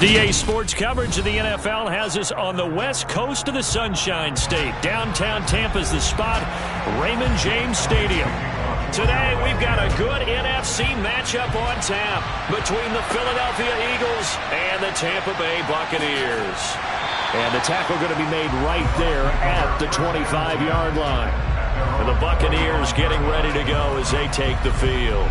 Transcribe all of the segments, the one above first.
DA Sports coverage of the NFL has us on the west coast of the Sunshine State. Downtown Tampa's the spot, Raymond James Stadium. Today, we've got a good NFC matchup on tap between the Philadelphia Eagles and the Tampa Bay Buccaneers. And the tackle going to be made right there at the 25-yard line. And the Buccaneers getting ready to go as they take the field.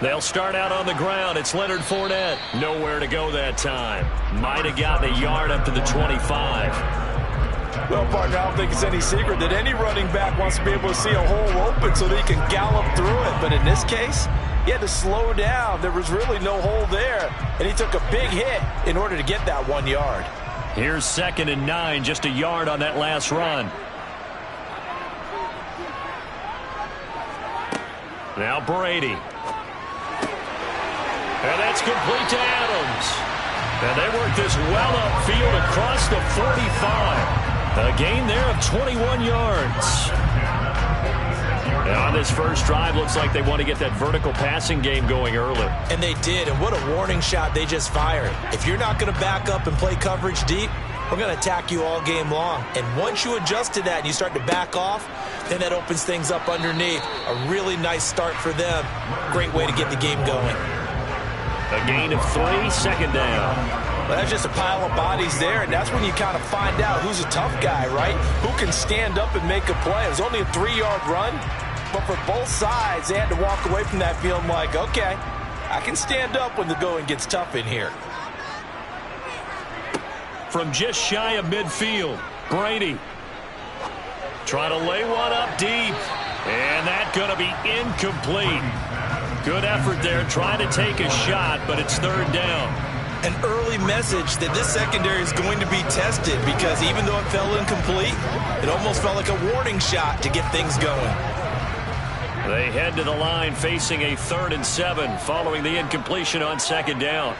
They'll start out on the ground. It's Leonard Fournette. Nowhere to go that time. Might have gotten a yard up to the 25. Well, partner, I don't think it's any secret that any running back wants to be able to see a hole open so that he can gallop through it. But in this case, he had to slow down. There was really no hole there, and he took a big hit in order to get that 1 yard. Here's 2nd and 9, just a yard on that last run. Now Brady. And that's complete to Adams. And they work this well upfield across the 45. A gain there of 21 yards. And on this first drive, looks like they want to get that vertical passing game going early. And they did, and what a warning shot they just fired. If you're not going to back up and play coverage deep, we're going to attack you all game long. And once you adjust to that and you start to back off, then that opens things up underneath. A really nice start for them. Great way to get the game going. A gain of 3, 2nd down. Well, that's just a pile of bodies there, and that's when you kind of find out who's a tough guy, right? Who can stand up and make a play. It was only a 3-yard run, but for both sides, they had to walk away from that feeling like, okay, I can stand up when the going gets tough in here. From just shy of midfield, Brady trying to lay one up deep, and that's going to be incomplete. Good effort there, trying to take a shot, but it's 3rd down. An early message that this secondary is going to be tested because even though it fell incomplete, it almost felt like a warning shot to get things going. They head to the line facing a 3rd and 7 following the incompletion on 2nd down.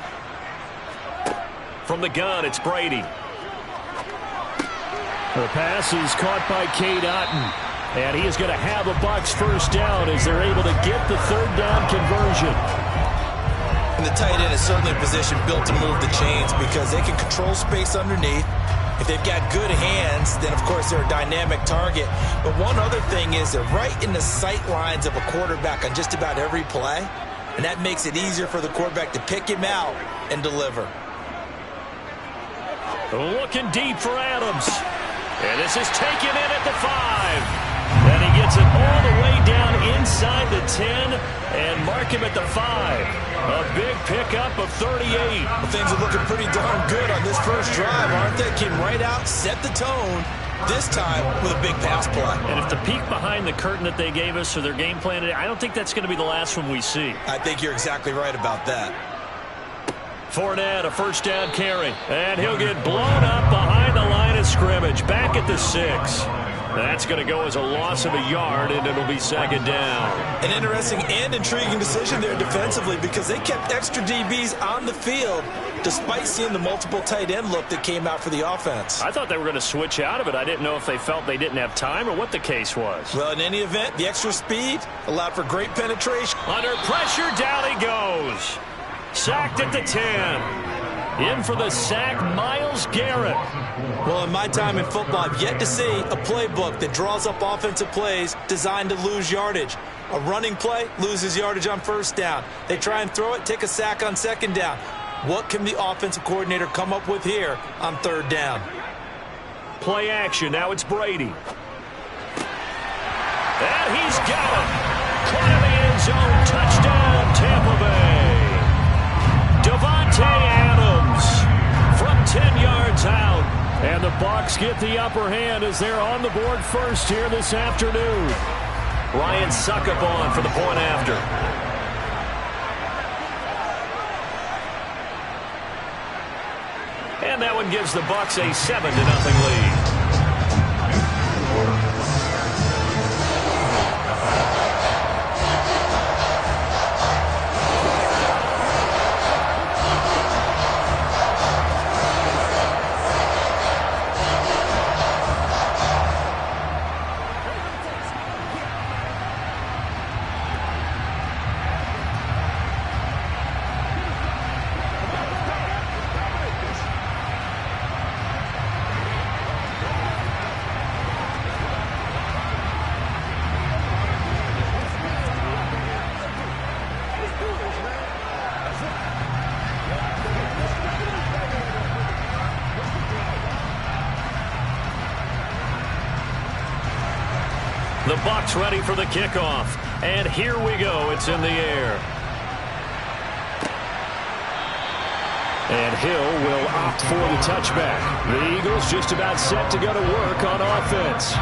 From the gun, it's Brady. The pass is caught by Cade Otton. And he is going to have a Bucs first down as they're able to get the 3rd down conversion. And the tight end is certainly a position built to move the chains because they can control space underneath. If they've got good hands, then of course they're a dynamic target. But one other thing is they're right in the sight lines of a quarterback on just about every play. And that makes it easier for the quarterback to pick him out and deliver. Looking deep for Adams. And this is taken in at the 5. And he gets it all the way down inside the 10 and mark him at the 5. A big pickup of 38. Well, things are looking pretty darn good on this first drive, aren't they? Came right out, set the tone, this time with a big pass play. And if the peek behind the curtain that they gave us for their game plan today, I don't think that's going to be the last one we see. I think you're exactly right about that. Fournette, a first down carry. And he'll get blown up behind the line of scrimmage. Back at the 6. That's going to go as a loss of a yard, and it'll be 2nd down. An interesting and intriguing decision there defensively because they kept extra DBs on the field despite seeing the multiple tight end look that came out for the offense. I thought they were going to switch out of it. I didn't know if they felt they didn't have time or what the case was. Well, in any event, the extra speed allowed for great penetration. Under pressure, down he goes. Sacked at the 10. In for the sack, Myles Garrett. Well, in my time in football, I've yet to see a playbook that draws up offensive plays designed to lose yardage. A running play loses yardage on 1st down. They try and throw it, take a sack on 2nd down. What can the offensive coordinator come up with here on 3rd down? Play action. Now it's Brady. And he's got it. Caught in the end zone. Touchdown, Tampa Bay. Davante Adams from 10 yards out. And the Bucs get the upper hand as they're on the board first here this afternoon. Ryan Succop on for the point after. And that one gives the Bucs a 7-0 lead. The Bucs ready for the kickoff. And here we go. It's in the air. And Hill will opt for the touchback. The Eagles just about set to go to work on offense.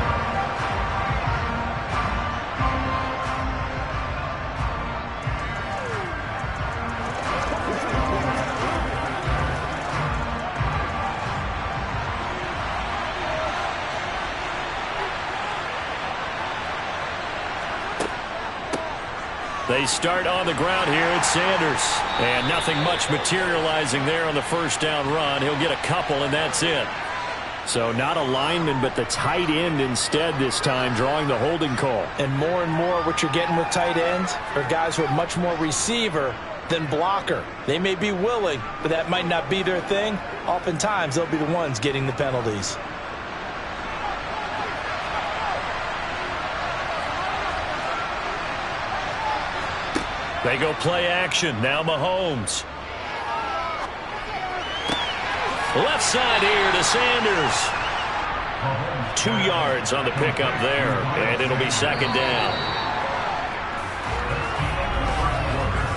They start on the ground here at Sanders. And nothing much materializing there on the first down run. He'll get a couple, and that's it. So not a lineman, but the tight end instead this time, drawing the holding call. And more what you're getting with tight ends are guys who are much more receiver than blocker. They may be willing, but that might not be their thing. Oftentimes, they'll be the ones getting the penalties. They go play action. Now Mahomes. Left side here to Sanders. 2 yards on the pickup there, and it'll be second down.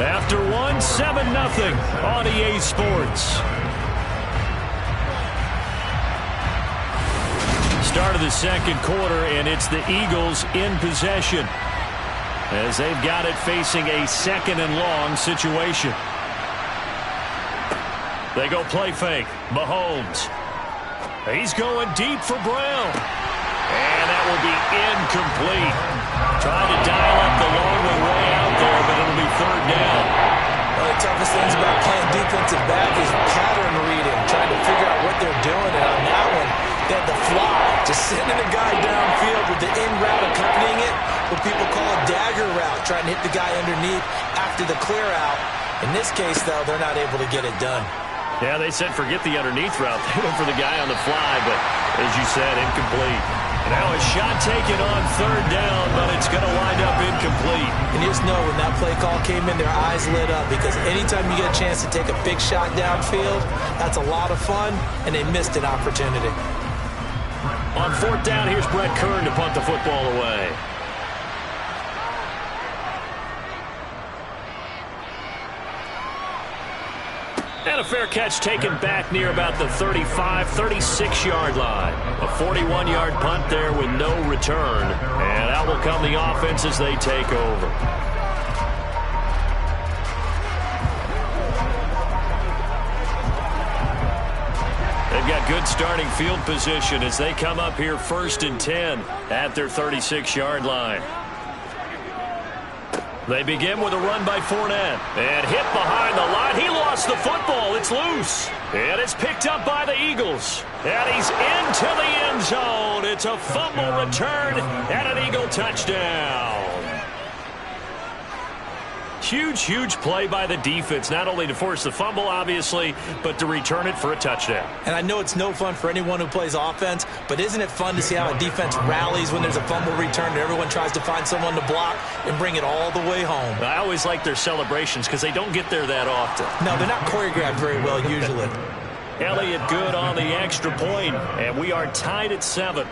After one, 7-0 on EA Sports. Start of the second quarter, and it's the Eagles in possession, as they've got it facing a second and long situation. They go play fake. Mahomes. He's going deep for Brown. And that will be incomplete. Trying to dial up the long way out there, but it'll be third down. One of the toughest things about playing defensive back is pattern reading, trying to figure out what they're doing. And on that one, they had the fly, just sending a guy downfield with the in route accompanying it, what people call a dagger route, trying to hit the guy underneath after the clear out. In this case, though, they're not able to get it done. Yeah, they said forget the underneath route. They went for the guy on the fly, but as you said, incomplete. Now a shot taken on third down, but it's going to wind up incomplete. And you just know when that play call came in, their eyes lit up, because anytime you get a chance to take a big shot downfield, that's a lot of fun, and they missed an opportunity. On fourth down, here's Brett Kern to punt the football away. And a fair catch taken back near about the 35, 36-yard line. A 41-yard punt there with no return. And out will come the offense as they take over. They've got good starting field position as they come up here first and 10 at their 36-yard line. They begin with a run by Fournette. And hit behind the line. He lost the football. It's loose. And it's picked up by the Eagles. And he's into the end zone. It's a fumble return and an Eagle touchdown. Huge play by the defense, not only to force the fumble, obviously, but to return it for a touchdown. And I know it's no fun for anyone who plays offense, but isn't it fun to see how a defense rallies when there's a fumble return and everyone tries to find someone to block and bring it all the way home? I always like their celebrations because they don't get there that often. No, they're not choreographed very well usually. Elliott good on the extra point, and we are tied at 7.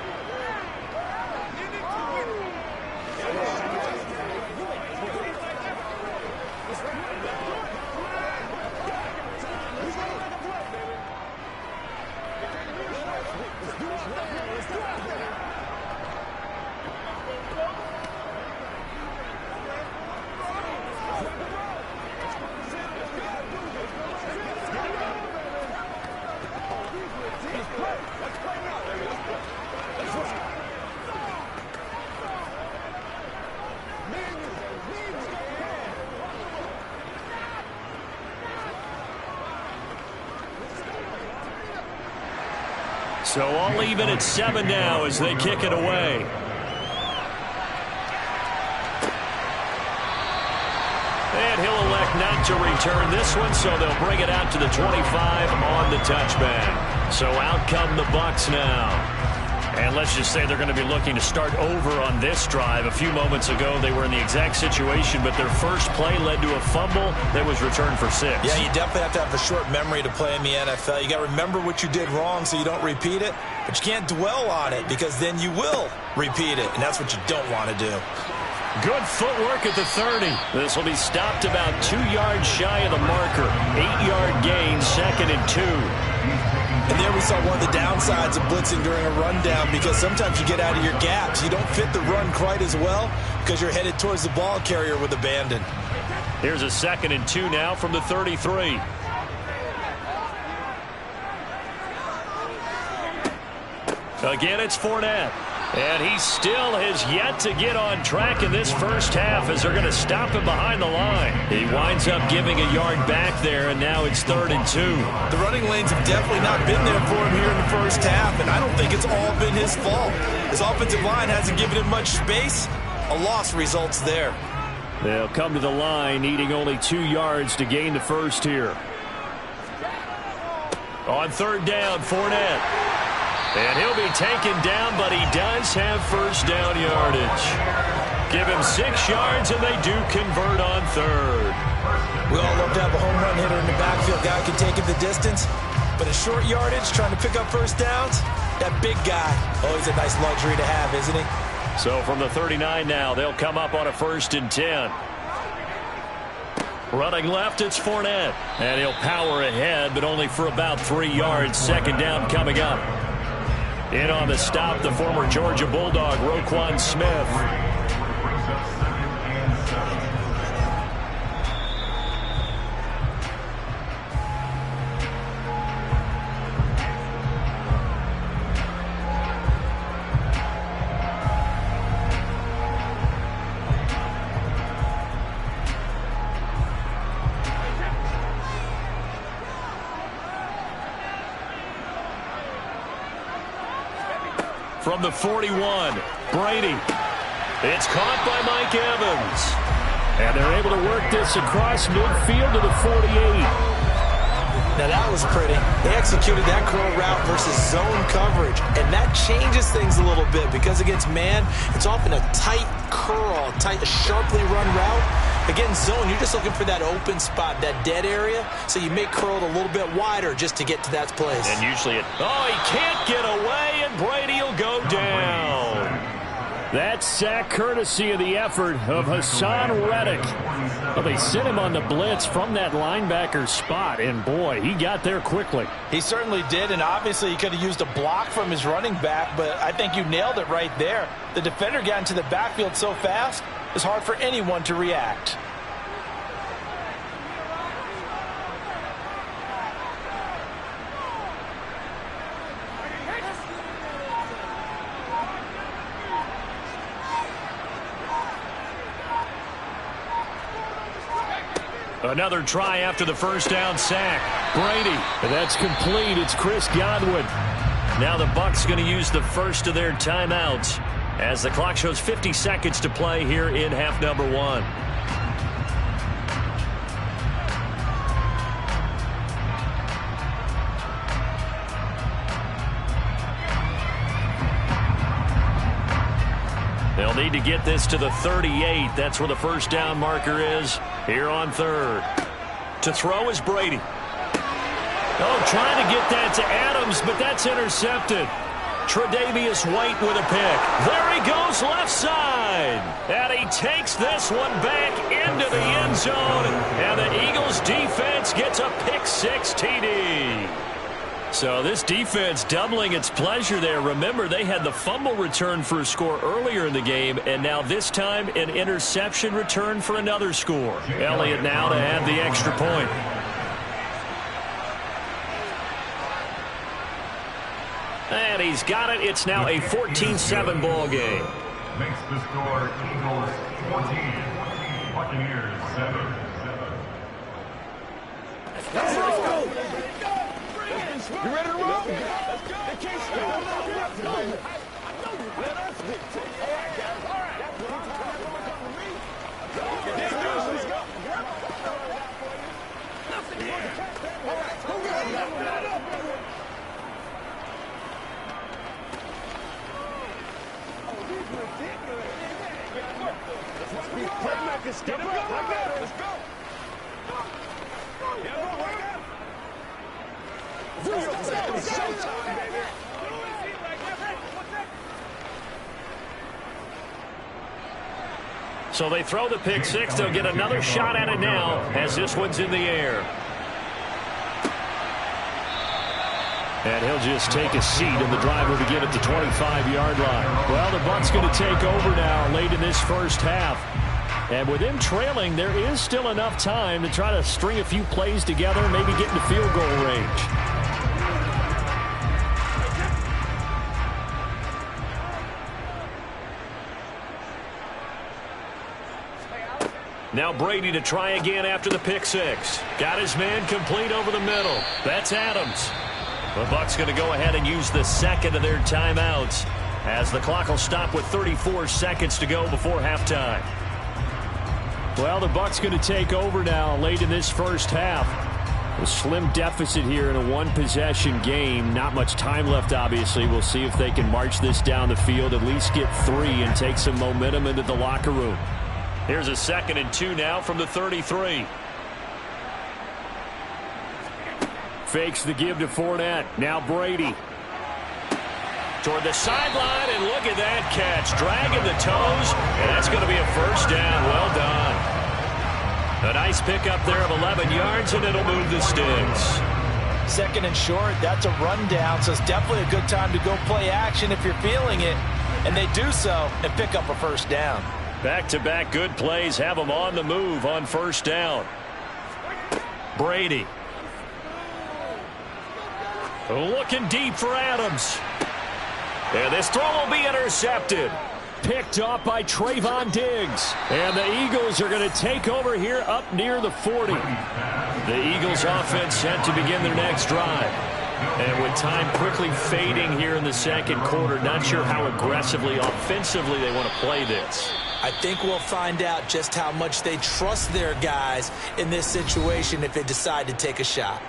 So all even at 7 now as they kick it away. And he'll elect not to return this one, so they'll bring it out to the 25 on the touchback. So out come the Bucs now. And And let's just say they're going to be looking to start over on this drive. A few moments ago, they were in the exact situation, but their first play led to a fumble that was returned for 6. Yeah, you definitely have to have a short memory to play in the NFL. You got to remember what you did wrong so you don't repeat it, but you can't dwell on it because then you will repeat it, and that's what you don't want to do. Good footwork at the 30. This will be stopped about 2 yards shy of the marker. 8-yard gain, 2nd and 2. And there we saw one of the downsides of blitzing during a rundown because sometimes you get out of your gaps. You don't fit the run quite as well because you're headed towards the ball carrier with abandon. Here's a 2nd and 2 now from the 33. Again, it's Fournette. And he still has yet to get on track in this first half as they're going to stop him behind the line. He winds up giving a yard back there, and now it's 3rd and 2. The running lanes have definitely not been there for him here in the first half, and I don't think it's all been his fault. His offensive line hasn't given him much space. A loss results there. They'll come to the line, needing only 2 yards to gain the first here. On 3rd down, Fournette. And he'll be taken down, but he does have first down yardage. Give him 6 yards, and they do convert on 3rd. We all love to have a home run hitter in the backfield. Guy can take it the distance. But a short yardage, trying to pick up first downs, that big guy, always a nice luxury to have, isn't he? So from the 39 now, they'll come up on a 1st and 10. Running left, it's Fournette. And he'll power ahead, but only for about 3 yards. 2nd down coming up. In on the stop, the former Georgia Bulldog, Roquan Smith. From the 41, Brady. It's caught by Mike Evans. And they're able to work this across midfield to the 48. Now that was pretty. They executed that curl route versus zone coverage, and that changes things a little bit because against man, it's often a tight curl, a sharply run route. Against zone, you're just looking for that open spot, that dead area, so you may curl it a little bit wider just to get to that place. And usually he can't get away, and Brady will go down. That sack courtesy of the effort of Hassan Reddick. Well, they sent him on the blitz from that linebacker spot, and boy, he got there quickly. He certainly did, and obviously he could have used a block from his running back, but I think you nailed it right there. The defender got into the backfield so fast, it's hard for anyone to react. Another try after the first down sack. Brady. That's complete. It's Chris Godwin. Now the Bucs going to use the first of their timeouts as the clock shows 50 seconds to play here in half number 1. They'll need to get this to the 38. That's where the first down marker is here on 3rd. To throw is Brady. Trying to get that to Adams, but that's intercepted. Tre'Davious White with a pick. There he goes left side. And he takes this one back into the end zone. And the Eagles defense gets a pick-6 TD. So this defense doubling its pleasure there. Remember, they had the fumble return for a score earlier in the game, and now this time an interception return for another score. Elliott now to add the extra point. And he's got it. It's now a 14-7 ball game. Makes the score Eagles 14, Buccaneers 7. Let's go! You ready to roll? Let's go! Let's go! Let us dictate. All right, guys. All right. That's what I'm talking about. Let's go. All right. Who got it up? Be playmaker, step up like that. Let's go. Yeah, go right now. It's showtime, baby. So they throw the pick six. They'll get another shot at it now as this one's in the air. And he'll just take a seat, and the drive will begin at the 25-yard line. Well, the Bucs going to take over now late in this first half. And with him trailing, there is still enough time to try to string a few plays together, maybe get into field goal range. Now Brady to try again after the pick six. Got his man complete over the middle. That's Adams. The Bucs going to go ahead and use the second of their timeouts as the clock will stop with 34 seconds to go before halftime. Well, the Bucs going to take over now late in this first half. A slim deficit here in a one-possession game. Not much time left, obviously. We'll see if they can march this down the field, at least get 3 and take some momentum into the locker room. Here's a 2nd and 2 now from the 33. Fakes the give to Fournette. Now Brady. Toward the sideline, and look at that catch. Dragging the toes, and that's going to be a first down. Well done. A nice pickup there of 11 yards, and it'll move the sticks. 2nd and short, that's a rundown, so it's definitely a good time to go play action if you're feeling it. And they do so and pick up a first down. Back-to-back good plays have them on the move on first down. Brady. Looking deep for Adams. And this throw will be intercepted. Picked off by Trayvon Diggs. And the Eagles are going to take over here up near the 40. The Eagles offense set to begin their next drive. And with time quickly fading here in the second quarter, not sure how aggressively, offensively they want to play this. I think we'll find out just how much they trust their guys in this situation if they decide to take a shot.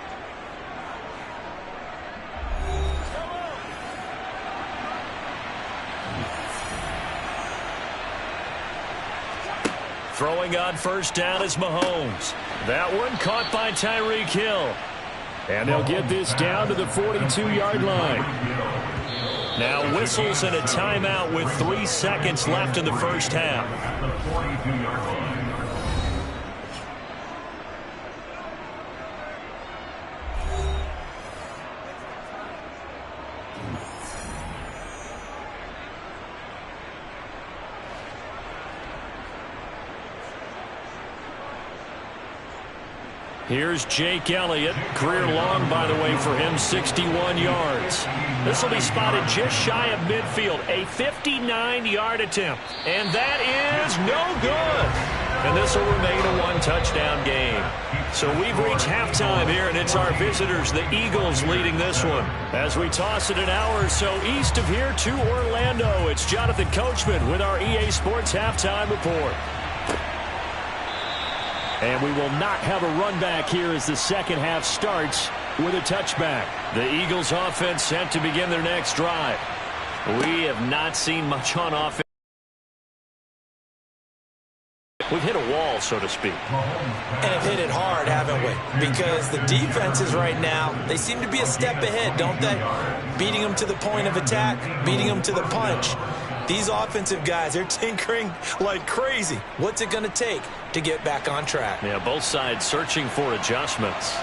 Throwing on first down is Mahomes. That one caught by Tyreek Hill. And they'll get this down to the 42-yard line. Now whistles and a timeout with 3 seconds left in the first half. The 42-yard line. Here's Jake Elliott. Career long, by the way, for him, 61 yards. This will be spotted just shy of midfield. A 59-yard attempt. And that is no good. And this will remain a one-touchdown game. So we've reached halftime here, and it's our visitors, the Eagles, leading this one. As we toss it an hour or so east of here to Orlando, it's Jonathan Coachman with our EA Sports Halftime Report. And we will not have a run back here as the second half starts with a touchback. The Eagles offense set to begin their next drive. We have not seen much on offense. We've hit a wall, so to speak. And have hit it hard, haven't we? Because the defenses right now, they seem to be a step ahead, don't they? Beating them to the point of attack, beating them to the punch. These offensive guys, they're tinkering like crazy. What's it going to take to get back on track? Yeah, both sides searching for adjustments.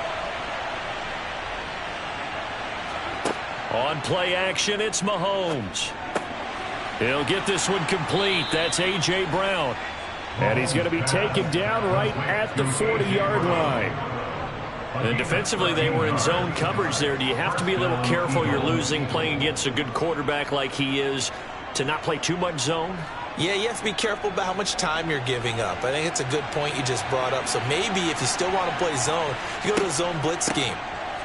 On play action, it's Mahomes. He'll get this one complete. That's A.J. Brown. And he's going to be taken down right at the 40-yard line. And defensively, they were in zone coverage there. Do you have to be a little careful? You're losing, playing against a good quarterback like he is, to not play too much zone? Yeah, you have to be careful about how much time you're giving up. I think it's a good point you just brought up. So maybe if you still want to play zone, you go to a zone blitz scheme.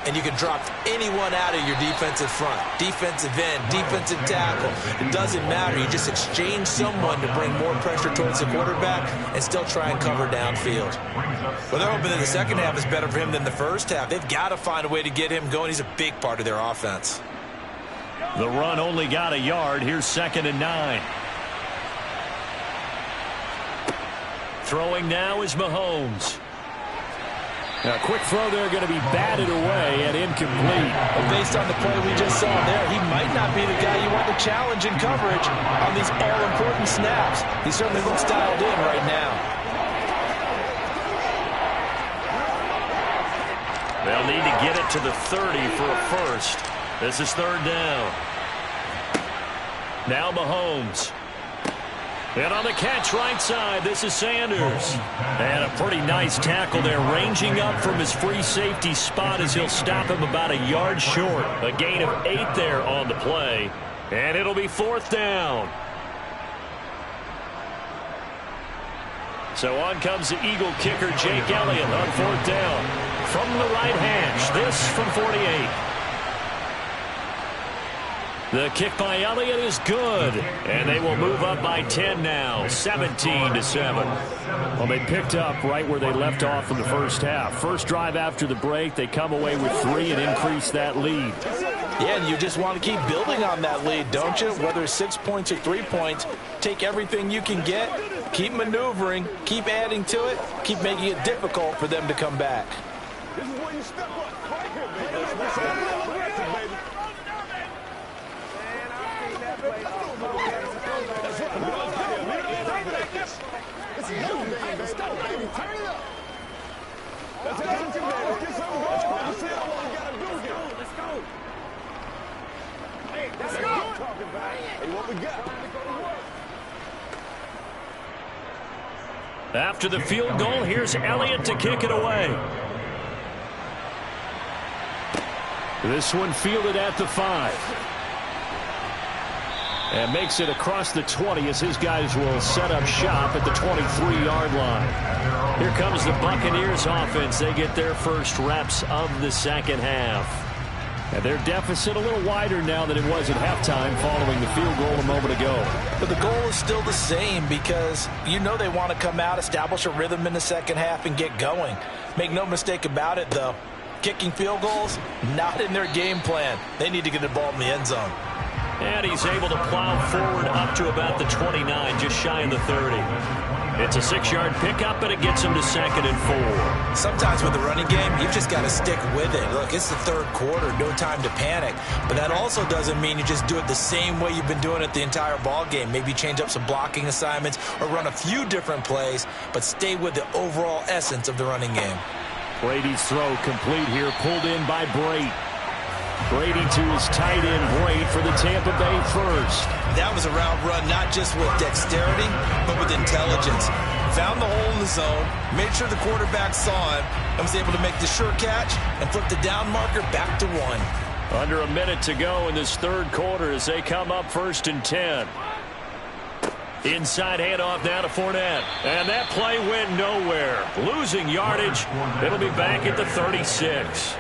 And you can drop anyone out of your defensive front. Defensive end, defensive tackle. It doesn't matter. You just exchange someone to bring more pressure towards the quarterback and still try and cover downfield. Well, they're hoping that the second half is better for him than the first half. They've got to find a way to get him going. He's a big part of their offense. The run only got a yard. Here's 2nd and 9. Throwing now is Mahomes. A quick throw there going to be batted away and incomplete. Well, based on the play we just saw there, he might not be the guy you want to challenge in coverage on these all-important snaps. He certainly looks dialed in right now. They'll need to get it to the 30 for a first. This is third down. Now Mahomes. And on the catch right side, this is Sanders. And a pretty nice tackle there, ranging up from his free safety spot as he'll stop him about a yard short. A gain of 8 there on the play. And it'll be fourth down. So on comes the Eagle kicker, Jake Elliott, on fourth down. From the right hash, this from 48. The kick by Elliott is good, and they will move up by 10 now, 17-7. Well, they picked up right where they left off in the first half. First drive after the break, they come away with 3 and increase that lead. Yeah, and you just want to keep building on that lead, don't you? Whether it's 6 points or 3 points, take everything you can get, keep maneuvering, keep adding to it, keep making it difficult for them to come back. This is where you step up. Right here, baby. After the field goal, here's Elliott to kick it away. This one fielded at the 5. And makes it across the 20 as his guys will set up shop at the 23-yard line. Here comes the Buccaneers offense. They get their first reps of the second half. And their deficit a little wider now than it was at halftime following the field goal a moment ago. But the goal is still the same because you know they want to come out, establish a rhythm in the second half, and get going. Make no mistake about it, though. Kicking field goals, not in their game plan. They need to get the ball in the end zone. And he's able to plow forward up to about the 29, just shy of the 30. It's a 6-yard pickup, and it gets him to 2nd and 4. Sometimes with the running game, you've just got to stick with it. Look, it's the third quarter, no time to panic. But that also doesn't mean you just do it the same way you've been doing it the entire ball game. Maybe change up some blocking assignments or run a few different plays, but stay with the overall essence of the running game. Brady's throw complete here, pulled in by Brate. Brady to his tight end, Brate, for the Tampa Bay first. That was a route run not just with dexterity, but with intelligence. Found the hole in the zone, made sure the quarterback saw him, and was able to make the sure catch and flip the down marker back to 1. Under a minute to go in this third quarter as they come up 1st and 10. Inside handoff now to Fournette. And that play went nowhere. Losing yardage. It'll be back at the 36.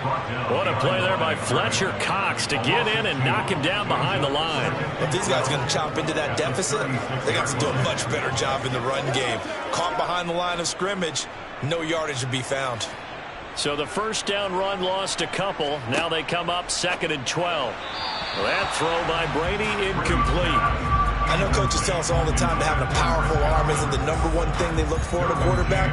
What a play there by Fletcher Cox to get in and knock him down behind the line. If these guys are going to chop into that deficit, they got to do a much better job in the run game. Caught behind the line of scrimmage, no yardage to be found. So the first down run lost a couple. Now they come up 2nd and 12. That throw by Brady incomplete. I know coaches tell us all the time that having a powerful arm isn't the #1 thing they look for in a quarterback.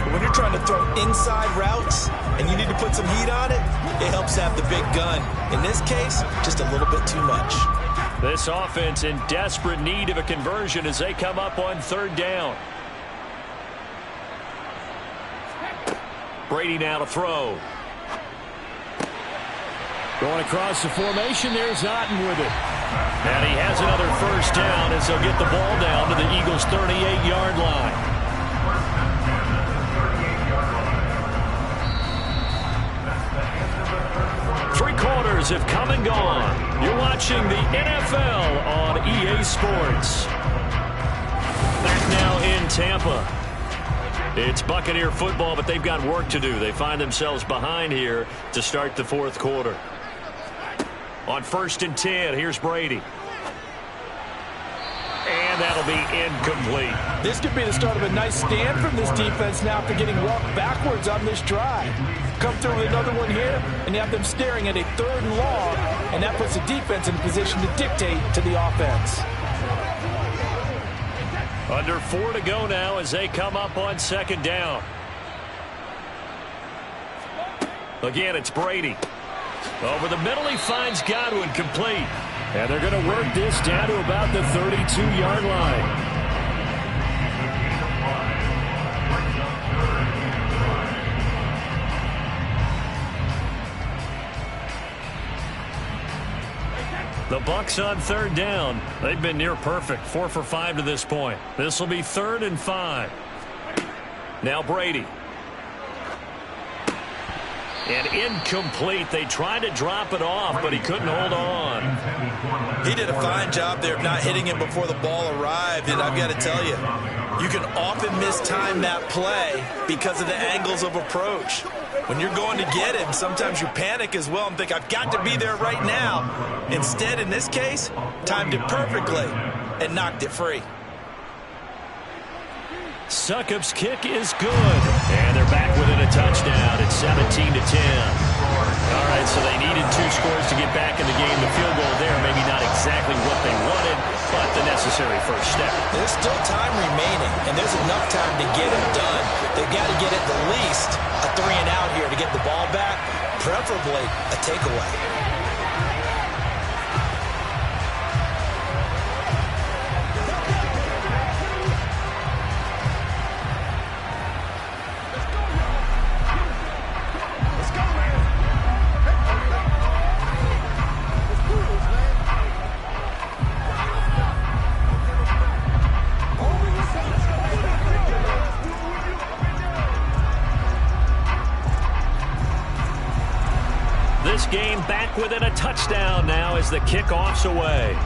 But when you're trying to throw inside routes and you need to put some heat on it, it helps have the big gun. In this case, just a little bit too much. This offense in desperate need of a conversion as they come up on 3rd down. Brady now to throw. Going across the formation, there's Otten with it. And he has another first down as they'll get the ball down to the Eagles' 38-yard line. Three quarters have come and gone. You're watching the NFL on EA Sports. Back now in Tampa. It's Buccaneer football, but they've got work to do. They find themselves behind here to start the fourth quarter. On 1st and 10, here's Brady. And that'll be incomplete. This could be the start of a nice stand from this defense now after getting walked backwards on this drive. Come through with another one here, and you have them staring at a 3rd and long, and that puts the defense in a position to dictate to the offense. Under 4 to go now as they come up on second down. Again, it's Brady. Over the middle, he finds Godwin, complete. And they're going to work this down to about the 32-yard line. The Bucs on third down. They've been near perfect, 4 for 5 to this point. This will be 3rd and 5. Now Brady. And incomplete. They tried to drop it off, but he couldn't hold on. He did a fine job there of not hitting him before the ball arrived, and I've got to tell you, you can often mistime that play because of the angles of approach. When you're going to get him, sometimes you panic as well and think, I've got to be there right now. Instead, in this case, timed it perfectly and knocked it free. Succop's kick is good. And they're back within a touchdown. It's 17-10. All right, so they needed 2 scores to get back in the game. The field goal there, maybe not exactly what they wanted, but the necessary first step. There's still time remaining, and there's enough time to get it done. They've got to get at the least a 3-and-out here to get the ball back, preferably a takeaway. This game back within a touchdown now as the kickoff's away.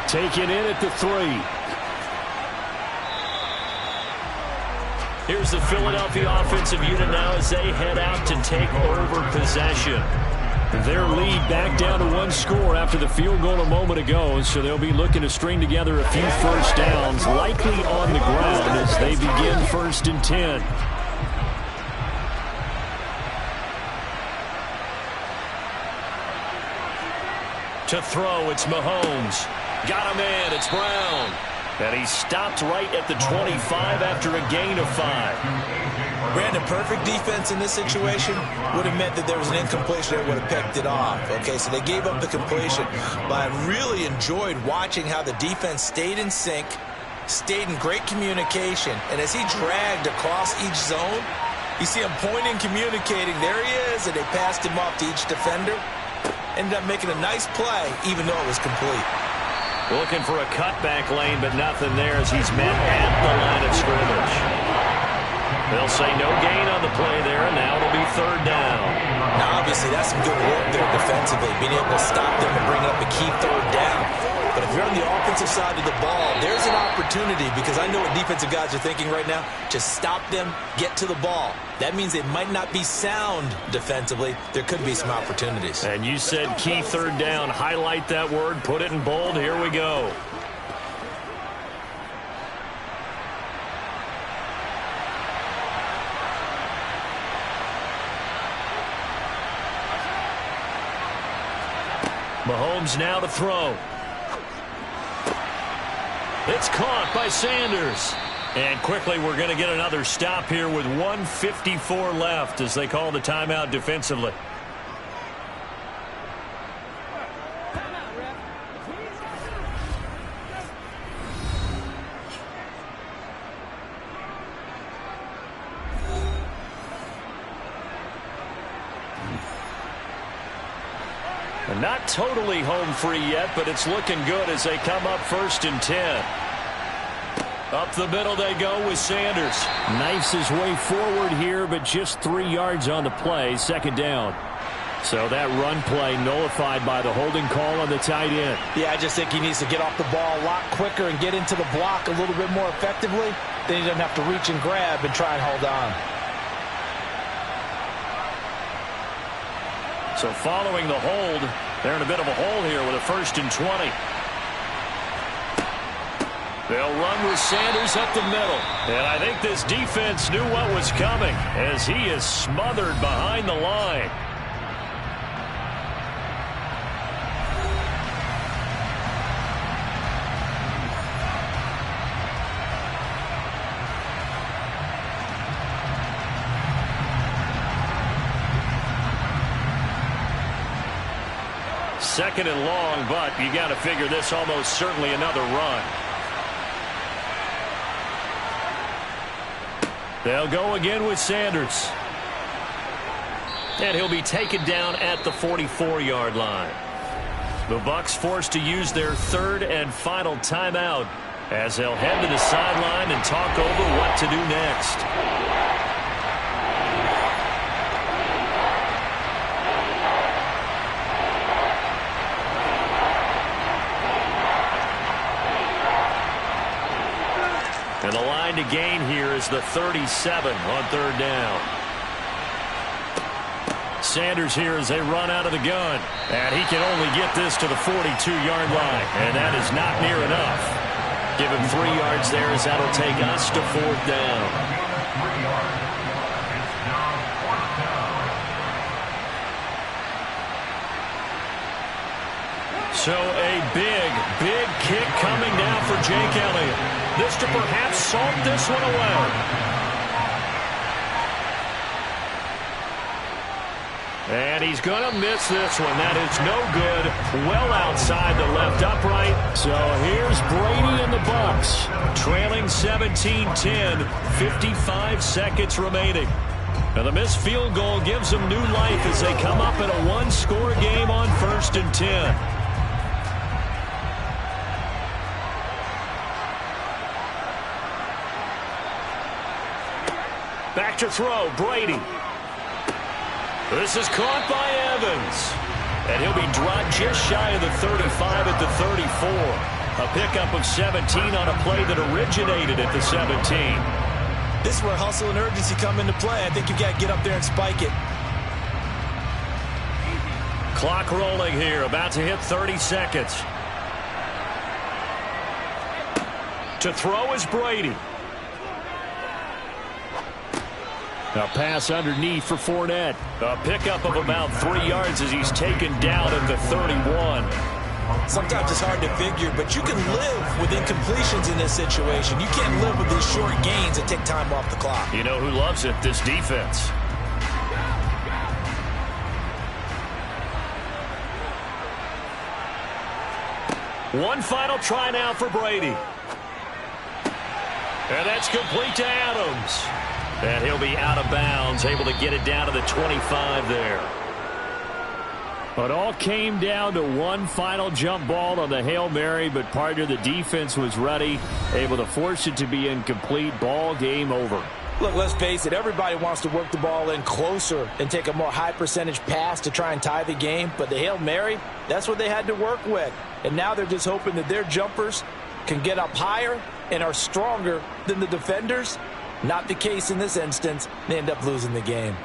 Taken in at the 3. Here's the Philadelphia offensive unit now as they head out to take over possession. Their lead back down to 1 score after the field goal a moment ago, so they'll be looking to string together a few first downs, likely on the ground as they begin 1st and 10. To throw, it's Mahomes. Got him in, it's Brown. And he stopped right at the 25 after a gain of 5. Brandon, perfect defense in this situation would have meant that there was an incompletion that would have picked it off. Okay, so they gave up the completion. But I really enjoyed watching how the defense stayed in sync, stayed in great communication. And as he dragged across each zone, you see him pointing, communicating. There he is, and they passed him off to each defender. Ended up making a nice play, even though it was complete. Looking for a cutback lane, but nothing there as he's met at the line of scrimmage. They'll say no gain on the play there, and now it'll be 3rd down. Now, obviously, that's some good work there defensively, being able to stop them and bring up a key 3rd down. But if you're on the offensive side of the ball, there's an opportunity, because I know what defensive guys are thinking right now. Just stop them, get to the ball. That means they might not be sound defensively. There could be some opportunities. And you said key 3rd down. Highlight that word. Put it in bold. Here we go. Mahomes now to throw. It's caught by Sanders. And quickly we're going to get another stop here with 1:54 left as they call the timeout defensively. Not totally home free yet, but it's looking good as they come up 1st and 10. Up the middle they go with Sanders. Knifes his way forward here, but just 3 yards on the play, 2nd down. So that run play nullified by the holding call on the tight end. Yeah, I just think he needs to get off the ball a lot quicker and get into the block a little bit more effectively. Then he doesn't have to reach and grab and try and hold on. So following the hold, they're in a bit of a hole here with a 1st and 20. They'll run with Sanders up the middle. And I think this defense knew what was coming as he is smothered behind the line. 2nd and long, but you got to figure this almost certainly another run. They'll go again with Sanders. And he'll be taken down at the 44-yard line. The Bucs forced to use their 3rd and final timeout as they'll head to the sideline and talk over what to do next. And the line to gain here is the 37 on 3rd down. Sanders here as they run out of the gun. And he can only get this to the 42-yard line. And that is not near enough. Give him 3 yards there as that'll take us to 4th down. So a big kick coming down for Jake Elliott. This to perhaps salt this one away. And he's going to miss this one. That is no good. Well outside the left upright. So here's Brady and the Bucs. Trailing 17-10. 55 seconds remaining. Now the missed field goal gives them new life as they come up in a 1-score game on 1st and 10. Back to throw, Brady. This is caught by Evans. And he'll be dropped just shy of the 35 at the 34. A pickup of 17 on a play that originated at the 17. This is where hustle and urgency come into play. I think you've got to get up there and spike it. Clock rolling here, about to hit 30 seconds. To throw is Brady. A pass underneath for Fournette. A pickup of about 3 yards as he's taken down at the 31. Sometimes it's hard to figure, but you can live with incompletions in this situation. You can't live with these short gains that take time off the clock. You know who loves it? This defense. One final try now for Brady. And that's complete to Adams. And he'll be out of bounds, able to get it down to the 25 there. It all came down to one final jump ball on the Hail Mary, but partner, the defense was ready, able to force it to be incomplete. Ball game over. Look, let's face it, everybody wants to work the ball in closer and take a more high percentage pass to try and tie the game. But the Hail Mary, that's what they had to work with. And now they're just hoping that their jumpers can get up higher and are stronger than the defenders. Not the case in this instance. They end up losing the game.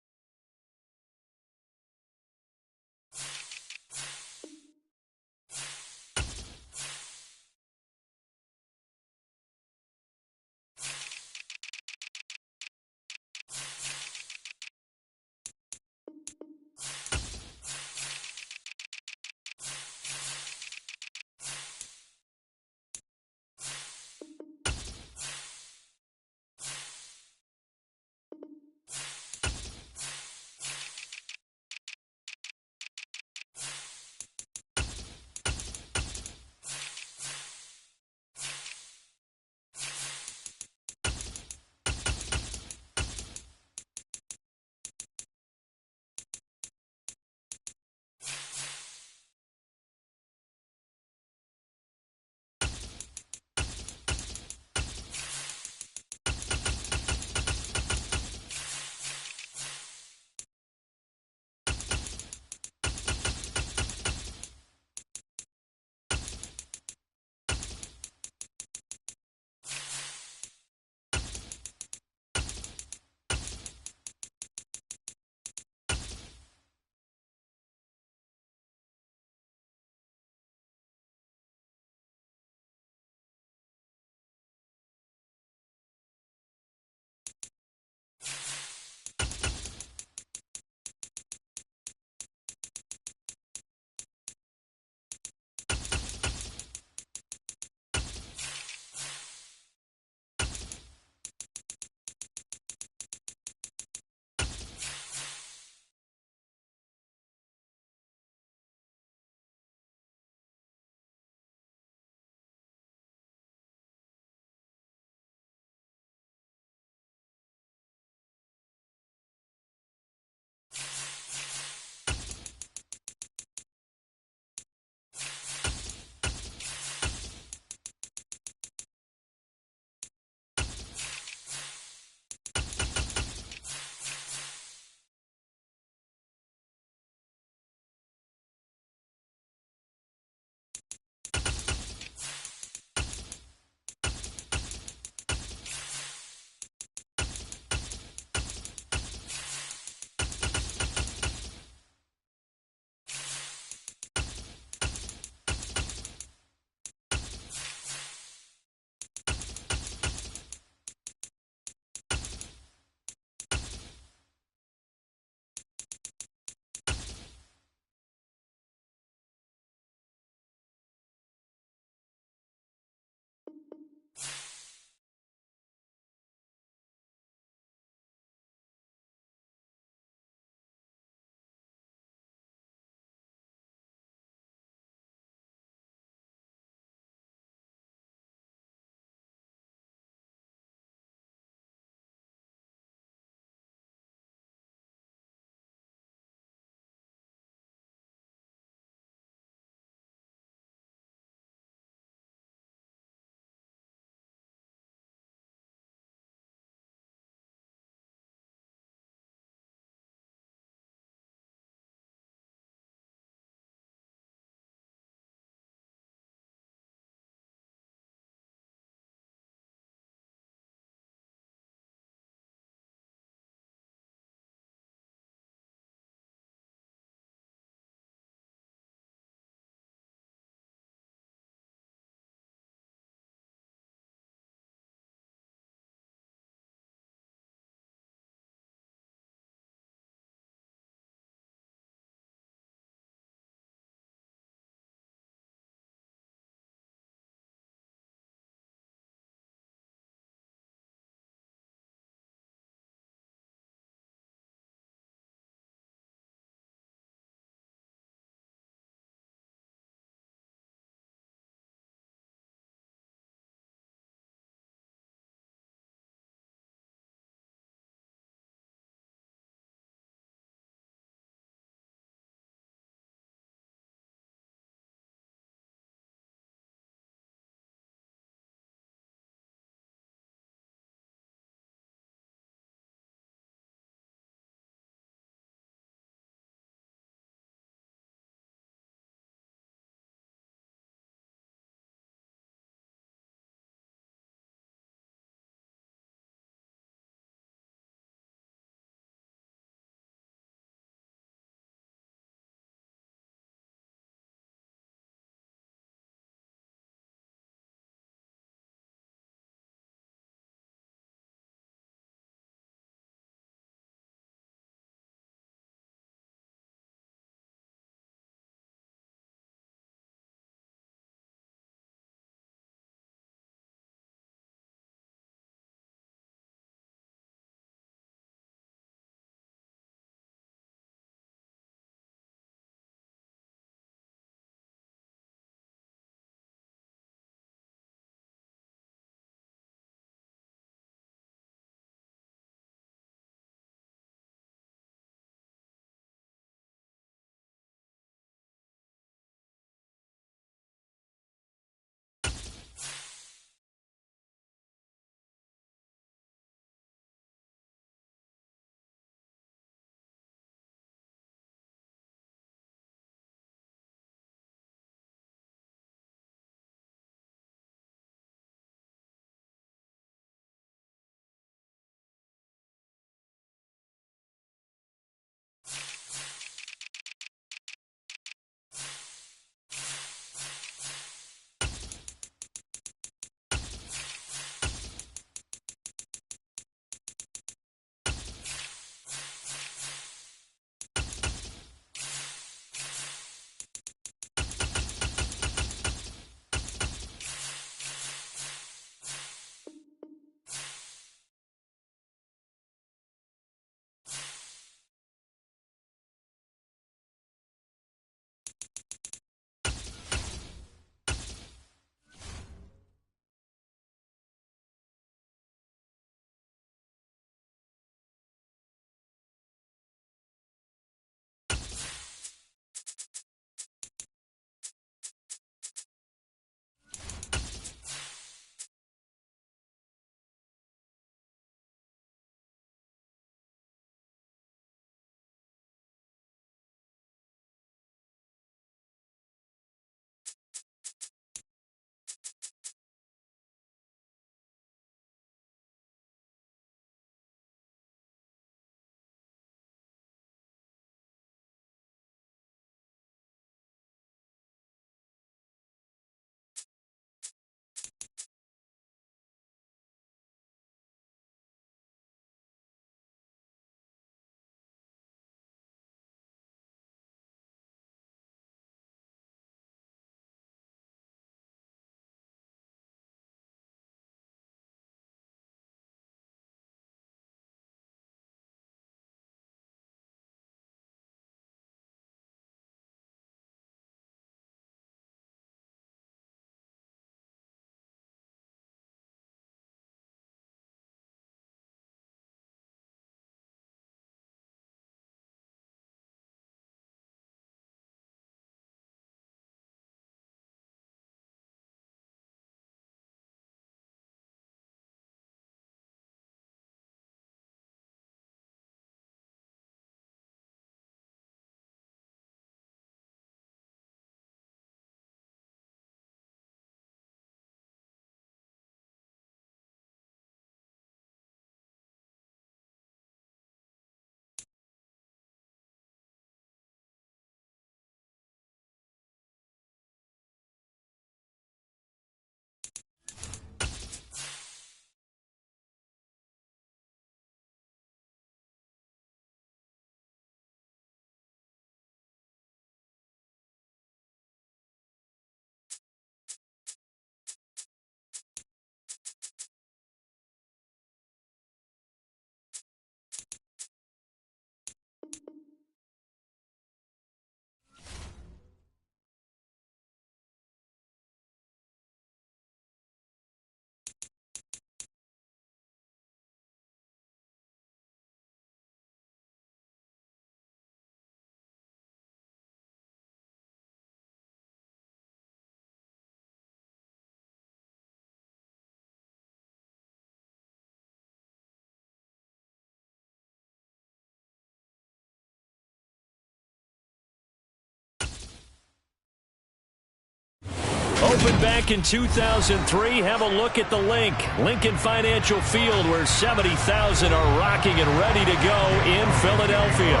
opened back in 2003. Have a look at the link. Lincoln Financial Field, where 70,000 are rocking and ready to go in Philadelphia.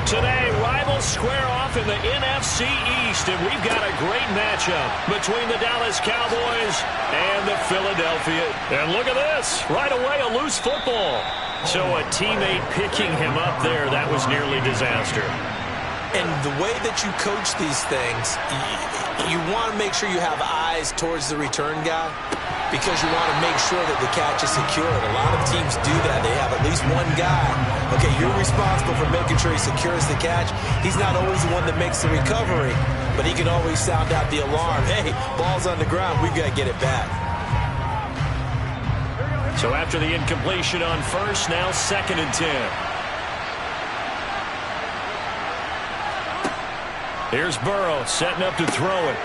Today, rivals square off in the NFC East, and we've got a great matchup between the Dallas Cowboys and the Philadelphia. And look at this. Right away, a loose football. So a teammate picking him up there, that was nearly disaster. And the way that you coach these things, you want to make sure you have eyes towards the return guy because you want to make sure that the catch is secured. A lot of teams do that. They have at least one guy. Okay, you're responsible for making sure he secures the catch. He's not always the one that makes the recovery, but he can always sound out the alarm. Hey, ball's on the ground. We've got to get it back. So after the incompletion on first, now 2nd and 10. Here's Burrow setting up to throw it.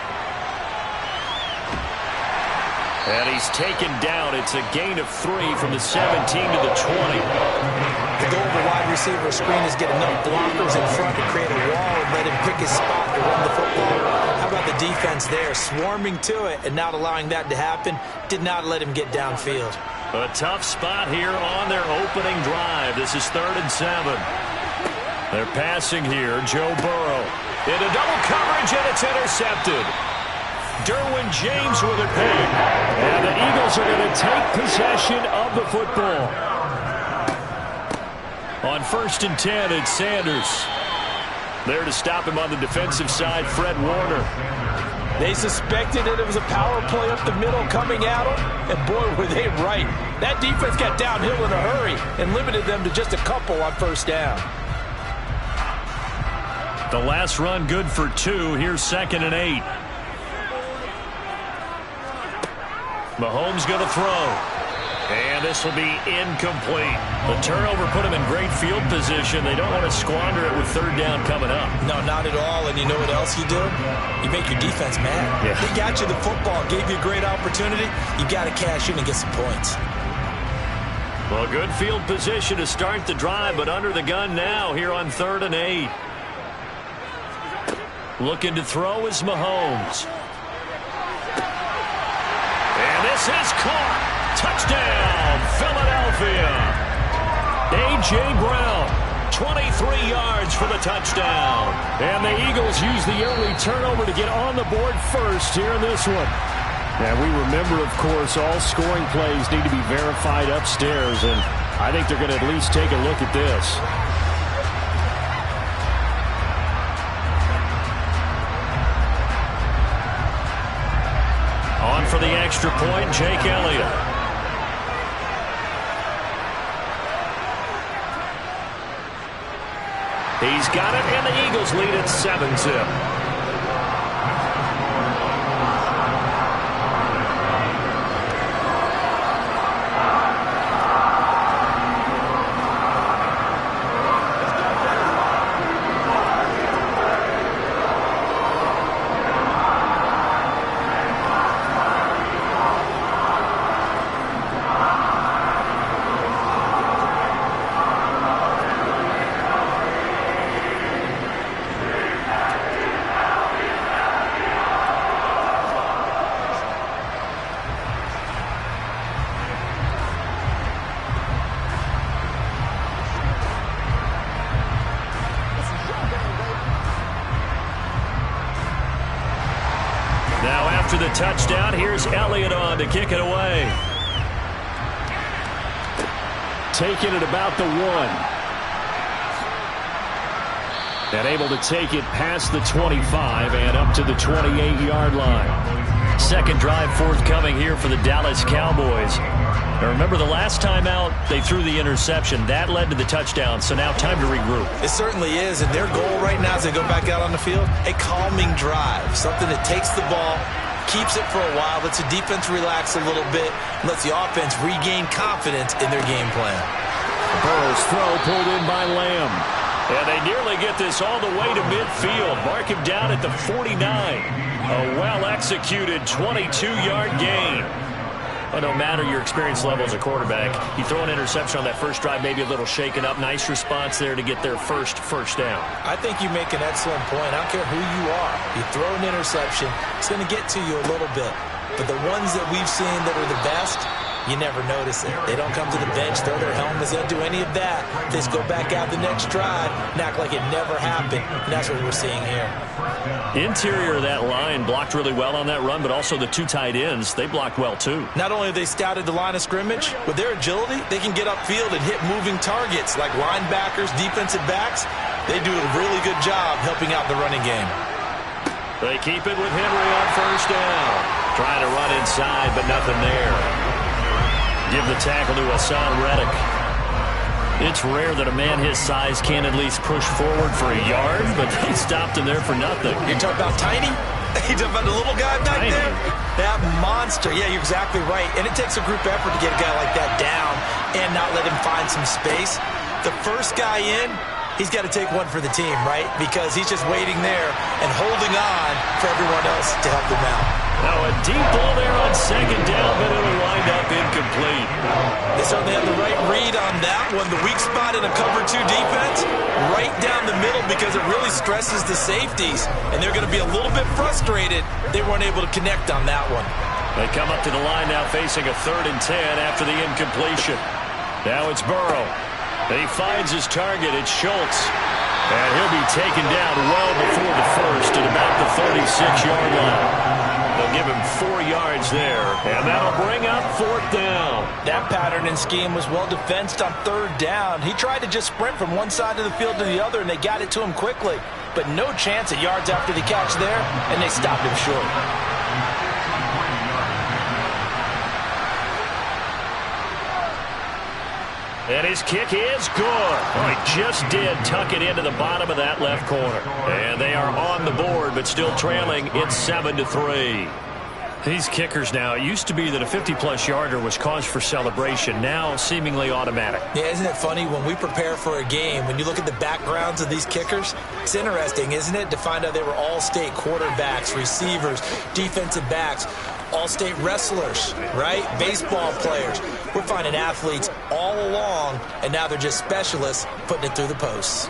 And he's taken down. It's a gain of 3 from the 17 to the 20. The goal of the wide receiver screen is get enough blockers in front to create a wall and let him pick his spot to run the football. How about the defense there, swarming to it and not allowing that to happen? Did not let him get downfield. A tough spot here on their opening drive. This is 3rd and 7. They're passing here. Joe Burrow into double coverage, and it's intercepted. Derwin James with a pick. And the Eagles are going to take possession of the football. On 1st and 10, it's Sanders. There to stop him on the defensive side, Fred Warner. They suspected that it was a power play up the middle coming at them, and boy, were they right. That defense got downhill in a hurry and limited them to just a couple on 1st down. The last run good for 2. Here's 2nd and 8. Mahomes going to throw. And this will be incomplete. The turnover put him in great field position. They don't want to squander it with 3rd down coming up. No, not at all. And you know what else you do? You make your defense mad. Yeah. They got you the football, gave you a great opportunity. You got to cash in and get some points. Well, good field position to start the drive, but under the gun now here on 3rd and 8. Looking to throw is Mahomes. And this is caught. Touchdown, Philadelphia. A.J. Brown, 23 yards for the touchdown. And the Eagles use the early turnover to get on the board first here in this one. And we remember, of course, all scoring plays need to be verified upstairs, and I think they're going to at least take a look at this. On for the extra point, Jake Elliott. He's got it, and the Eagles lead at 7-0. The touchdown. Here's Elliott on to kick it away. Taking it about the 1. And able to take it past the 25 and up to the 28-yard line. Second drive forthcoming here for the Dallas Cowboys. Now remember, the last time out, they threw the interception. That led to the touchdown, so now time to regroup. It certainly is, and their goal right now as they go back out on the field, a calming drive, something that takes the ball, keeps it for a while, lets the defense relax a little bit, and lets the offense regain confidence in their game plan. Burrow's throw pulled in by Lamb. And they nearly get this all the way to midfield. Mark him down at the 49. A well-executed 22-yard gain. Well, no matter your experience level as a quarterback, you throw an interception on that first drive, maybe a little shaken up. Nice response there to get their first down. I think you make an excellent point. I don't care who you are. You throw an interception, it's going to get to you a little bit. But the ones that we've seen that are the best, you never notice it. They don't come to the bench, throw their helmets, they don't do any of that. They just go back out the next drive and act like it never happened. And that's what we're seeing here. Interior of that line blocked really well on that run, but also the two tight ends, they blocked well too. Not only have they scouted the line of scrimmage, with their agility, they can get upfield and hit moving targets like linebackers, defensive backs. They do a really good job helping out the running game. They keep it with Henry on first down. Trying to run inside, but nothing there. Give the tackle to Hassan Reddick. It's rare that a man his size can at least push forward for a yard, but they stopped him there for nothing. You're talking about tiny? You talking about the little guy back there? That monster. Yeah, you're exactly right. And it takes a group effort to get a guy like that down and not let him find some space. The first guy in, he's got to take one for the team, right? Because he's just waiting there and holding on for everyone else to help him out. Now a deep ball there on second down, but it'll wind up incomplete. They certainly have the right read on that one. The weak spot in a cover 2 defense, right down the middle because it really stresses the safeties. And they're going to be a little bit frustrated they weren't able to connect on that one. They come up to the line now facing a 3rd and 10 after the incompletion. Now it's Burrow. He finds his target. It's Schultz. And he'll be taken down well before the first at about the 36-yard line. They'll give him 4 yards there, and that'll bring up 4th down. That pattern and scheme was well defensed on 3rd down. He tried to just sprint from one side of the field to the other, and they got it to him quickly. But no chance at yards after the catch there, and they stopped him short. And his kick is good. Oh, he just did tuck it into the bottom of that left corner. And they are on the board, but still trailing. It's 7-3. These kickers now, it used to be that a 50-plus yarder was cause for celebration. Now, seemingly automatic. Yeah, isn't it funny when we prepare for a game, when you look at the backgrounds of these kickers, it's interesting, isn't it, to find out they were all-state quarterbacks, receivers, defensive backs, all-state wrestlers, right? Baseball players. We're finding athletes all along, and now they're just specialists putting it through the posts.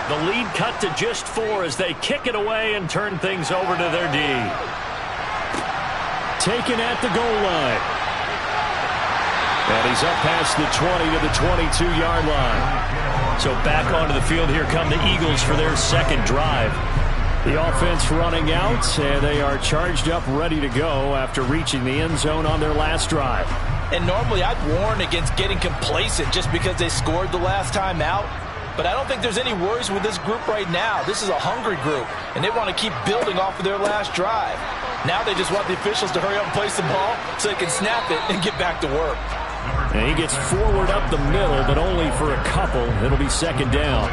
The lead cut to just 4 as they kick it away and turn things over to their D. Taken at the goal line. And he's up past the 20 to the 22-yard line. So back onto the field, here come the Eagles for their 2nd drive. The offense running out, and they are charged up, ready to go after reaching the end zone on their last drive. And normally I'd warn against getting complacent just because they scored the last time out. But I don't think there's any worries with this group right now. This is a hungry group, and they want to keep building off of their last drive. Now they just want the officials to hurry up and place the ball so they can snap it and get back to work. And he gets forward up the middle, but only for a couple. It'll be 2nd down.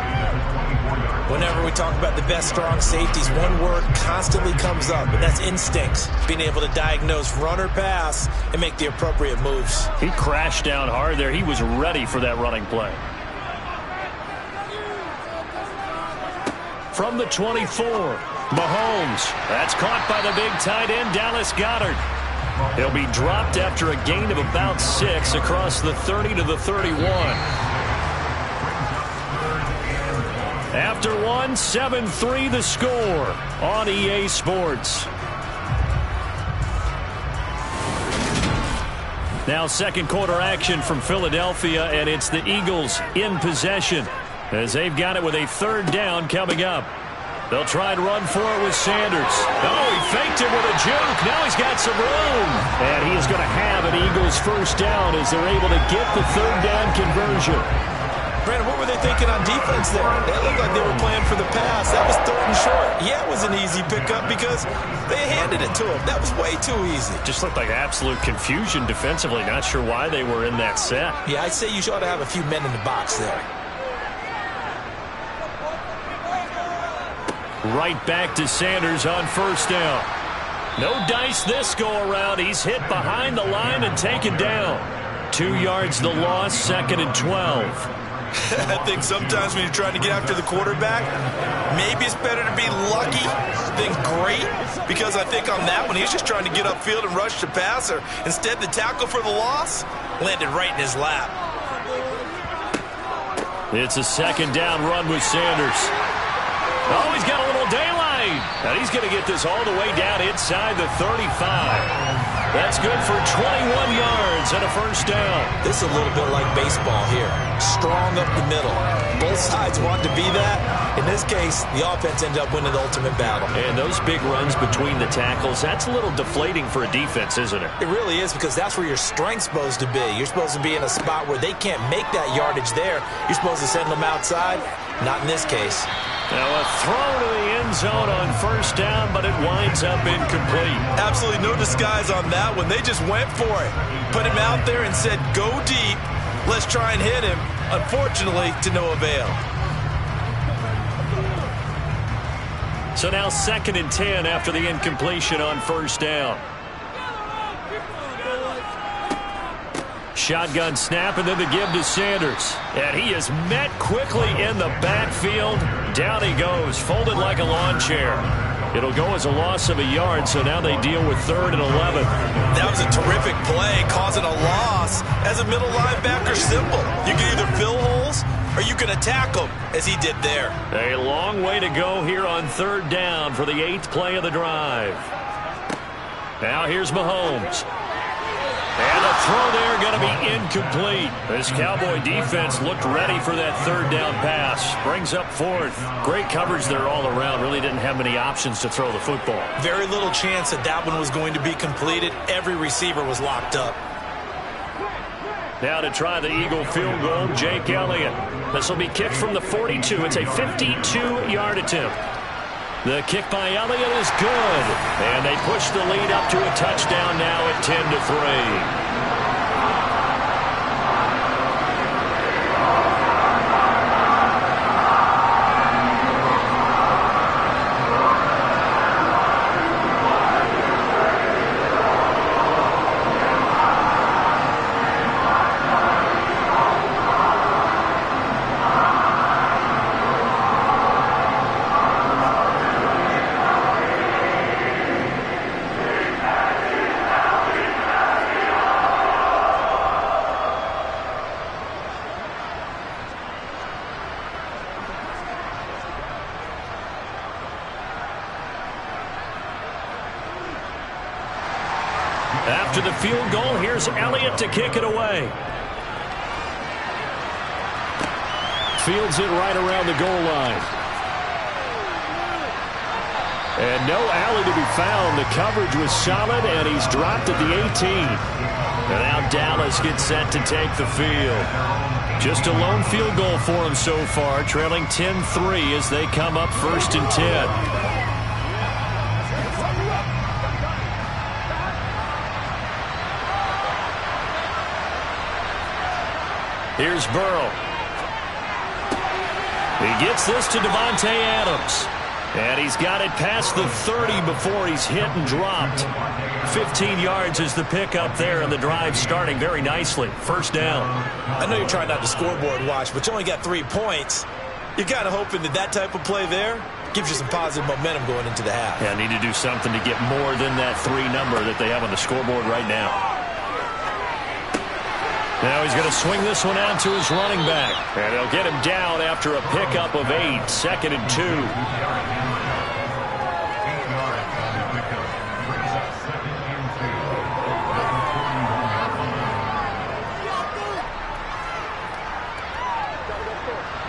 Whenever we talk about the best strong safeties, one word constantly comes up, and that's instincts. Being able to diagnose run or pass and make the appropriate moves. He crashed down hard there. He was ready for that running play. From the 24, Mahomes. That's caught by the big tight end, Dallas Goedert. He'll be dropped after a gain of about 6 across the 30 to the 31. After 1, 7-3 the score on EA Sports. Now 2nd quarter action from Philadelphia, and it's the Eagles in possession as they've got it with a 3rd down coming up. They'll try and run for it with Sanders. Oh, he faked it with a juke. Now he's got some room. And he is going to have an Eagles 1st down as they're able to get the 3rd down conversion. Brandon, what were they thinking on defense there? They looked like they were playing for the pass. That was 3rd and short. Yeah, it was an easy pickup because they handed it to him. That was way too easy. Just looked like absolute confusion defensively. Not sure why they were in that set. Yeah, I'd say you ought to have a few men in the box there. Right back to Sanders on 1st down. No dice this go-around. He's hit behind the line and taken down. 2 yards the loss, 2nd and 12. I think sometimes when you're trying to get after the quarterback, maybe it's better to be lucky than great, because I think on that one, he's just trying to get upfield and rush the passer. Instead, the tackle for the loss landed right in his lap. It's a 2nd down run with Sanders. Oh, he's got a little daylight. And he's going to get this all the way down inside the 35. That's good for 21 yards and a 1st down. This is a little bit like baseball here. Strong up the middle. Both sides want to be that. In this case, the offense ended up winning the ultimate battle. And those big runs between the tackles, that's a little deflating for a defense, isn't it? It really is, because that's where your strength's supposed to be. You're supposed to be in a spot where they can't make that yardage there. You're supposed to send them outside. Not in this case. Now a throw to the end zone on 1st down, but it winds up incomplete. Absolutely no disguise on that one. They just went for it. Put him out there and said, go deep. Let's try and hit him. Unfortunately, to no avail. So now 2nd and 10 after the incompletion on 1st down. Shotgun snap, and then the give to Sanders. And he is met quickly in the backfield. Down he goes, folded like a lawn chair. It'll go as a loss of a yard, so now they deal with 3rd and 11. That was a terrific play, causing a loss. As a middle linebacker, simple. You can either fill holes or you can attack them, as he did there. A long way to go here on 3rd down for the 8th play of the drive. Now here's Mahomes. And the throw there going to be incomplete. This Cowboy defense looked ready for that 3rd down pass. Brings up 4th. Great coverage there all around. Really didn't have many options to throw the football. Very little chance that that one was going to be completed. Every receiver was locked up. Now to try the Eagle field goal, Jake Elliott. This will be kicked from the 42. It's a 52-yard attempt. The kick by Elliott is good. And they push the lead up to a touchdown now at 10-3. After the field goal, here's Elliott to kick it away. Fields it right around the goal line. And no alley to be found. The coverage was solid, and he's dropped at the 18. And now Dallas gets set to take the field. Just a lone field goal for him so far, trailing 10-3 as they come up 1st and 10. Here's Burrow. He gets this to Davante Adams. And he's got it past the 30 before he's hit and dropped. 15 yards is the pickup there, and the drive starting very nicely. 1st down. I know you're trying not to scoreboard watch, but you only got 3 points. You're kind of hoping that that type of play there gives you some positive momentum going into the half. Yeah, need to do something to get more than that 3 number that they have on the scoreboard right now. Now he's going to swing this one out to his running back. And he'll get him down after a pickup of 8. 2nd and 2.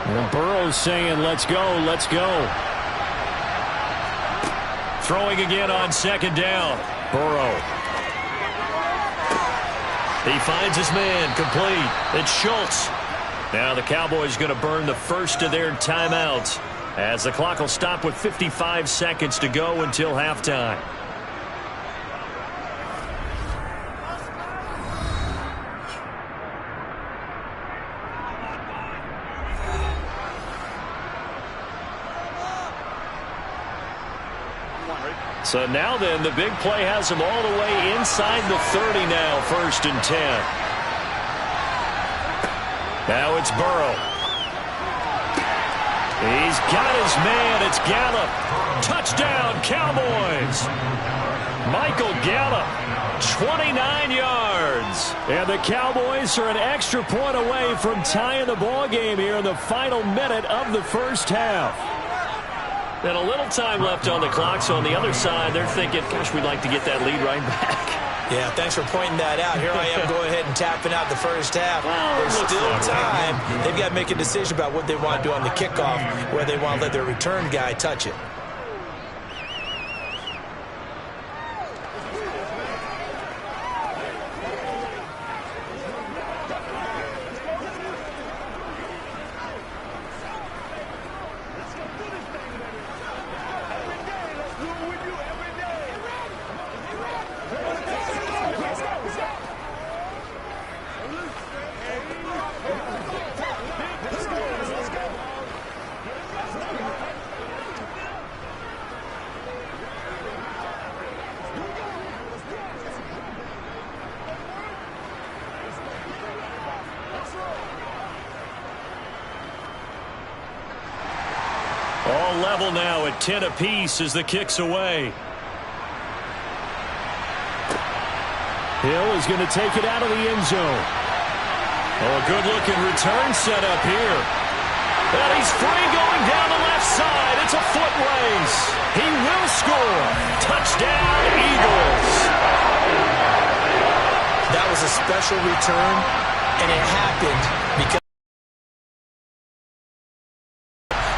And Burrow's saying, let's go, let's go. Throwing again on 2nd down. Burrow. He finds his man, complete. It's Schultz. Now the Cowboys going to burn the first of their timeouts as the clock will stop with 55 seconds to go until halftime. So now then, the big play has him all the way inside the 30 now, 1st and 10. Now it's Burrow. He's got his man. It's Gallup. Touchdown, Cowboys. Michael Gallup, 29 yards. And the Cowboys are an extra point away from tying the ball game here in the final minute of the first half. And a little time left on the clock, so on the other side, they're thinking, gosh, we'd like to get that lead right back. Yeah, thanks for pointing that out. Here I am going ahead and tapping out the first half. There's still time. They've got to make a decision about what they want to do on the kickoff, whether they want to let their return guy touch it. All level now at 10 apiece as the kick's away. Hill is going to take it out of the end zone. Oh, a good-looking return set up here. And he's free going down the left side. It's a foot race. He will score. Touchdown, Eagles. That was a special return, and it happened because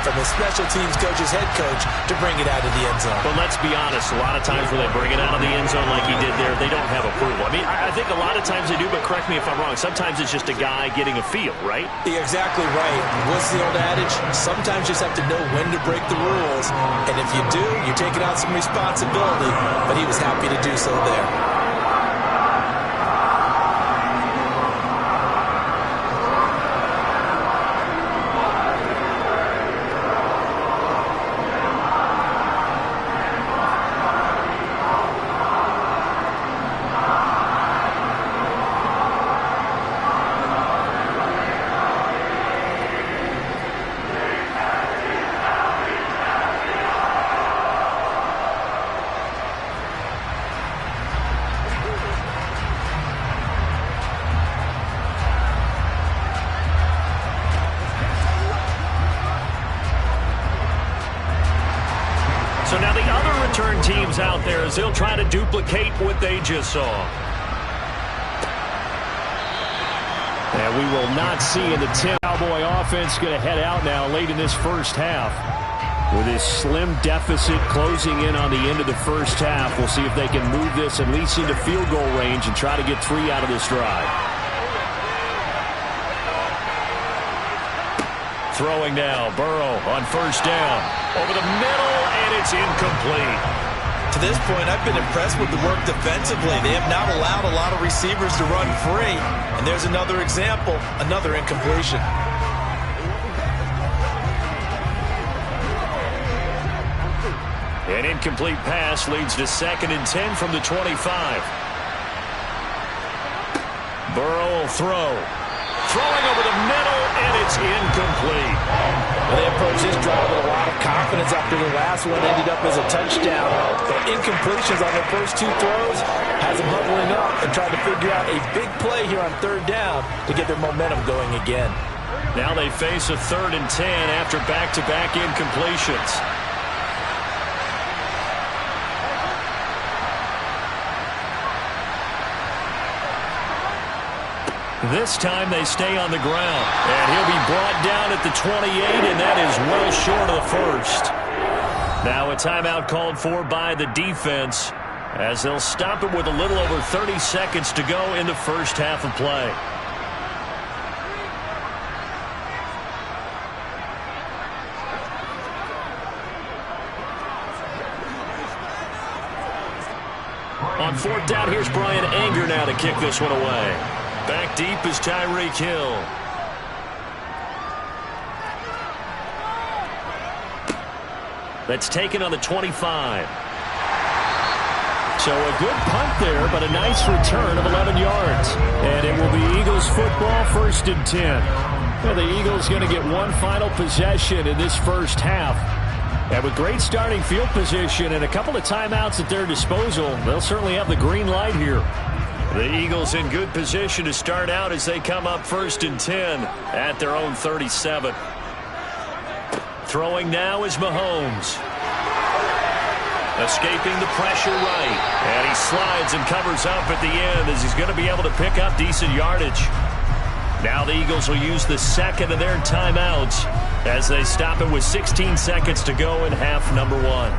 from the special teams coach's head coach to bring it out of the end zone. But let's be honest, a lot of times when they bring it out of the end zone like he did there, they don't have approval. I mean, I think a lot of times they do, but correct me if I'm wrong. Sometimes it's just a guy getting a feel, right? You're exactly right. What's the old adage? Sometimes you just have to know when to break the rules. And if you do, you're taking on some responsibility. But he was happy to do so there. So now the other return teams out there as they'll try to duplicate what they just saw. And we will not see in the 10. Cowboy offense going to head out now late in this first half. With his slim deficit closing in on the end of the first half, we'll see if they can move this at least into field goal range and try to get 3 out of this drive. Throwing now, Burrow on first down. Over the middle, and it's incomplete. To this point, I've been impressed with the work defensively. They have not allowed a lot of receivers to run free. And there's another example, another incompletion. An incomplete pass leads to 2nd and 10 from the 25. Burrow will throw. Throwing over the middle, and it's incomplete. Well, they approached this drive with a lot of confidence after the last one ended up as a touchdown. But incompletions on their first 2 throws has them huddling up and trying to figure out a big play here on 3rd down to get their momentum going again. Now they face a 3rd and 10 after back-to-back incompletions. This time they stay on the ground. And he'll be brought down at the 28, and that is well short of the first. Now a timeout called for by the defense as they'll stop it with a little over 30 seconds to go in the first half of play. On 4th down, here's Brian Anger now to kick this one away. Back deep is Tyreek Hill. That's taken on the 25. So a good punt there, but a nice return of 11 yards. And it will be Eagles football, 1st and 10. Well, the Eagles going to get one final possession in this first half. And with great starting field position and a couple of timeouts at their disposal, they'll certainly have the green light here. The Eagles in good position to start out as they come up 1st and 10 at their own 37. Throwing now is Mahomes. Escaping the pressure right. And he slides and covers up at the end as he's going to be able to pick up decent yardage. Now the Eagles will use the second of their timeouts as they stop it with 16 seconds to go in half number 1.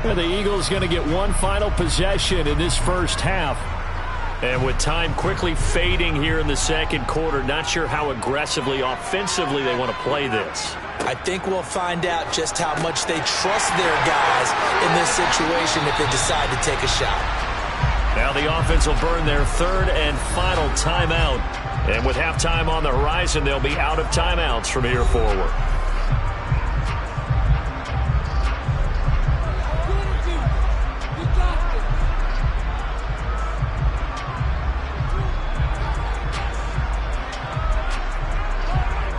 And the Eagles going to get one final possession in this first half. And with time quickly fading here in the second quarter, not sure how aggressively, offensively they want to play this. I think we'll find out just how much they trust their guys in this situation if they decide to take a shot. Now the offense will burn their third and final timeout. And with halftime on the horizon, they'll be out of timeouts from here forward.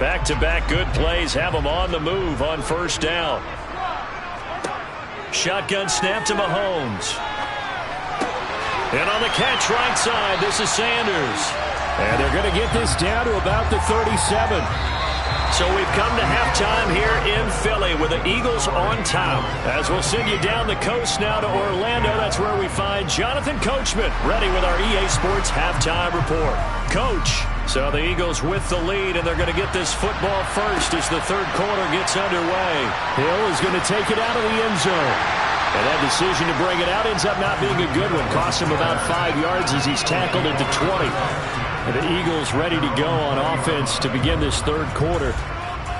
Back-to-back good plays have them on the move on first down. Shotgun snap to Mahomes. And on the catch right side, this is Sanders. And they're going to get this down to about the 37. So we've come to halftime here in Philly with the Eagles on top. As we'll send you down the coast now to Orlando, that's where we find Jonathan Coachman ready with our EA Sports halftime report. Coach. So the Eagles with the lead, and they're going to get this football first as the third quarter gets underway. Hill is going to take it out of the end zone. And that decision to bring it out ends up not being a good one. Costs him about 5 yards as he's tackled at the 20. And the Eagles ready to go on offense to begin this third quarter.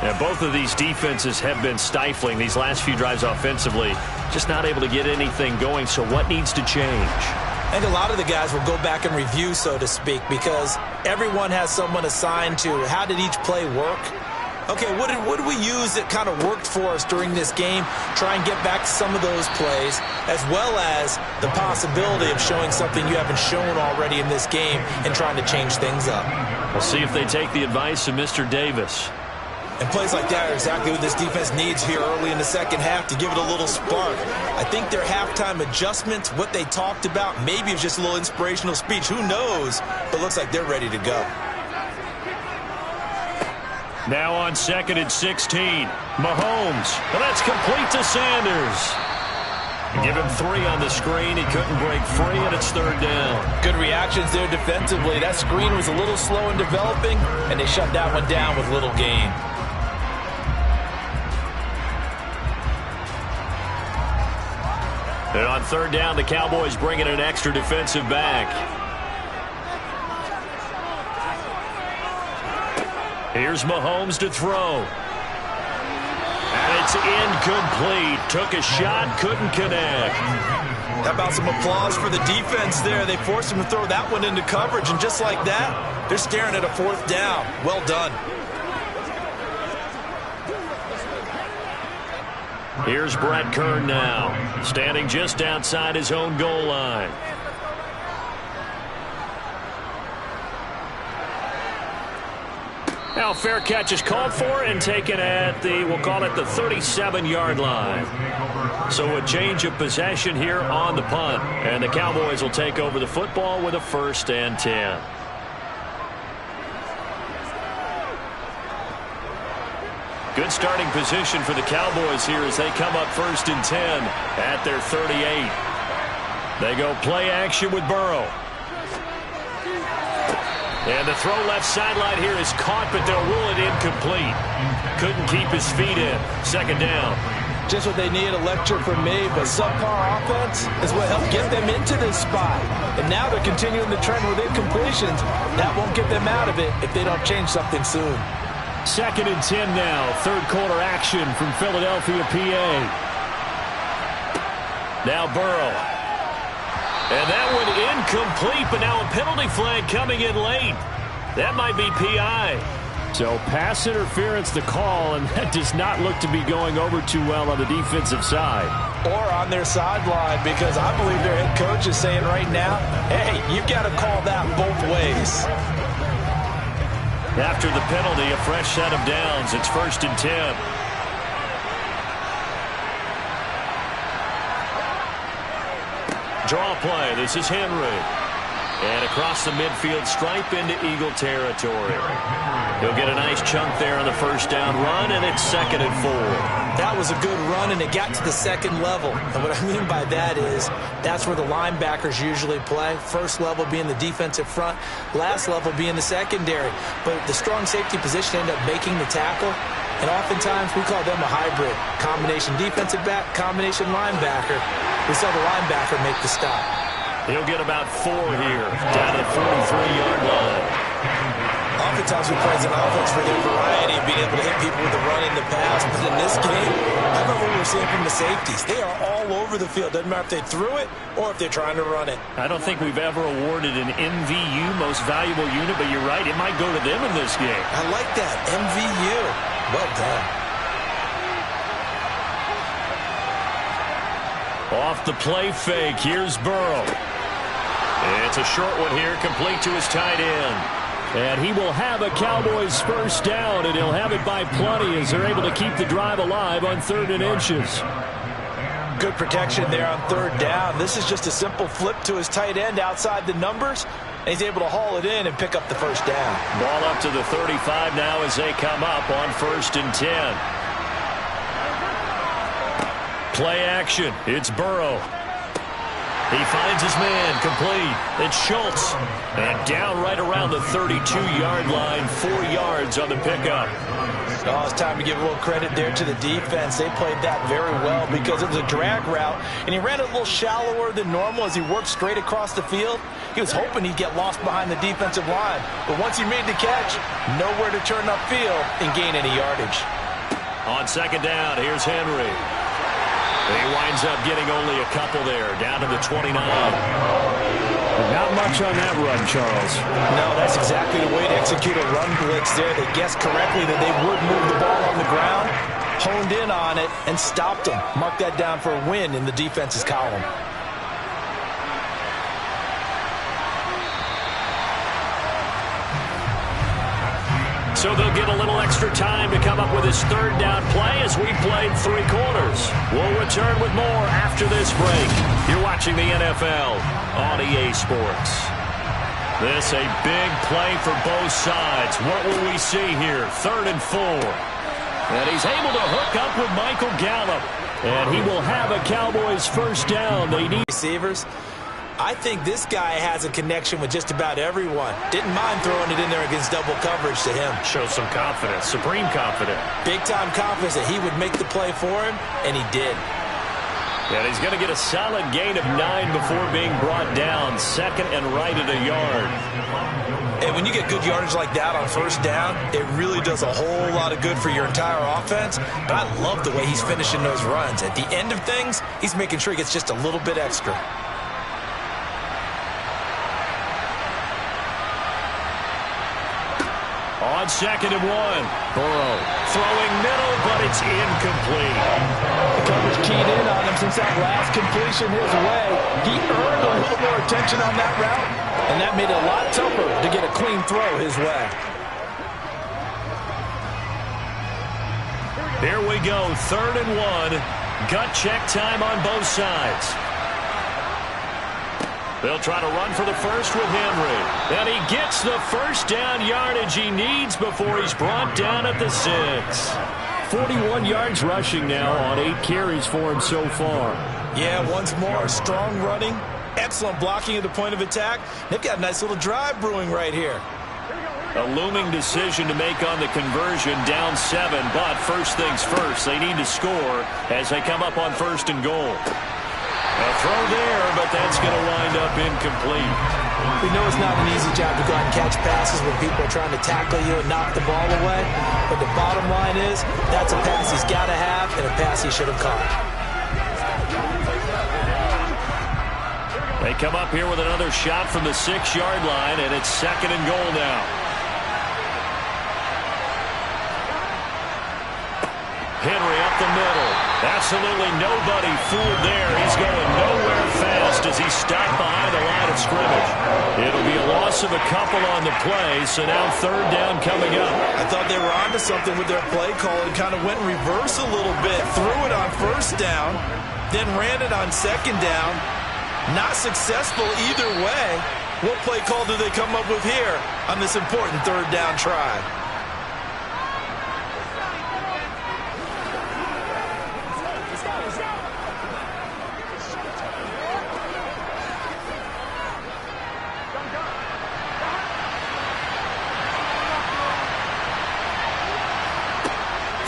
And both of these defenses have been stifling these last few drives offensively. Just not able to get anything going. So what needs to change? I think a lot of the guys will go back and review, so to speak, because everyone has someone assigned to how did each play work. Okay, what did we use that kind of worked for us during this game? Try and get back to some of those plays, as well as the possibility of showing something you haven't shown already in this game and trying to change things up. We'll see if they take the advice of Mr. Davis. And plays like that are exactly what this defense needs here early in the second half to give it a little spark. I think their halftime adjustments, what they talked about, maybe it's just a little inspirational speech. Who knows? But looks like they're ready to go. Now on 2nd and 16. Mahomes. Well, that's complete to Sanders. Give him 3 on the screen. He couldn't break free, and it's third down. Good reactions there defensively. That screen was a little slow in developing, and they shut that one down with little gain. And on third down, the Cowboys bring in an extra defensive back. Here's Mahomes to throw. And it's incomplete. Took a shot, couldn't connect. How about some applause for the defense there? They forced him to throw that one into coverage, and just like that, they're staring at a fourth down. Well done. Here's Brett Kern now, standing just outside his own goal line. Now fair catch is called for and taken at the, we'll call it the 37-yard line. So a change of possession here on the punt. And the Cowboys will take over the football with a 1st and 10. Good starting position for the Cowboys here as they come up 1st and 10 at their 38. They go play action with Burrow. And the throw left sideline here is caught, but they'll rule it incomplete. Couldn't keep his feet in. Second down. Just what they need, a lecture from me, but subpar offense is what helped get them into this spot. And now they're continuing the trend with incompletions. That won't get them out of it if they don't change something soon. 2nd and 10 now. Third quarter action from Philadelphia, PA. Now Burrow. And that one incomplete, but now a penalty flag coming in late. That might be PI. So pass interference the call, and that does not look to be going over too well on the defensive side. Or on their sideline, because I believe their head coach is saying right now, hey, you've got to call that both ways. After the penalty, a fresh set of downs. It's 1st and 10. Draw play. This is Henry. And across the midfield stripe into Eagle territory. He'll get a nice chunk there on the first down run, and it's 2nd and 4. That was a good run, and it got to the second level. And what I mean by that is that's where the linebackers usually play. First level being the defensive front, last level being the secondary. But the strong safety position ended up making the tackle, and oftentimes we call them a hybrid. Combination defensive back, combination linebacker. We saw the linebacker make the stop. He'll get about 4 here, down to the 43-yard line. Oftentimes we praise an offense for their variety of being able to hit people with the run and the pass. But in this game, I love what we're seeing from the safeties. They are all over the field. Doesn't matter if they threw it or if they're trying to run it. I don't think we've ever awarded an MVU, most valuable unit, but you're right, it might go to them in this game. I like that, MVU. Well done. Off the play fake, here's Burrow. It's a short one here, complete to his tight end. And he will have a Cowboys first down, and he'll have it by plenty as they're able to keep the drive alive on 3rd and inches. Good protection there on 3rd down. This is just a simple flip to his tight end outside the numbers, and he's able to haul it in and pick up the first down. Ball up to the 35 now as they come up on 1st and 10. Play action. It's Burrow. He finds his man, complete. It's Schultz. And down right around the 32-yard line, 4 yards on the pickup. Oh, it's time to give a little credit there to the defense. They played that very well because it was a drag route, and he ran it a little shallower than normal as he worked straight across the field. He was hoping he'd get lost behind the defensive line, but once he made the catch, nowhere to turn upfield and gain any yardage. On 2nd down, here's Henry. He winds up getting only a couple there, down to the 29. Not much on that run, Charles. No, that's exactly the way to execute a run blitz there. They guessed correctly that they would move the ball on the ground, honed in on it, and stopped him. Mark that down for a win in the defense's column. So they'll get a little extra time to come up with his 3rd down play as we played 3 quarters. We'll return with more after this break. You're watching the NFL on EA Sports. This a big play for both sides. What will we see here? 3rd and 4. And he's able to hook up with Michael Gallup. And he will have a Cowboys first down. They need receivers. I think this guy has a connection with just about everyone. Didn't mind throwing it in there against double coverage to him. Shows some confidence, supreme confidence. Big-time confidence that he would make the play for him, and he did. And he's going to get a solid gain of 9 before being brought down. 2nd and right at a yard. And when you get good yardage like that on 1st down, it really does a whole lot of good for your entire offense. But I love the way he's finishing those runs. At the end of things, he's making sure he gets just a little bit extra. On 2nd and 1, Burrow throwing middle, but it's incomplete. The coverage keyed in on him since that last completion his way. He earned a little more attention on that route, and that made it a lot tougher to get a clean throw his way. Here we go, 3rd and 1. Gut check time on both sides. They'll try to run for the first with Henry. And he gets the first down yardage he needs before he's brought down at the 6. 41 yards rushing now on 8 carries for him so far. Yeah, once more, strong running, excellent blocking at the point of attack. They've got a nice little drive brewing right here. A looming decision to make on the conversion, down 7. But first things first, they need to score as they come up on 1st and goal. A throw there, but that's going to wind up incomplete. We know it's not an easy job to go out and catch passes when people are trying to tackle you and knock the ball away. But the bottom line is, that's a pass he's got to have and a pass he should have caught. They come up here with another shot from the 6-yard line, and it's 2nd and goal now. Henry up the middle. Absolutely nobody fooled there. He's going nowhere fast as he's stopped behind the line of scrimmage. It'll be a loss of a couple on the play, so now third down coming up. I thought they were onto something with their play call and kind of went in reverse a little bit. Threw it on first down, then ran it on second down. Not successful either way. What play call do they come up with here on this important third down try?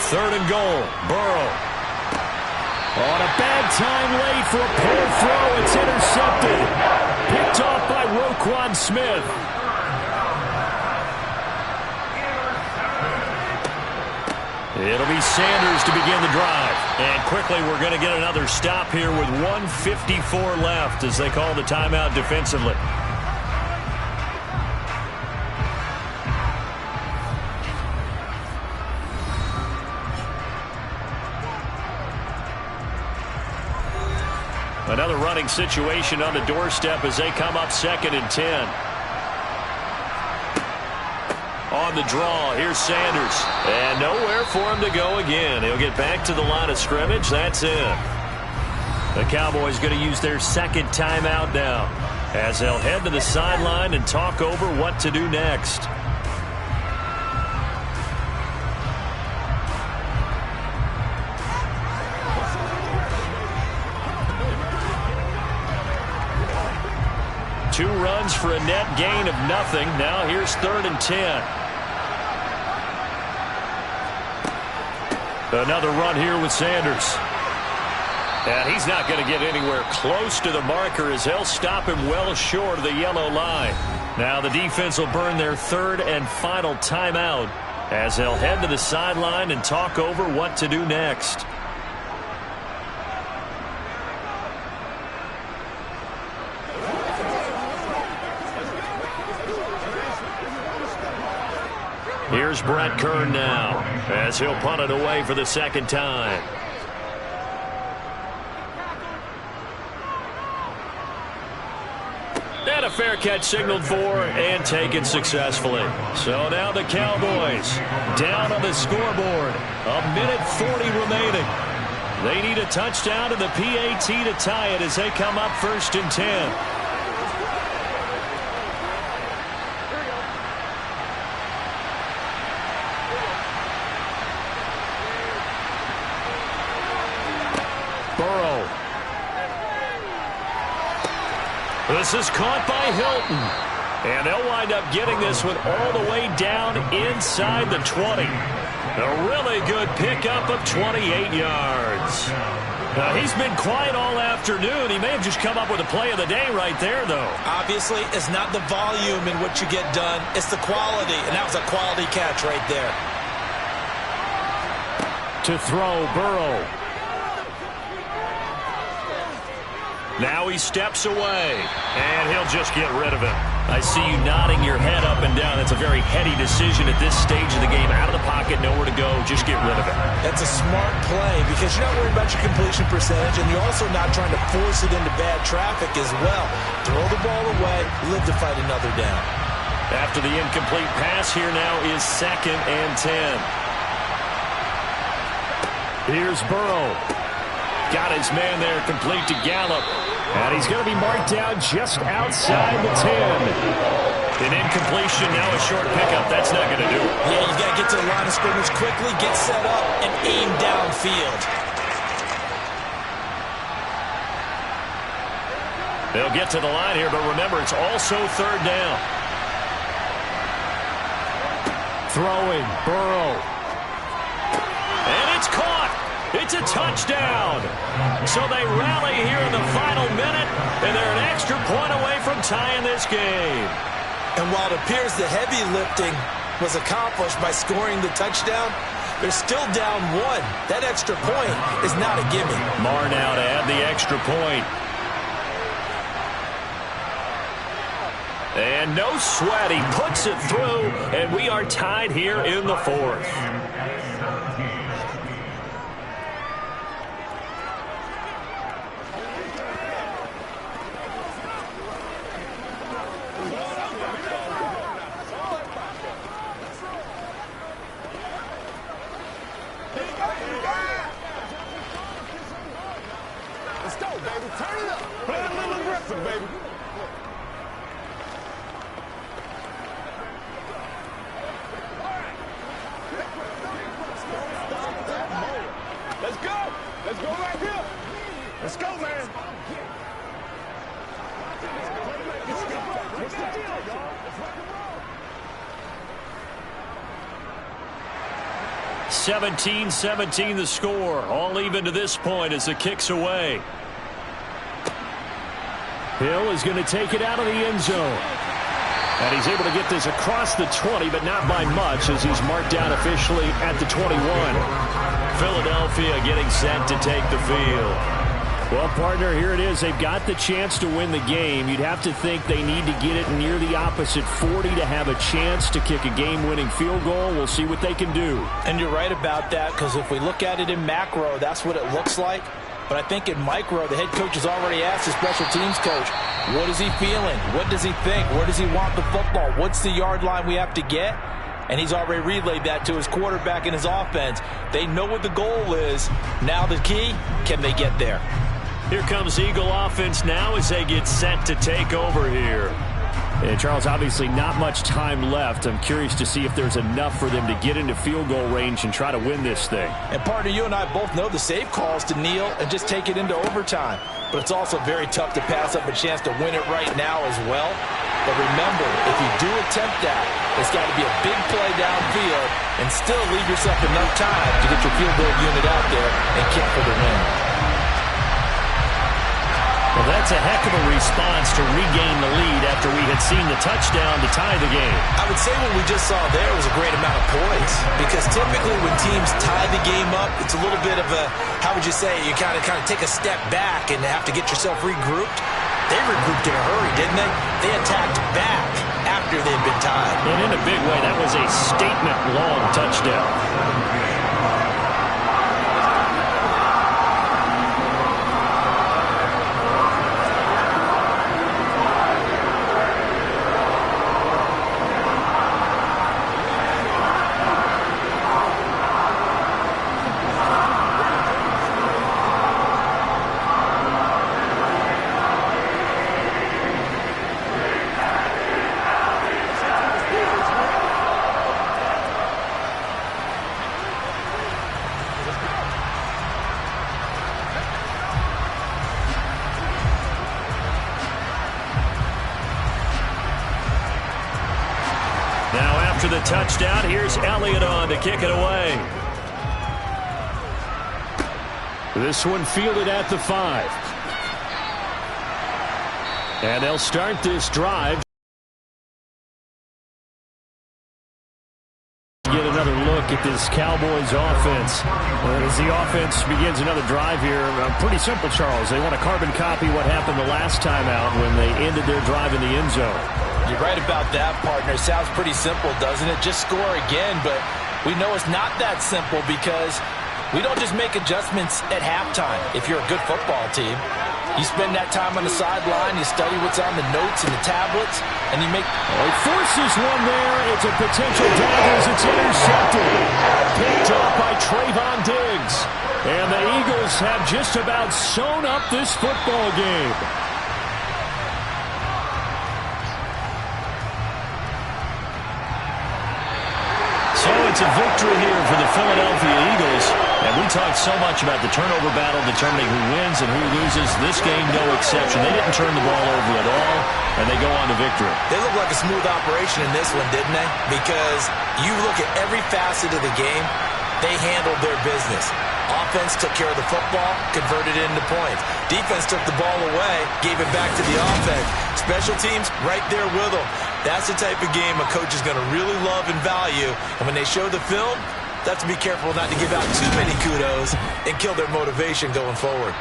Third and goal, Burrow. On a bad time late for a poor throw. It's intercepted. Picked off by Roquan Smith. It'll be Sanders to begin the drive. And quickly we're going to get another stop here with 1:54 left as they call the timeout defensively. Another running situation on the doorstep as they come up 2nd and 10. On the draw, here's Sanders. And nowhere for him to go again. He'll get back to the line of scrimmage. That's it. The Cowboys going to use their second timeout now as they'll head to the sideline and talk over what to do next. Two runs for a net gain of nothing. Now here's 3rd and 10. Another run here with Sanders. And he's not going to get anywhere close to the marker as they'll stop him well short of the yellow line. Now the defense will burn their third and final timeout as they'll head to the sideline and talk over what to do next. Here's Brett Kern now as he'll punt it away for the second time. And a fair catch signaled for and taken successfully. So now the Cowboys down on the scoreboard. 1:40 remaining. They need a touchdown to the PAT to tie it as they come up 1st and 10. Burrow. This is caught by Hilton. And they'll wind up getting this one all the way down inside the 20. A really good pickup of 28 yards. Now, he's been quiet all afternoon. He may have just come up with a play of the day right there, though. Obviously, it's not the volume in which you get done. It's the quality, and that was a quality catch right there. To throw, Burrow. Now he steps away, and he'll just get rid of it. I see you nodding your head up and down. That's a very heady decision at this stage of the game. Out of the pocket, nowhere to go. Just get rid of it. That's a smart play because you're not worried about your completion percentage, and you're also not trying to force it into bad traffic as well. Throw the ball away, live to fight another down. After the incomplete pass, here now is 2nd and 10. Here's Burrow. Got his man there complete to Gallup. And he's going to be marked down just outside the 10. An incompletion, now a short pickup. That's not going to do it. Yeah, you got to get to the line of scrimmage quickly, get set up, and aim downfield. They'll get to the line here, but remember, it's also 3rd down. Throwing, Burrow. And it's caught. It's a touchdown. So they rally here in the final minute, and they're an extra point away from tying this game. And while it appears the heavy lifting was accomplished by scoring the touchdown, they're still down 1. That extra point is not a gimme. Marr now to add the extra point. And no sweat. He puts it through, and we are tied here in the 4th. Let's go, baby. Turn it up. Play a little aggressive, baby. Let's go. Let's go right here. Let's go, man. What's the deal, y'all? Let's rock and roll. 17-17 the score. All even to this point as the kick's away. Hill is going to take it out of the end zone. And he's able to get this across the 20, but not by much as he's marked down officially at the 21. Philadelphia getting set to take the field. Well, partner, here it is. They've got the chance to win the game. You'd have to think they need to get it near the opposite 40 to have a chance to kick a game-winning field goal. We'll see what they can do. And you're right about that, because if we look at it in macro, that's what it looks like. But I think in micro, the head coach has already asked the special teams coach, what is he feeling? What does he think? Where does he want the football? What's the yard line we have to get? And he's already relayed that to his quarterback and his offense. They know what the goal is. Now the key, can they get there? Here comes Eagle offense now as they get set to take over here. And Charles, obviously not much time left. I'm curious to see if there's enough for them to get into field goal range and try to win this thing. And partner, you and I both know the safe calls to kneel and just take it into overtime. But it's also very tough to pass up a chance to win it right now as well. But remember, if you do attempt that, it's got to be a big play downfield and still leave yourself enough time to get your field goal unit out there and kick for the win. Well, that's a heck of a response to regain the lead after we had seen the touchdown to tie the game. I would say what we just saw there was a great amount of poise, because typically when teams tie the game up, it's a little bit of a, how would you say, you kind of take a step back and have to get yourself regrouped. They regrouped in a hurry, didn't they? They attacked back after they'd been tied. And in a big way, that was a statement-long touchdown. After the touchdown, here's Elliott on to kick it away. This one fielded at the 5. And they'll start this drive. Get another look at this Cowboys offense. As the offense begins another drive here, pretty simple, Charles. They want to carbon copy what happened the last time out when they ended their drive in the end zone. You're right about that, partner. Sounds pretty simple, doesn't it? Just score again, but we know it's not that simple, because we don't just make adjustments at halftime. If you're a good football team, you spend that time on the sideline, you study what's on the notes and the tablets, and you make... He forces one there. It's a potential dagger as it's intercepted. Picked up by Trayvon Diggs. And the Eagles have just about sewn up this football game. So it's a victory here for the Philadelphia Eagles. And we talked so much about the turnover battle determining who wins and who loses. This game, no exception. They didn't turn the ball over at all, and they go on to victory. They look like a smooth operation in this one, didn't they? Because you look at every facet of the game, they handled their business. Offense took care of the football, converted it into points. Defense took the ball away, gave it back to the offense. Special teams, right there with them. That's the type of game a coach is going to really love and value. And when they show the film, they have to be careful not to give out too many kudos and kill their motivation going forward.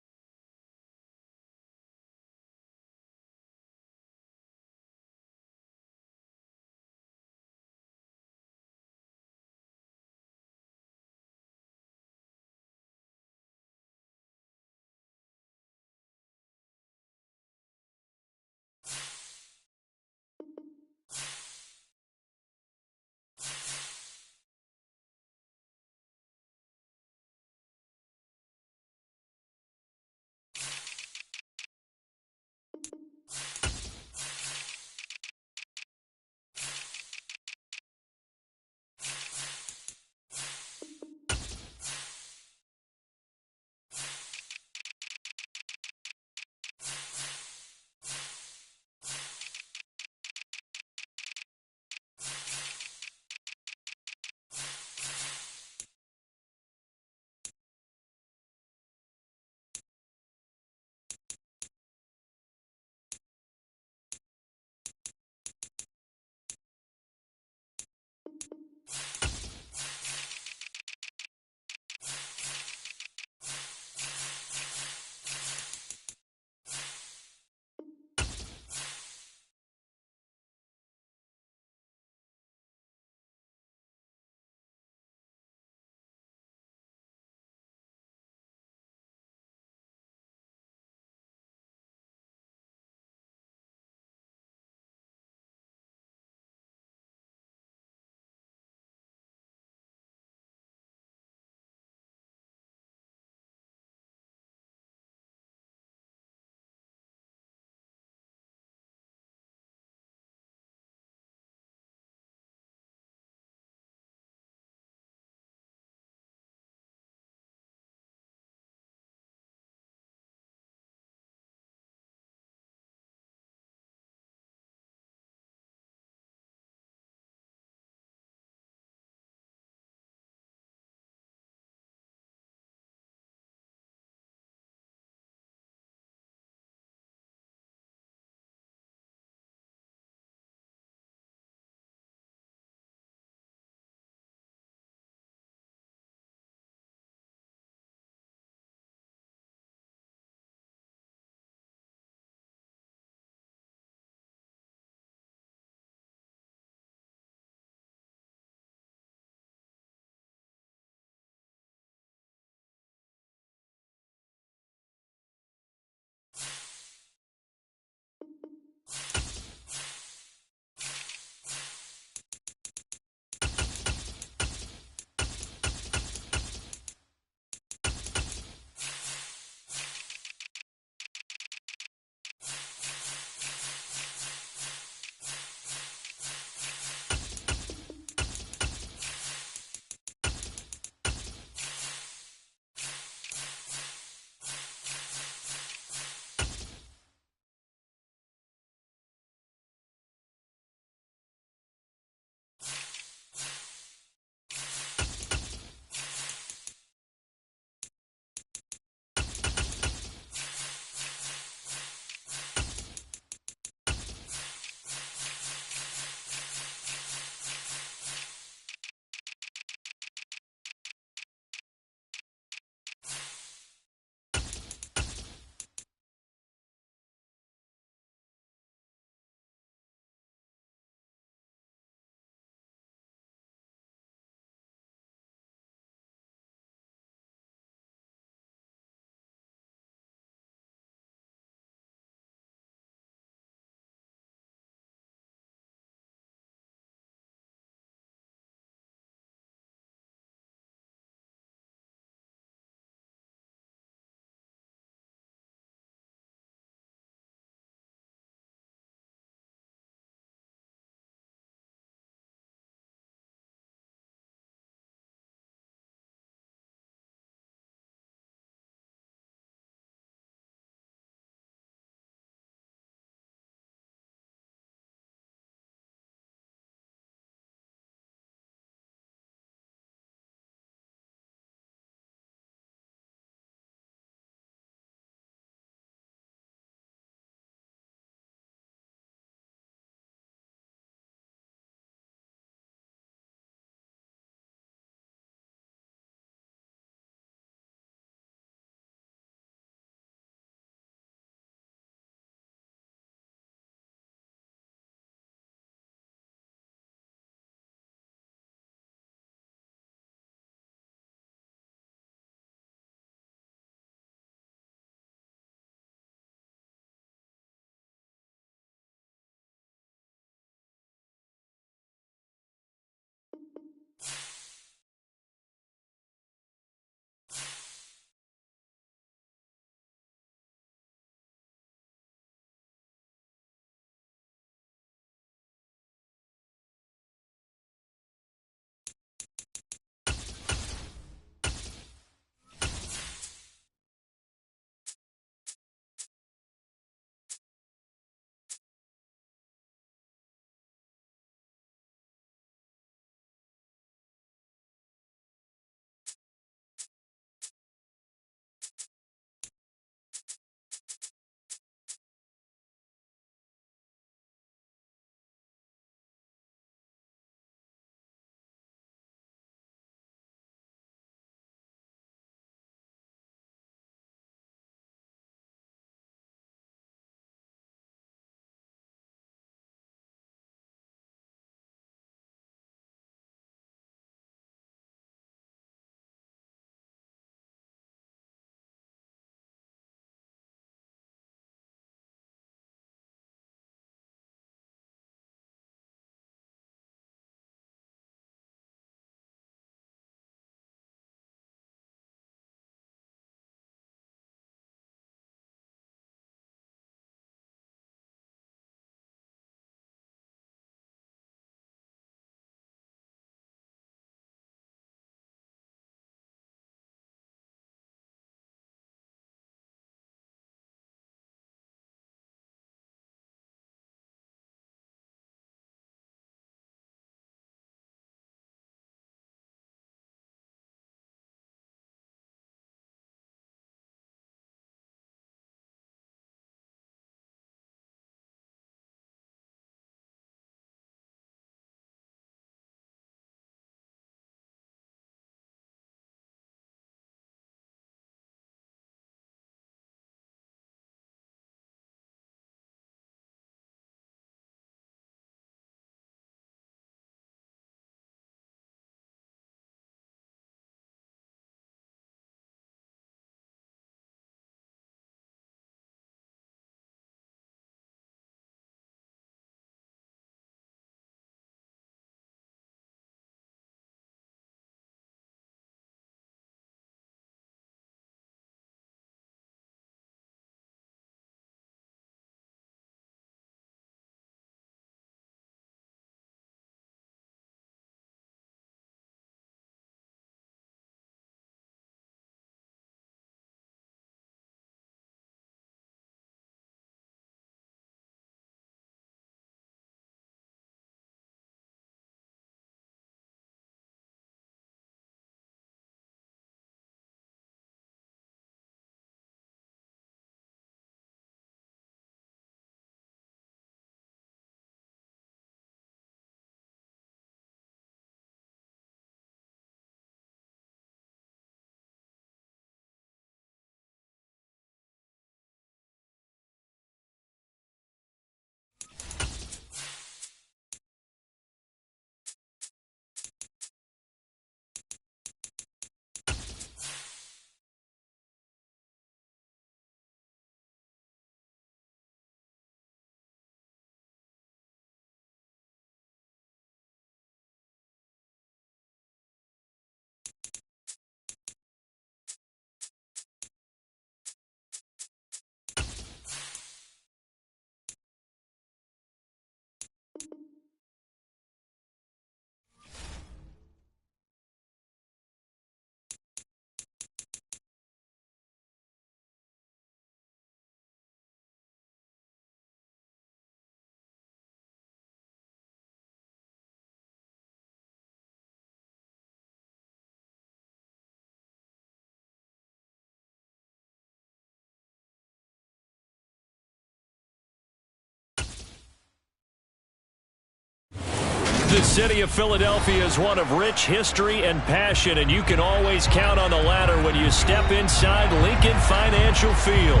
The city of Philadelphia is one of rich history and passion, and you can always count on the latter when you step inside Lincoln Financial Field.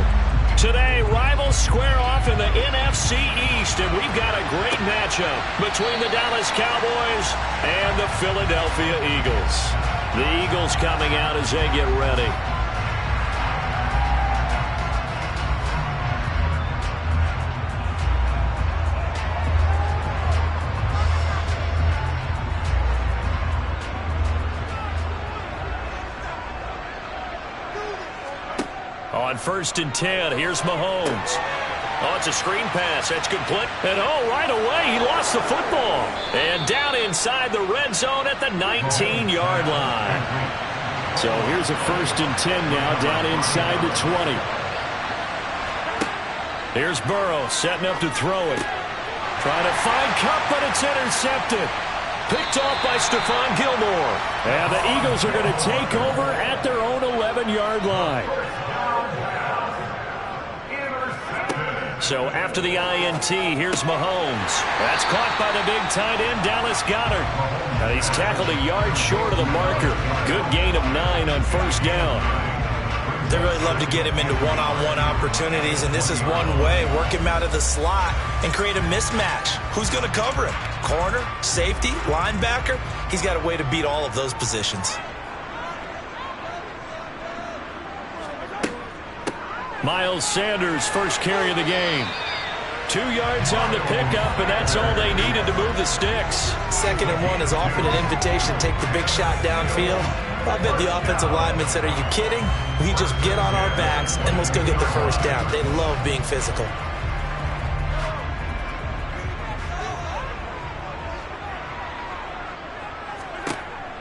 Today, rivals square off in the NFC East, and we've got a great matchup between the Dallas Cowboys and the Philadelphia Eagles. The Eagles coming out as they get ready. On 1st and 10, here's Mahomes. Oh, it's a screen pass. That's complete. And right away, he lost the football. And down inside the red zone at the 19-yard line. So here's a 1st and 10 now, down inside the 20. Here's Burrow setting up to throw it. Trying to find Kupp, but it's intercepted. Picked off by Stephon Gilmore. And the Eagles are going to take over at their own 11-yard line. So after the INT, here's Mahomes. That's caught by the big tight end, Dallas Goedert. And he's tackled a yard short of the marker. Good gain of 9 on 1st down. They really love to get him into one-on-one opportunities, and this is one way. Work him out of the slot and create a mismatch. Who's going to cover him? Corner, safety, linebacker? He's got a way to beat all of those positions. Miles Sanders, first carry of the game. 2 yards on the pickup, and that's all they needed to move the sticks. 2nd and 1 is often an invitation to take the big shot downfield. I bet the offensive lineman said, "Are you kidding? We just get on our backs and let's go get the 1st down." They love being physical.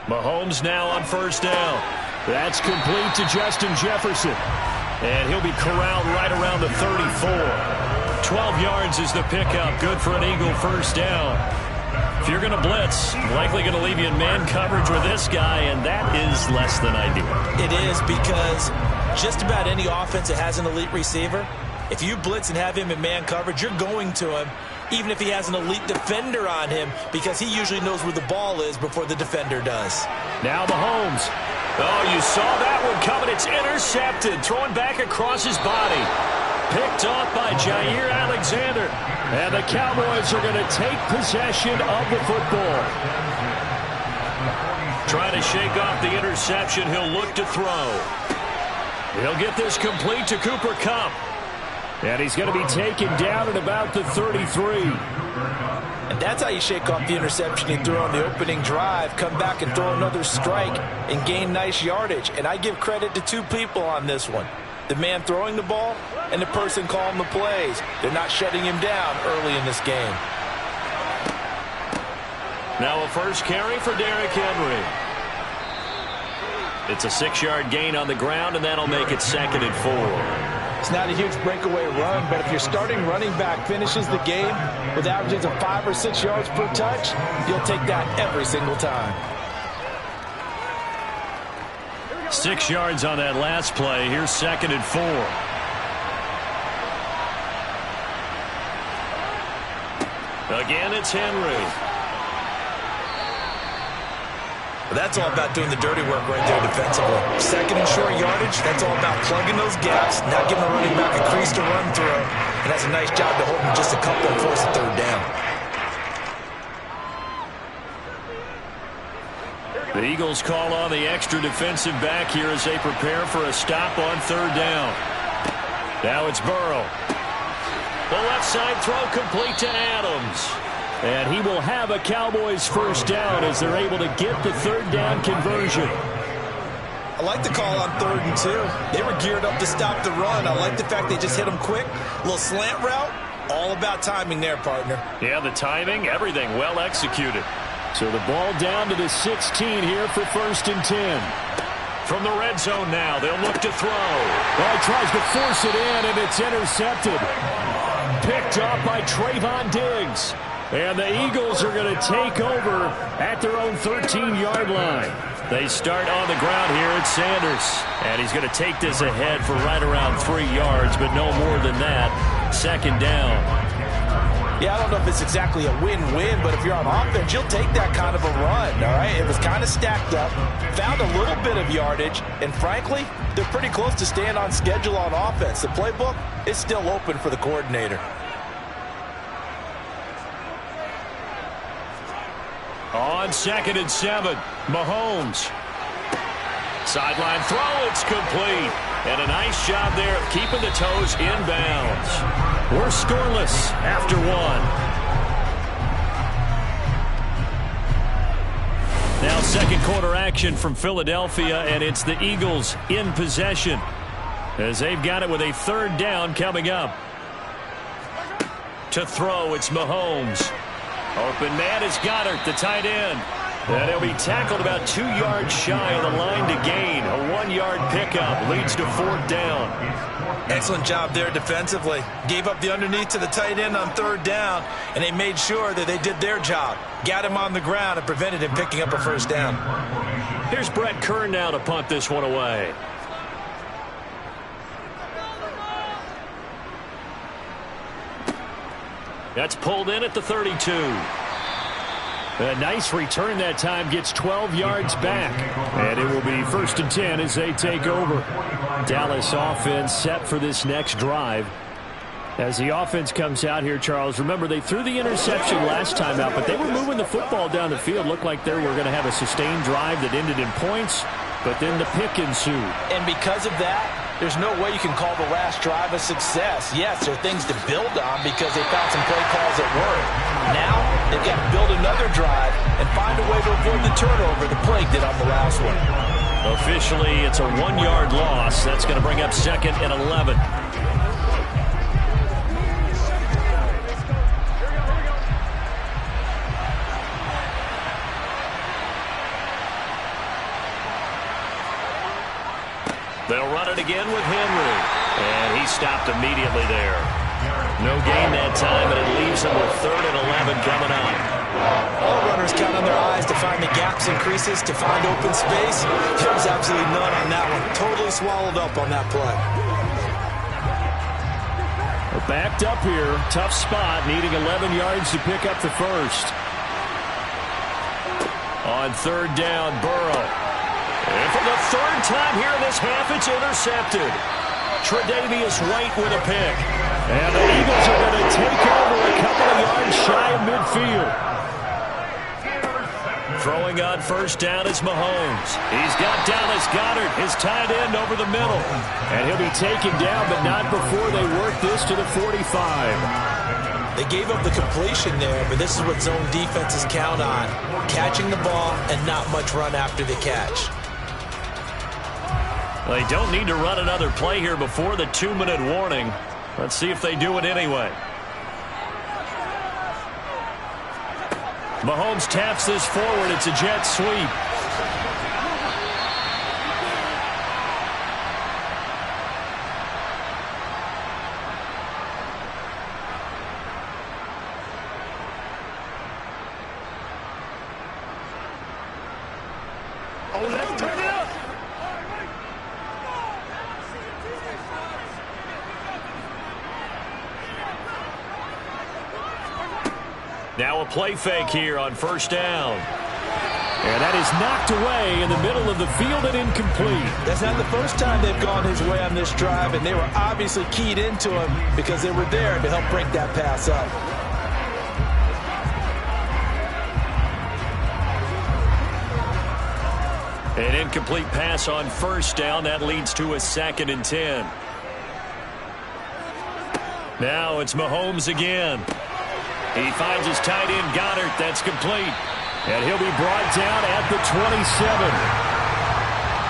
Mahomes now on 1st down. That's complete to Justin Jefferson. And he'll be corralled right around the 34. 12 yards is the pickup. Good for an Eagle 1st down. If you're going to blitz, likely going to leave you in man coverage with this guy, and that is less than ideal. It is, because just about any offense that has an elite receiver, if you blitz and have him in man coverage, you're going to him, even if he has an elite defender on him, because he usually knows where the ball is before the defender does. Now Mahomes. Oh, you saw that one coming. It's intercepted. Thrown back across his body. Picked off by Jair Alexander. And the Cowboys are going to take possession of the football. Trying to shake off the interception. He'll look to throw. He'll get this complete to Cooper Kupp. And he's going to be taken down at about the 33. And that's how you shake off the interception you threw on the opening drive. Come back and throw another strike and gain nice yardage. And I give credit to 2 people on this one. The man throwing the ball and the person calling the plays. They're not shutting him down early in this game. Now a first carry for Derrick Henry. It's a 6-yard gain on the ground, and that'll make it 2nd and 4. It's not a huge breakaway run, but if your starting running back finishes the game with averages of 5 or 6 yards per touch, you'll take that every single time. 6 yards on that last play. Here's 2nd and 4. Again, it's Henry. That's all about doing the dirty work right there defensively. 2nd and short yardage, that's all about plugging those gaps, not giving a running back a crease to run through, and that's a nice job to hold him just a couple and force a 3rd down. The Eagles call on the extra defensive back here as they prepare for a stop on 3rd down. Now it's Burrow. The left side throw complete to Adams. And he will have a Cowboys 1st down as they're able to get the 3rd down conversion. I like the call on 3rd and 2. They were geared up to stop the run. I like the fact they just hit them quick. A little slant route. All about timing there, partner. Yeah, the timing, everything well executed. So the ball down to the 16 here for 1st and 10. From the red zone now, they'll look to throw. Well, he tries to force it in, and it's intercepted. Picked off by Trayvon Diggs. And the Eagles are going to take over at their own 13-yard line. They start on the ground here at Sanders. And he's going to take this ahead for right around 3 yards, but no more than that. 2nd down. Yeah, I don't know if it's exactly a win-win, but if you're on offense, you'll take that kind of a run, all right? It was kind of stacked up, found a little bit of yardage, and frankly, they're pretty close to staying on schedule on offense. The playbook is still open for the coordinator. On 2nd and 7, Mahomes. Sideline throw, it's complete. And a nice job there of keeping the toes inbounds. We're scoreless after 1. Now second quarter action from Philadelphia, and it's the Eagles in possession as they've got it with a 3rd down coming up. To throw, it's Mahomes. Open man is Goddard, the tight end. And he'll be tackled about 2 yards shy of the line to gain. A 1-yard pickup leads to 4th down. Excellent job there defensively. Gave up the underneath to the tight end on 3rd down, and they made sure that they did their job. Got him on the ground and prevented him picking up a 1st down. Here's Brett Kern now to punt this one away. That's pulled in at the 32. A nice return that time, gets 12 yards back. And it will be 1st and 10 as they take over. Dallas offense set for this next drive. As the offense comes out here, Charles, remember they threw the interception last time out, but they were moving the football down the field. Looked like they were going to have a sustained drive that ended in points, but then the pick ensued. And because of that, there's no way you can call the last drive a success. Yes, there are things to build on because they found some play calls that work. Now, they've got to build another drive and find a way to avoid the turnover the play did on the last one. Officially, it's a 1-yard loss. That's going to bring up 2nd and 11. They'll run it again with Henry. And he stopped immediately there. No gain that time, and it leaves them with 3rd and 11 coming up. All runners count on their eyes to find the gaps and creases, to find open space. There was absolutely none on that one. Totally swallowed up on that play. We're backed up here. Tough spot, needing 11 yards to pick up the 1st. On 3rd down, Burrow. And for the 3rd time here in this half, it's intercepted. Tre'Davious White with a pick. And the Eagles are going to take over a couple of yards shy of midfield. Throwing on 1st down is Mahomes. He's got Dallas Goddard, his tight end, over the middle. And he'll be taken down, but not before they work this to the 45. They gave up the completion there, but this is what zone defenses count on. Catching the ball and not much run after the catch. They don't need to run another play here before the 2-minute warning. Let's see if they do it anyway. Mahomes taps this forward. It's a jet sweep. Oh, let's turn it up. Now a play fake here on 1st down. And that is knocked away in the middle of the field and incomplete. That's not the first time they've gone his way on this drive, and they were obviously keyed into him because they were there to help break that pass up. An incomplete pass on 1st down. That leads to a 2nd and 10. Now it's Mahomes again. He finds his tight end, Goddard. That's complete. And he'll be brought down at the 27.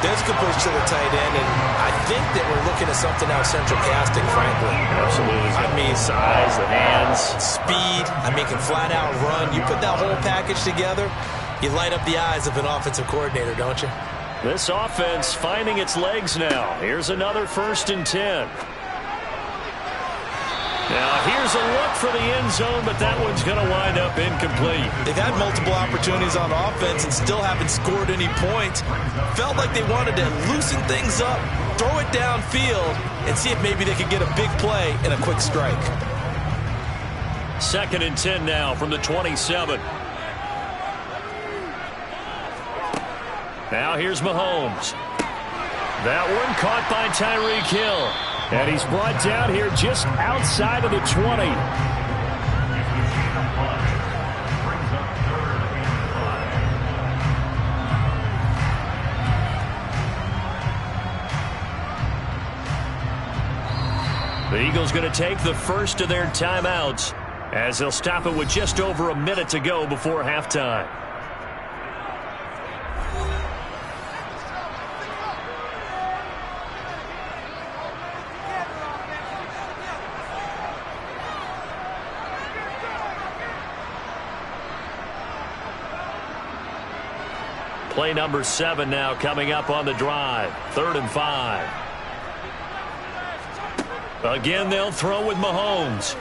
There's a good push to the tight end, and I think that we're looking at something out central casting, frankly. Absolutely. I mean, size, the hands. Speed. I mean, can flat out run. You put that whole package together, you light up the eyes of an offensive coordinator, don't you? This offense finding its legs now. Here's another 1st and 10. Now, here's a look for the end zone, but that one's going to wind up incomplete. They've had multiple opportunities on offense and still haven't scored any points. Felt like they wanted to loosen things up, throw it downfield, and see if maybe they could get a big play and a quick strike. 2nd and 10 now from the 27. Now here's Mahomes. That one caught by Tyreek Hill. And he's brought down here just outside of the 20. The Eagles going to take the first of their timeouts as they'll stop it with just over a minute to go before halftime. Play number 7 now coming up on the drive. 3rd and 5. Again, they'll throw with Mahomes.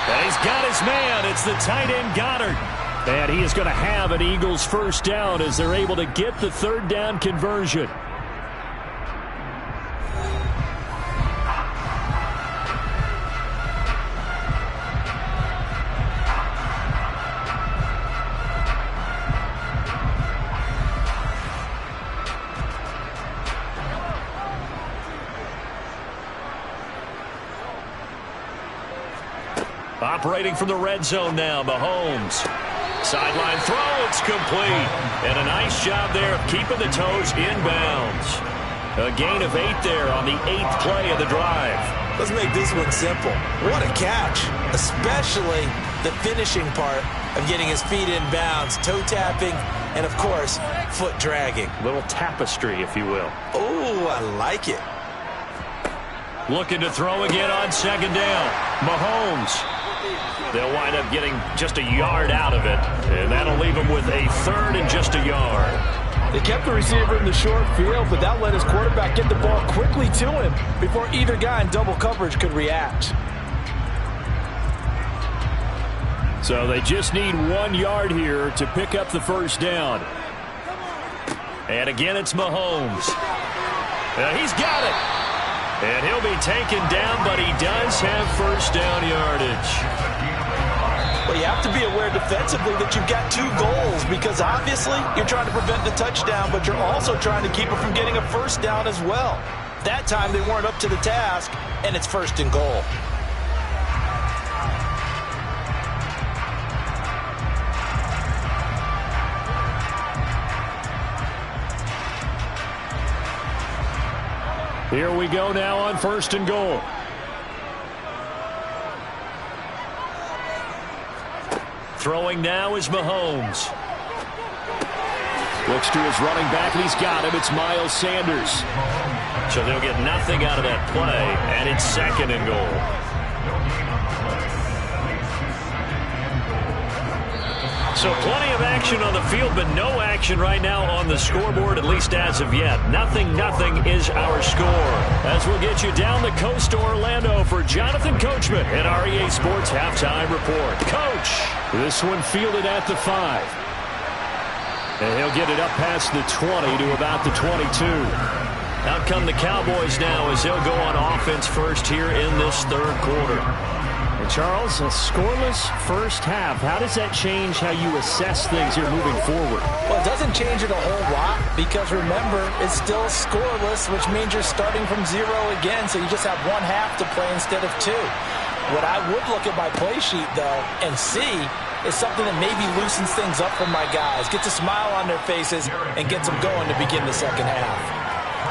And he's got his man. It's the tight end Goddard. And he is going to have an Eagles first down as they're able to get the 3rd down conversion. Operating from the red zone now, Mahomes. Sideline throw, it's complete. And a nice job there of keeping the toes inbounds. A gain of 8 there on the 8th play of the drive. Let's make this one simple. What a catch, especially the finishing part of getting his feet in bounds, toe tapping, and, of course, foot dragging. Little tapestry, if you will. Oh, I like it. Looking to throw again on 2nd down. Mahomes. They'll wind up getting just a yard out of it, and that'll leave them with a 3rd and just a yard. They kept the receiver in the short field, but that let his quarterback get the ball quickly to him before either guy in double coverage could react. So they just need 1 yard here to pick up the first down. And again, it's Mahomes. He's got it. And he'll be taken down, but he does have first down yardage. Well, you have to be aware defensively that you've got 2 goals because obviously you're trying to prevent the touchdown, but you're also trying to keep it from getting a first down as well. That time they weren't up to the task, and it's 1st and goal. Here we go now on 1st and goal. Throwing now is Mahomes. Looks to his running back, and he's got him. It's Miles Sanders. So they'll get nothing out of that play, and it's 2nd and goal. So plenty of action on the field, but no action right now on the scoreboard, at least as of yet. 0-0 is our score. As we'll get you down the coast to Orlando for Jonathan Coachman at REA Sports Halftime Report. Coach, this one fielded at the 5. And he'll get it up past the 20 to about the 22. Out come the Cowboys now as they'll go on offense first here in this 3rd quarter. Charles, a scoreless first half. How does that change how you assess things here moving forward? Well, it doesn't change it a whole lot because, remember, it's still scoreless, which means you're starting from 0 again, so you just have 1 half to play instead of 2. What I would look at my play sheet, though, and see is something that maybe loosens things up for my guys, gets a smile on their faces, and gets them going to begin the 2nd half.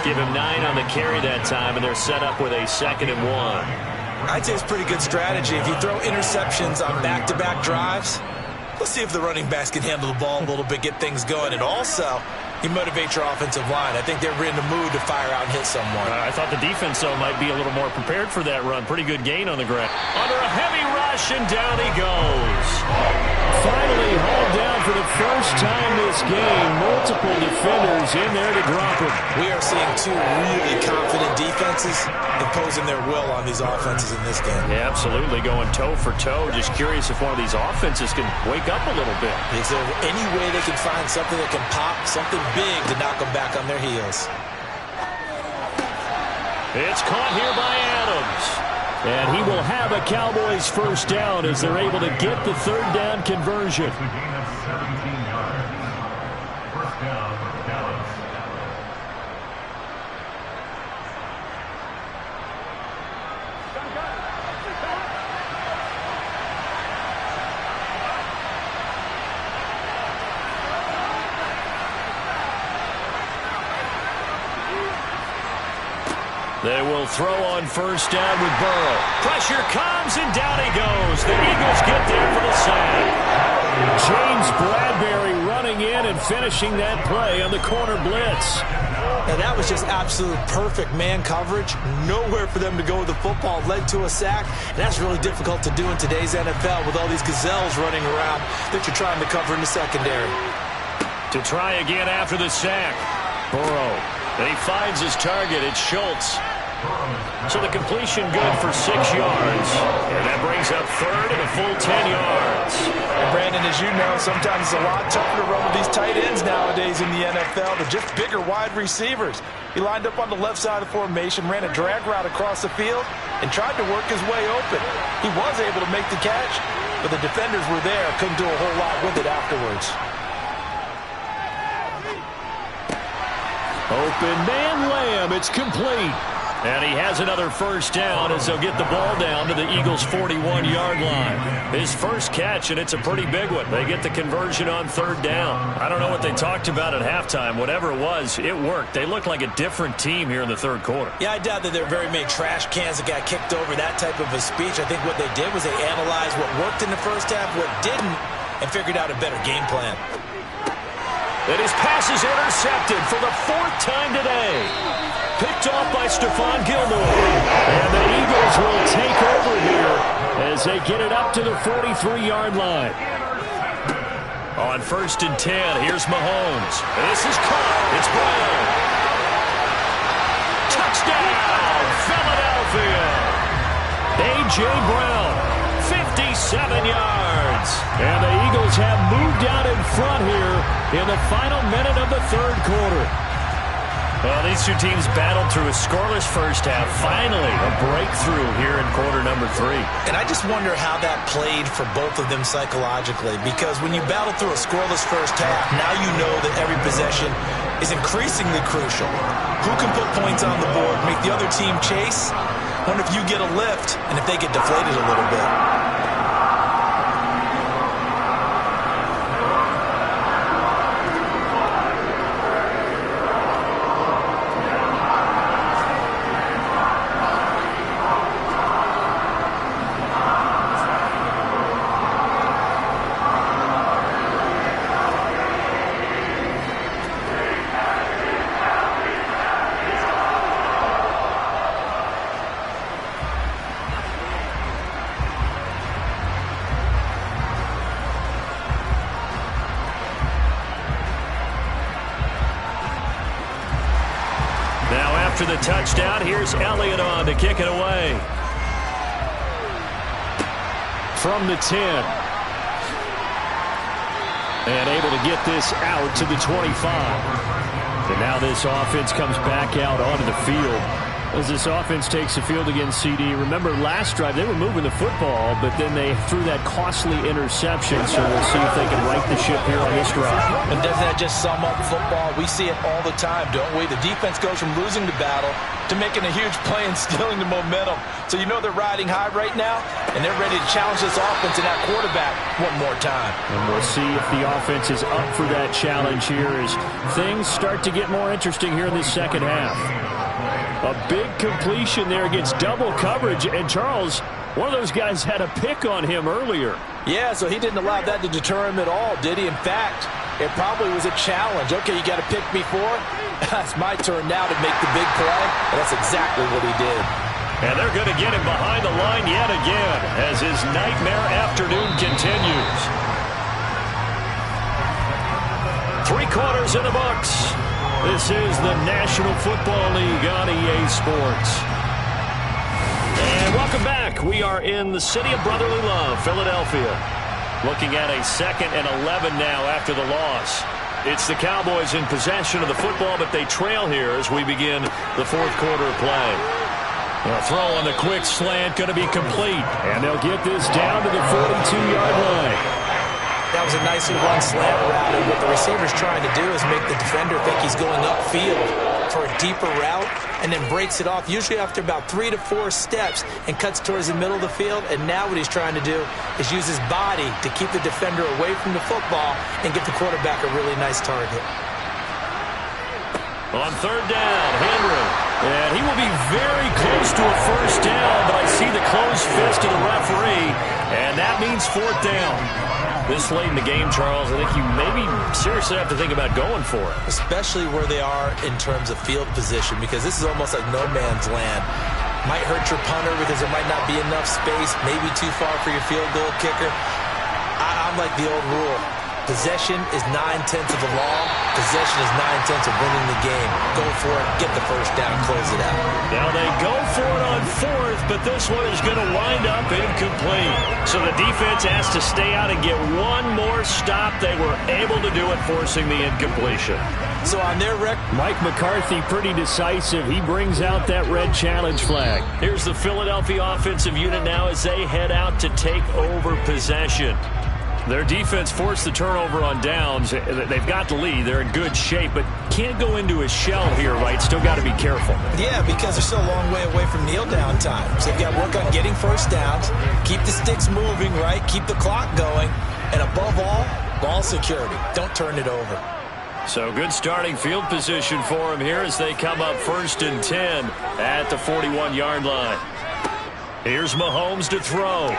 Give him 9 on the carry that time, and they're set up with a 2nd and 1. I'd say it's pretty good strategy. If you throw interceptions on back-to-back drives, let's see if the running backs can handle the ball a little bit, get things going. And also, you motivate your offensive line. I think they're in the mood to fire out and hit someone. I thought the defense, though, might be a little more prepared for that run. Pretty good gain on the ground. Under a heavy rush, and down he goes. Finally hauled down for the first time this game. Multiple defenders in there to drop him. We are seeing 2 really confident defenses imposing their will on these offenses in this game. Yeah, absolutely, going toe for toe. Just curious if one of these offenses can wake up a little bit. Is there any way they can find something that can pop, something big to knock them back on their heels? It's caught here by Adams. And he will have a Cowboys first down as they're able to get the third down conversion. It's a gain of 17 yards. First down, Dallas. They will throw on first down with Burrow. Pressure comes, and down he goes. The Eagles get there for the sack. James Bradbury running in and finishing that play on the corner blitz. And that was just absolute perfect man coverage. Nowhere for them to go with the football. Led to a sack. And that's really difficult to do in today's NFL with all these gazelles running around that you're trying to cover in the secondary. To try again after the sack. Burrow. And he finds his target. It's Schultz. So the completion good for 6 yards. And that brings up third and a full 10 yards. And Brandon, as you know, sometimes it's a lot tougher to run with these tight ends nowadays in the NFL. They're just bigger wide receivers. He lined up on the left side of the formation, ran a drag route across the field, and tried to work his way open. He was able to make the catch, but the defenders were there. Couldn't do a whole lot with it afterwards. Open man Lamb. It's complete. And he has another first down as they'll get the ball down to the Eagles' 41-yard line. His first catch, and it's a pretty big one. They get the conversion on third down. I don't know what they talked about at halftime. Whatever it was, it worked. They look like a different team here in the third quarter. Yeah, I doubt that there are very many trash cans that got kicked over, that type of a speech. I think what they did was they analyzed what worked in the first half, what didn't, and figured out a better game plan. And his pass is intercepted for the 4th time today. Picked off by Stephon Gilmore. And the Eagles will take over here as they get it up to the 43-yard line. On 1st and 10, here's Mahomes. This is caught. It's Brown. Touchdown, Philadelphia. A.J. Brown, 57 yards. And the Eagles have moved out in front here in the final minute of the third quarter. Well, these two teams battled through a scoreless first half. Finally, a breakthrough here in quarter number 3. And I just wonder how that played for both of them psychologically. Because when you battle through a scoreless first half, now you know that every possession is increasingly crucial. Who can put points on the board, make the other team chase? Wonder if you get a lift and if they get deflated a little bit. After the touchdown, here's Elliott on to kick it away. From the 10. And able to get this out to the 25. And now this offense comes back out onto the field. As this offense takes the field against CD. Remember, last drive, they were moving the football, but then they threw that costly interception. So we'll see if they can right the ship here on this drive. And doesn't that just sum up football? We see it all the time, don't we? The defense goes from losing the battle to making a huge play and stealing the momentum. So you know they're riding high right now, and they're ready to challenge this offense and that quarterback one more time. And we'll see if the offense is up for that challenge here as things start to get more interesting here in this second half. A big completion there against double coverage. And Charles, one of those guys had a pick on him earlier. Yeah, so he didn't allow that to deter him at all, did he? In fact, it probably was a challenge. Okay, you got to pick me for? It's my turn now to make the big play. And that's exactly what he did. And they're going to get him behind the line yet again as his nightmare afternoon continues. 3 quarters in the books. This is the National Football League on EA Sports. And welcome back. We are in the city of brotherly love, Philadelphia. Looking at a 2nd and 11 now after the loss. It's the Cowboys in possession of the football, but they trail here as we begin the 4th quarter of play. The throw on the quick slant going to be complete. And they'll get this down to the 42-yard line. That was a nicely run slant route, and what the receiver's trying to do is make the defender think he's going upfield for a deeper route, and then breaks it off, usually after about 3 to 4 steps, and cuts towards the middle of the field. And now what he's trying to do is use his body to keep the defender away from the football and give the quarterback a really nice target. On third down, Henry. And he will be very close to a first down, but I see the closed fist of the referee, and that means fourth down. This late in the game, Charles, I think you maybe seriously have to think about going for it. Especially where they are in terms of field position, because this is almost like no man's land. Might hurt your punter because there might not be enough space, maybe too far for your field goal kicker. I'm like the old rule. Possession is 9/10 of the law. Possession is 9/10 of winning the game. Go for it, get the first down, close it out. Now they go for it on fourth, but this one is going to wind up incomplete. So the defense has to stay out and get one more stop. They were able to do it, forcing the incompletion. So on their record, Mike McCarthy pretty decisive. He brings out that red challenge flag. Here's the Philadelphia offensive unit now as they head out to take over possession. Their defense forced the turnover on downs. They've got the lead. They're in good shape, but can't go into a shell here, right? Still got to be careful. Yeah, because they're still a long way away from kneel down time. So they've got to work on getting first downs, keep the sticks moving, right? Keep the clock going, and above all, ball security. Don't turn it over. So good starting field position for them here as they come up 1st and 10 at the 41-yard line. Here's Mahomes to throw.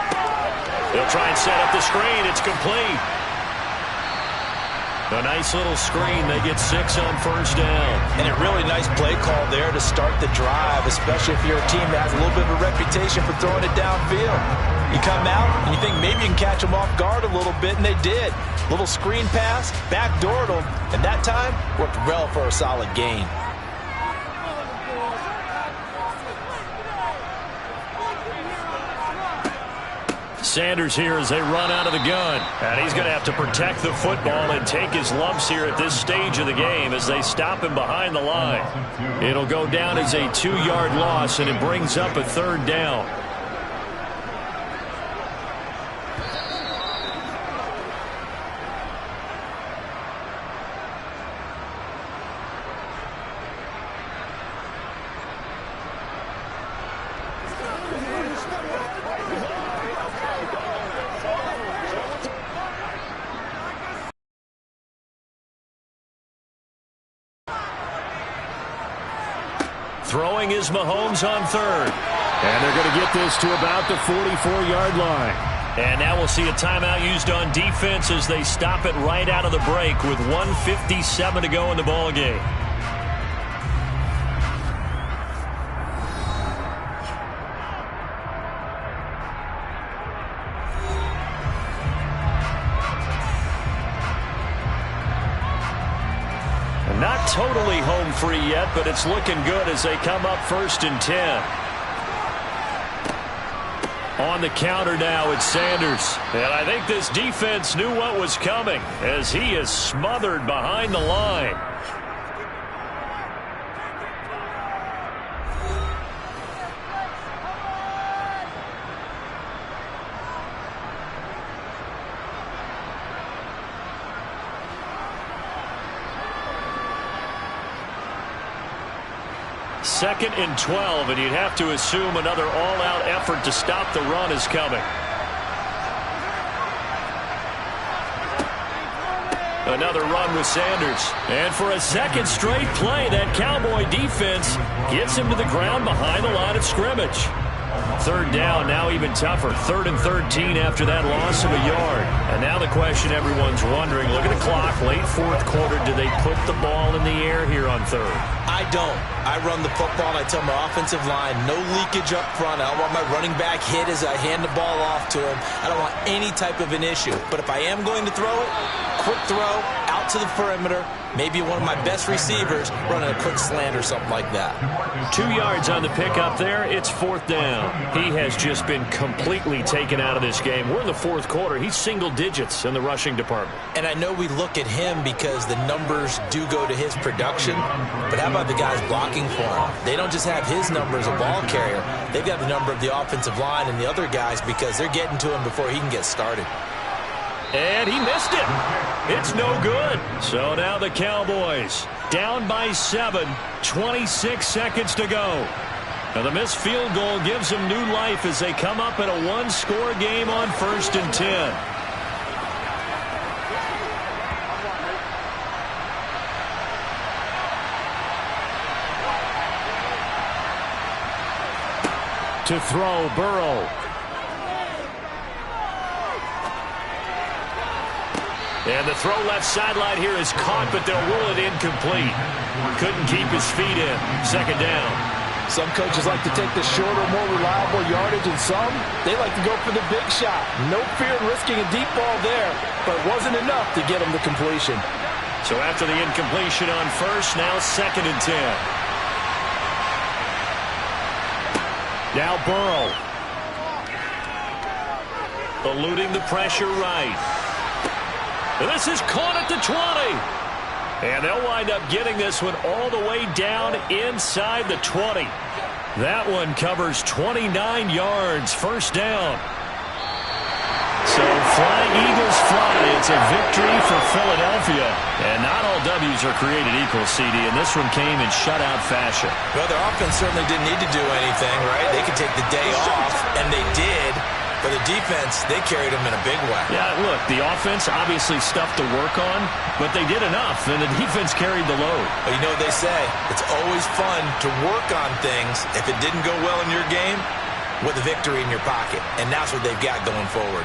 They'll try and set up the screen. It's complete. A nice little screen. They get 6 on first down. And a really nice play call there to start the drive, especially if you're a team that has a little bit of a reputation for throwing it downfield. You come out and you think maybe you can catch them off guard a little bit, and they did. Little screen pass, backdoored them, and that time worked well for a solid gain. Sanders here as they run out of the gun. And he's going to have to protect the football and take his lumps here at this stage of the game as they stop him behind the line. It'll go down as a 2-yard loss, and it brings up a 3rd down. Throwing is Mahomes on 3rd. And they're going to get this to about the 44-yard line. And now we'll see a timeout used on defense as they stop it right out of the break with 1:57 to go in the ball game. Not totally home free yet, but it's looking good as they come up 1st and 10. On the counter now, it's Sanders. And I think this defense knew what was coming as he is smothered behind the line. Second and 12, and you'd have to assume another all-out effort to stop the run is coming. Another run with Sanders. And for a second straight play, that Cowboy defense gets him to the ground behind the line of scrimmage. 3rd down, now even tougher. 3rd and 13 after that loss of a yard. And now the question everyone's wondering, look at the clock, late 4th quarter, do they put the ball in the air here on 3rd? I don't. I run the football, and I tell my offensive line, no leakage up front. I don't want my running back hit as I hand the ball off to him. I don't want any type of an issue. But if I am going to throw it, quick throw, out out to the perimeter, maybe one of my best receivers running a quick slant or something like that. 2 yards on the pickup there. It's 4th down. He has just been completely taken out of this game. We're in the 4th quarter. He's single digits in the rushing department. And I know we look at him because the numbers do go to his production, but how about the guys blocking for him? They don't just have his number as a ball carrier. They've got the number of the offensive line and the other guys because they're getting to him before he can get started. And he missed it. It's no good. So now the Cowboys down by 7, 26 seconds to go. Now the missed field goal gives them new life as they come up in a one-score game on 1st and 10. To throw, Burrow. And the throw left sideline here is caught, but they'll rule it incomplete. Couldn't keep his feet in. 2nd down. Some coaches like to take the shorter, more reliable yardage, and some, they like to go for the big shot. No fear in risking a deep ball there, but it wasn't enough to get them to completion. So after the incompletion on 1st, now 2nd and 10. Now Burrow. Eluding the pressure right. And this is caught at the 20. And they'll wind up getting this one all the way down inside the 20. That one covers 29 yards. 1st down. So flying Eagles fly. It's a victory for Philadelphia. And not all W's are created equal, CD. And this one came in shutout fashion. Well, their offense certainly didn't need to do anything, right? They could take the day off, and they did. For the defense, they carried them in a big way. Yeah, look, the offense obviously stuff to work on, but they did enough, and the defense carried the load. But you know what they say? It's always fun to work on things if it didn't go well in your game with a victory in your pocket, and that's what they've got going forward.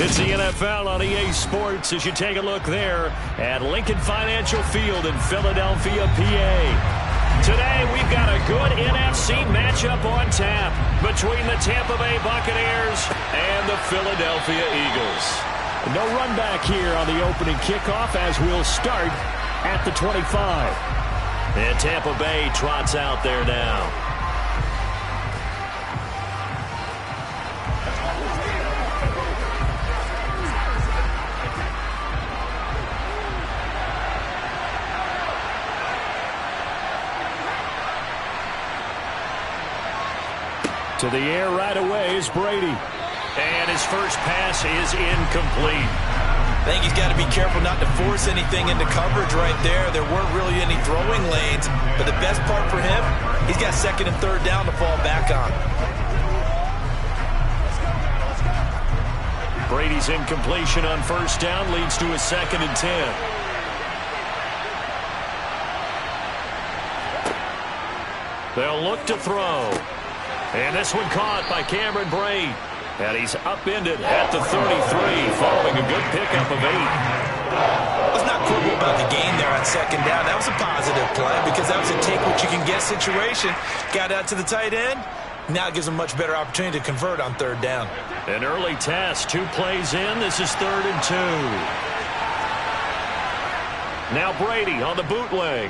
It's the NFL on EA Sports as you take a look there at Lincoln Financial Field in Philadelphia, PA. Today, we've got a good NFC matchup on tap between the Tampa Bay Buccaneers and the Philadelphia Eagles. No run back here on the opening kickoff as we'll start at the 25. And Tampa Bay trots out there now. To the air right away is Brady. And his first pass is incomplete. I think he's got to be careful not to force anything into coverage right there. There weren't really any throwing lanes, but the best part for him, he's got second and third down to fall back on. Brady's incompletion on first down leads to a 2nd and 10. They'll look to throw. And this one caught by Cameron Brate. And he's upended at the 33 following a good pickup of 8. Let's not quibble about the gain there on second down. That was a positive play because that was a take-what-you-can-get situation. Got out to the tight end. Now it gives him a much better opportunity to convert on third down. An early test. 2 plays in. This is 3rd and 2. Now Brady on the bootleg.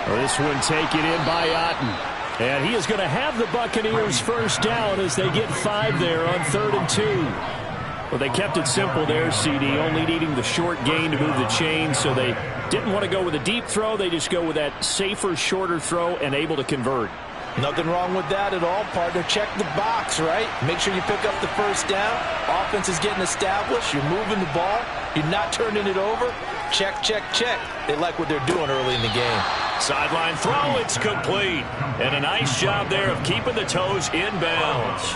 This one taken in by Otten. And he is going to have the Buccaneers first down as they get 5 there on 3rd and 2. Well, they kept it simple there, CD, only needing the short gain to move the chain, so they didn't want to go with a deep throw. They just go with that safer, shorter throw and able to convert. Nothing wrong with that at all, partner. Check the box, right? Make sure you pick up the first down. Offense is getting established. You're moving the ball. You're not turning it over. Check, check, check. They like what they're doing early in the game. Sideline throw, it's complete. And a nice job there of keeping the toes in bounds.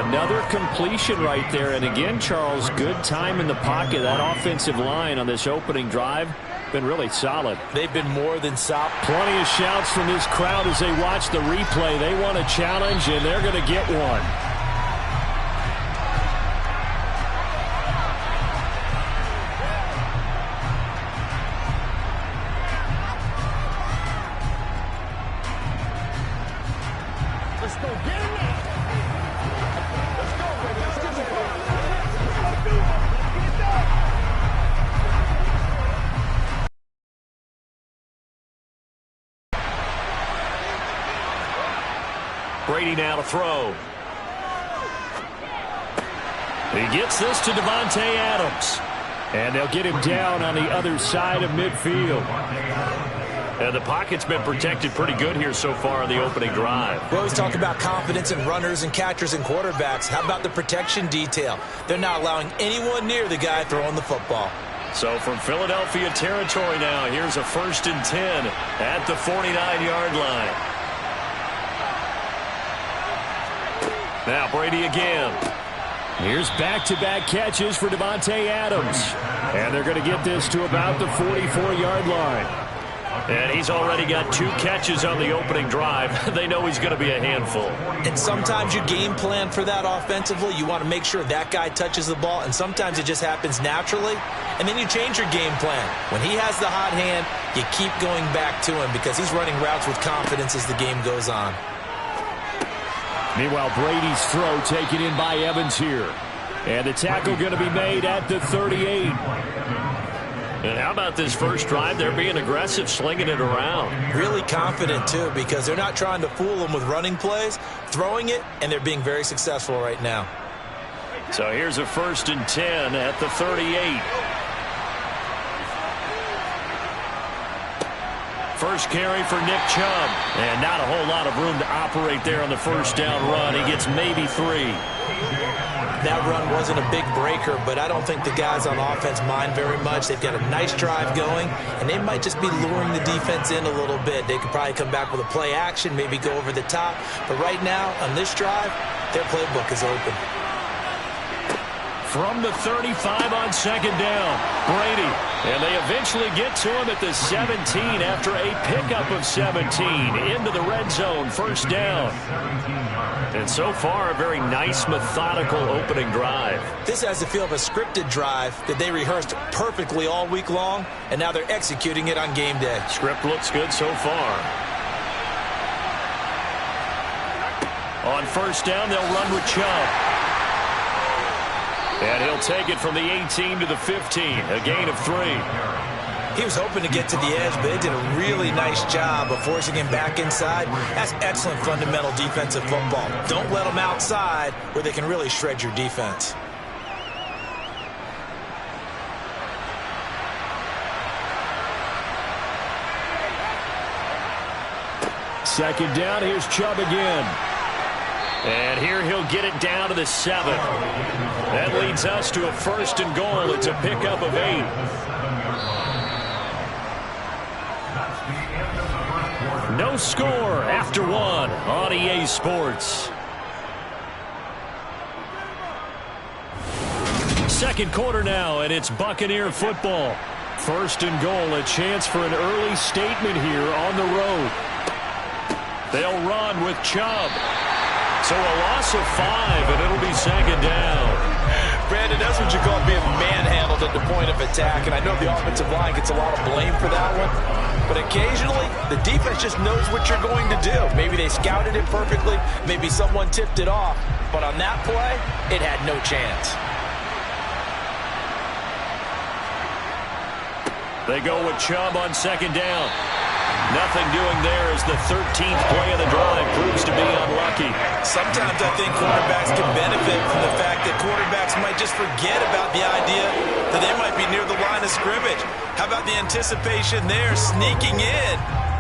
Another completion right there. And again, Charles, good time in the pocket. That offensive line on this opening drive been really solid. They've been more than solid. Plenty of shouts from this crowd as they watch the replay. They want a challenge, and they're going to get one. Let's go. Get him now. Let's go, baby. Let's get it. Brady now to throw. He gets this to Davante Adams. And they'll get him down on the other side of midfield. And the pocket's been protected pretty good here so far in the opening drive. We always talk about confidence in runners and catchers and quarterbacks. How about the protection detail? They're not allowing anyone near the guy throwing the football. So from Philadelphia territory now, here's a 1st and 10 at the 49-yard line. Now Brady again. Here's back-to-back catches for Davante Adams. And they're going to get this to about the 44-yard line. And he's already got 2 catches on the opening drive. They know he's going to be a handful. And sometimes you game plan for that offensively. You want to make sure that guy touches the ball, and sometimes it just happens naturally. And then you change your game plan. When he has the hot hand, you keep going back to him because he's running routes with confidence as the game goes on. Meanwhile, Brady's throw taken in by Evans here. And the tackle going to be made at the 38. And how about this first drive? They're being aggressive, slinging it around. Really confident, too, because they're not trying to fool them with running plays, throwing it, and they're being very successful right now. So here's a 1st and 10 at the 38. First carry for Nick Chubb. And not a whole lot of room to operate there on the first down run. He gets maybe 3. That run wasn't a big breaker, but I don't think the guys on offense mind very much. They've got a nice drive going, and they might just be luring the defense in a little bit. They could probably come back with a play action, maybe go over the top. But right now, on this drive, their playbook is open. from the 35 on second down. Brady. And they eventually get to him at the 17 after a pickup of 17 into the red zone. First down. And so far, a very nice, methodical opening drive. This has the feel of a scripted drive that they rehearsed perfectly all week long, and now they're executing it on game day. Script looks good so far. On first down, they'll run with Chubb. And he'll take it from the 18 to the 15, a gain of 3. He was hoping to get to the edge, but they did a really nice job of forcing him back inside. That's excellent fundamental defensive football. Don't let them outside where they can really shred your defense. Second down, here's Chubb again. And here he'll get it down to the 7. That leads us to a first and goal. It's a pickup of 8. No score after 1 on EA Sports. Second quarter now, and it's Buccaneer football. First and goal, a chance for an early statement here on the road. They'll run with Chubb. So a loss of 5, and it'll be second down. Brandon, that's what you call being manhandled at the point of attack, and I know the offensive line gets a lot of blame for that one, but occasionally the defense just knows what you're going to do. Maybe they scouted it perfectly, maybe someone tipped it off, but on that play, it had no chance. They go with Chubb on second down. Nothing doing there as the 13th play of the drive proves to be unlucky. Sometimes I think quarterbacks can benefit from the fact that quarterbacks might just forget about the idea that they might be near the line of scrimmage. How about the anticipation there, sneaking in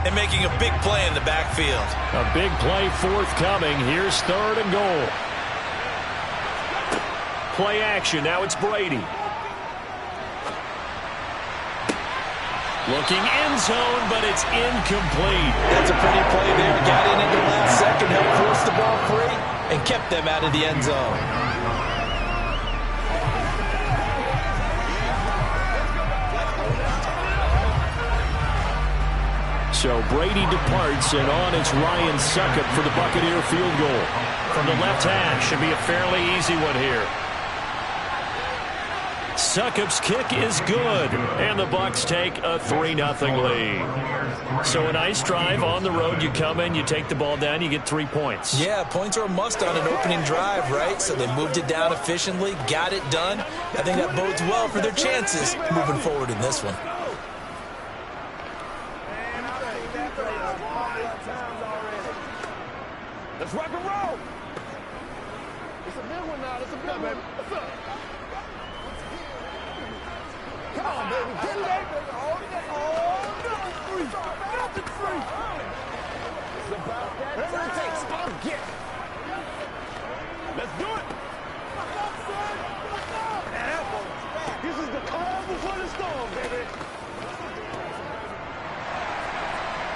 and making a big play in the backfield? A big play forthcoming. Here's third and goal. Play action. Now it's Brady. Looking end zone, but it's incomplete. That's a pretty play there. Got in at the last second, helped force the ball free, and kept them out of the end zone. So Brady departs, and on it's Ryan Succop for the Buccaneer field goal. From the left hash, should be a fairly easy one here. Succop's kick is good, and the Bucs take a 3-0 lead. So a nice drive on the road. You come in, you take the ball down, you get 3 points. Yeah, points are a must on an opening drive, right? So they moved it down efficiently, got it done. I think that bodes well for their chances moving forward in this one. Let's rock and roll. It's a big one now. It's a big one. What's up? Come on, baby. Get it out, baby. Nothing free. Nothing free. It's about that time. Whatever it takes, I'll get it. Let's do it. This is the calm before the storm, baby.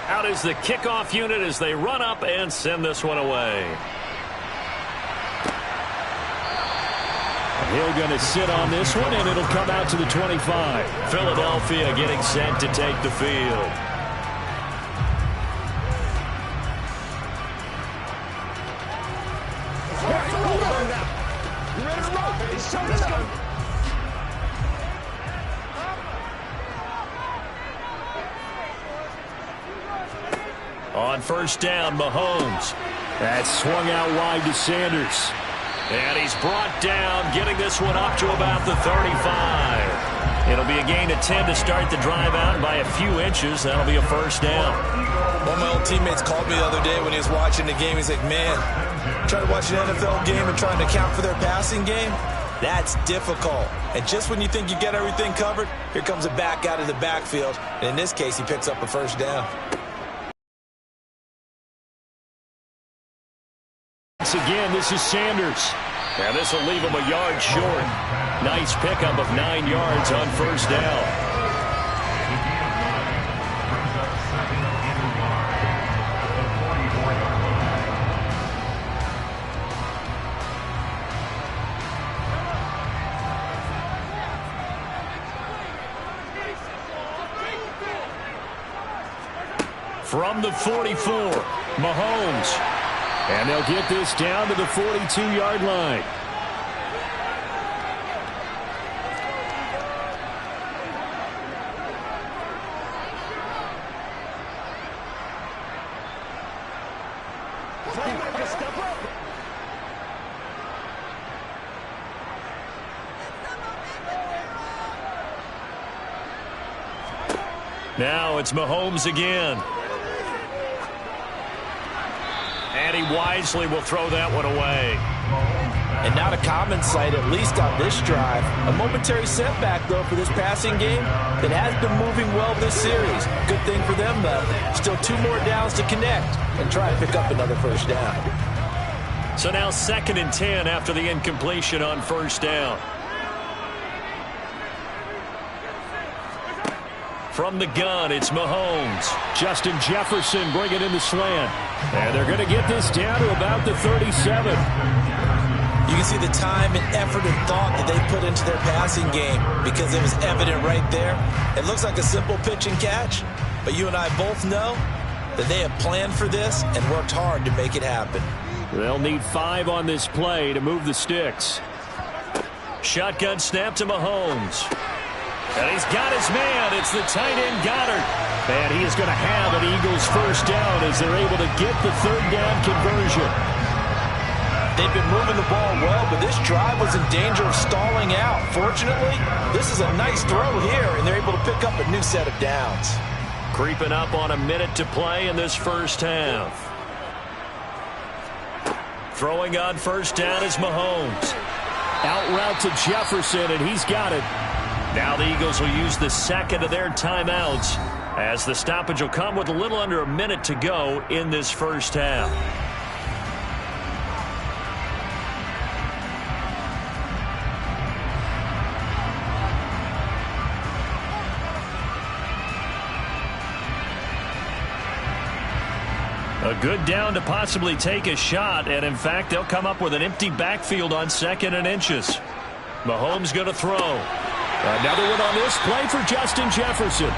Out is the kickoff unit as they run up and send this one away. Hill going to sit on this one, and it'll come out to the 25. Philadelphia getting set to take the field. You ready to roll? Let's go. On first down, Mahomes. That swung out wide to Sanders. And he's brought down, getting this one up to about the 35. It'll be a gain of 10 to start the drive out by a few inches. That'll be a first down. One of my old teammates called me the other day when he was watching the game. He's like, man, trying to watch an NFL game and trying to account for their passing game, that's difficult. And just when you think you get everything covered, here comes a back out of the backfield. And in this case, he picks up a first down. Once again, this is Sanders. And this will leave him a yard short. Nice pickup of 9 yards on first down. From the 44, Mahomes. And they'll get this down to the 42-yard line. Now it's Mahomes again. And he wisely will throw that one away. And not a common sight, at least on this drive. A momentary setback, though, for this passing game that has been moving well this series. Good thing for them, though. Still 2 more downs to connect and try and pick up another first down. So now 2nd and 10 after the incompletion on first down. From the gun, it's Mahomes. Justin Jefferson bringing in the slant. And they're going to get this down to about the 37. You can see the time and effort and thought that they put into their passing game because it was evident right there. It looks like a simple pitch and catch, but you and I both know that they have planned for this and worked hard to make it happen. They'll need 5 on this play to move the sticks. Shotgun snap to Mahomes. And he's got his man. It's the tight end Goddard. And he is going to have an Eagles first down as they're able to get the 3rd down conversion. They've been moving the ball well, but this drive was in danger of stalling out. Fortunately, this is a nice throw here, and they're able to pick up a new set of downs. Creeping up on a minute to play in this first half. Throwing on first down is Mahomes. Out route to Jefferson, and he's got it. Now the Eagles will use the 2nd of their timeouts as the stoppage will come with a little under a minute to go in this first half. A good down to possibly take a shot, and in fact, they'll come up with an empty backfield on 2nd and inches. Mahomes going to throw. Another one on this play for Justin Jefferson.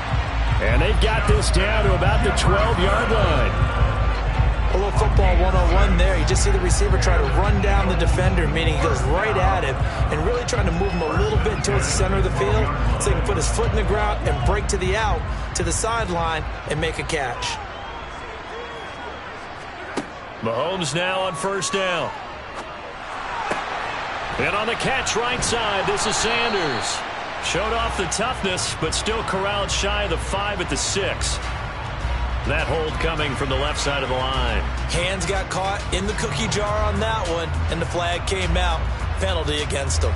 And they've got this down to about the 12-yard line. A little football 101 there. You just see the receiver try to run down the defender, meaning he goes right at him and really trying to move him a little bit towards the center of the field so he can put his foot in the ground and break to the out, to the sideline, and make a catch. Mahomes now on first down. And on the catch right side, this is Sanders. Showed off the toughness, but still corralled shy of the 5 at the 6. That hold coming from the left side of the line. Hands got caught in the cookie jar on that one, and the flag came out. Penalty against them.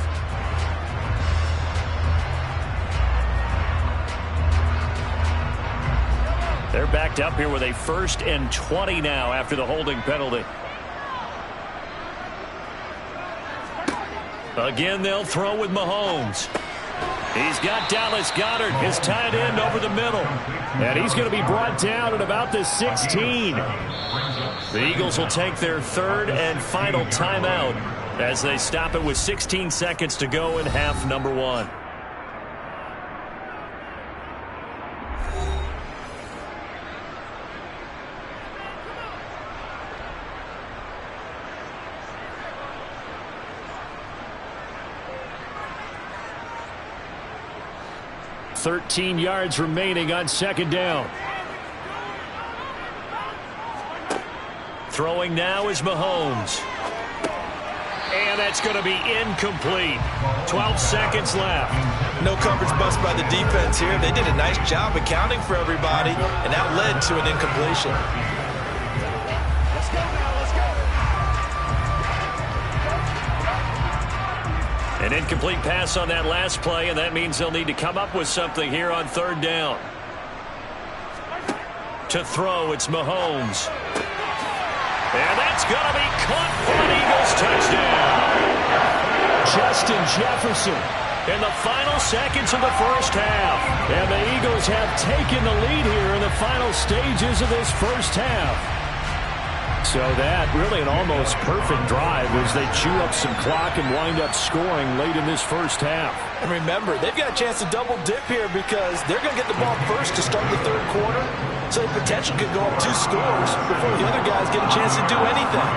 They're backed up here with a 1st and 20 now after the holding penalty. Again, they'll throw with Mahomes. He's got Dallas Goedert, his tight end, over the middle. And he's going to be brought down at about the 16. The Eagles will take their 3rd and final timeout as they stop it with 16 seconds to go in half number 1. .13 yards remaining on 2nd down. Throwing now is Mahomes. And that's going to be incomplete. 12 seconds left. No coverage bust by the defense here. They did a nice job accounting for everybody, and that led to an incompletion. An incomplete pass on that last play, and that means they'll need to come up with something here on 3rd down. To throw, it's Mahomes. And that's going to be caught for an Eagles touchdown. Justin Jefferson in the final seconds of the first half. And the Eagles have taken the lead here in the final stages of this first half. So that really an almost perfect drive as they chew up some clock and wind up scoring late in this first half. And remember, they've got a chance to double dip here because they're going to get the ball first to start the third quarter. So the potential could go up 2 scores before the other guys get a chance to do anything.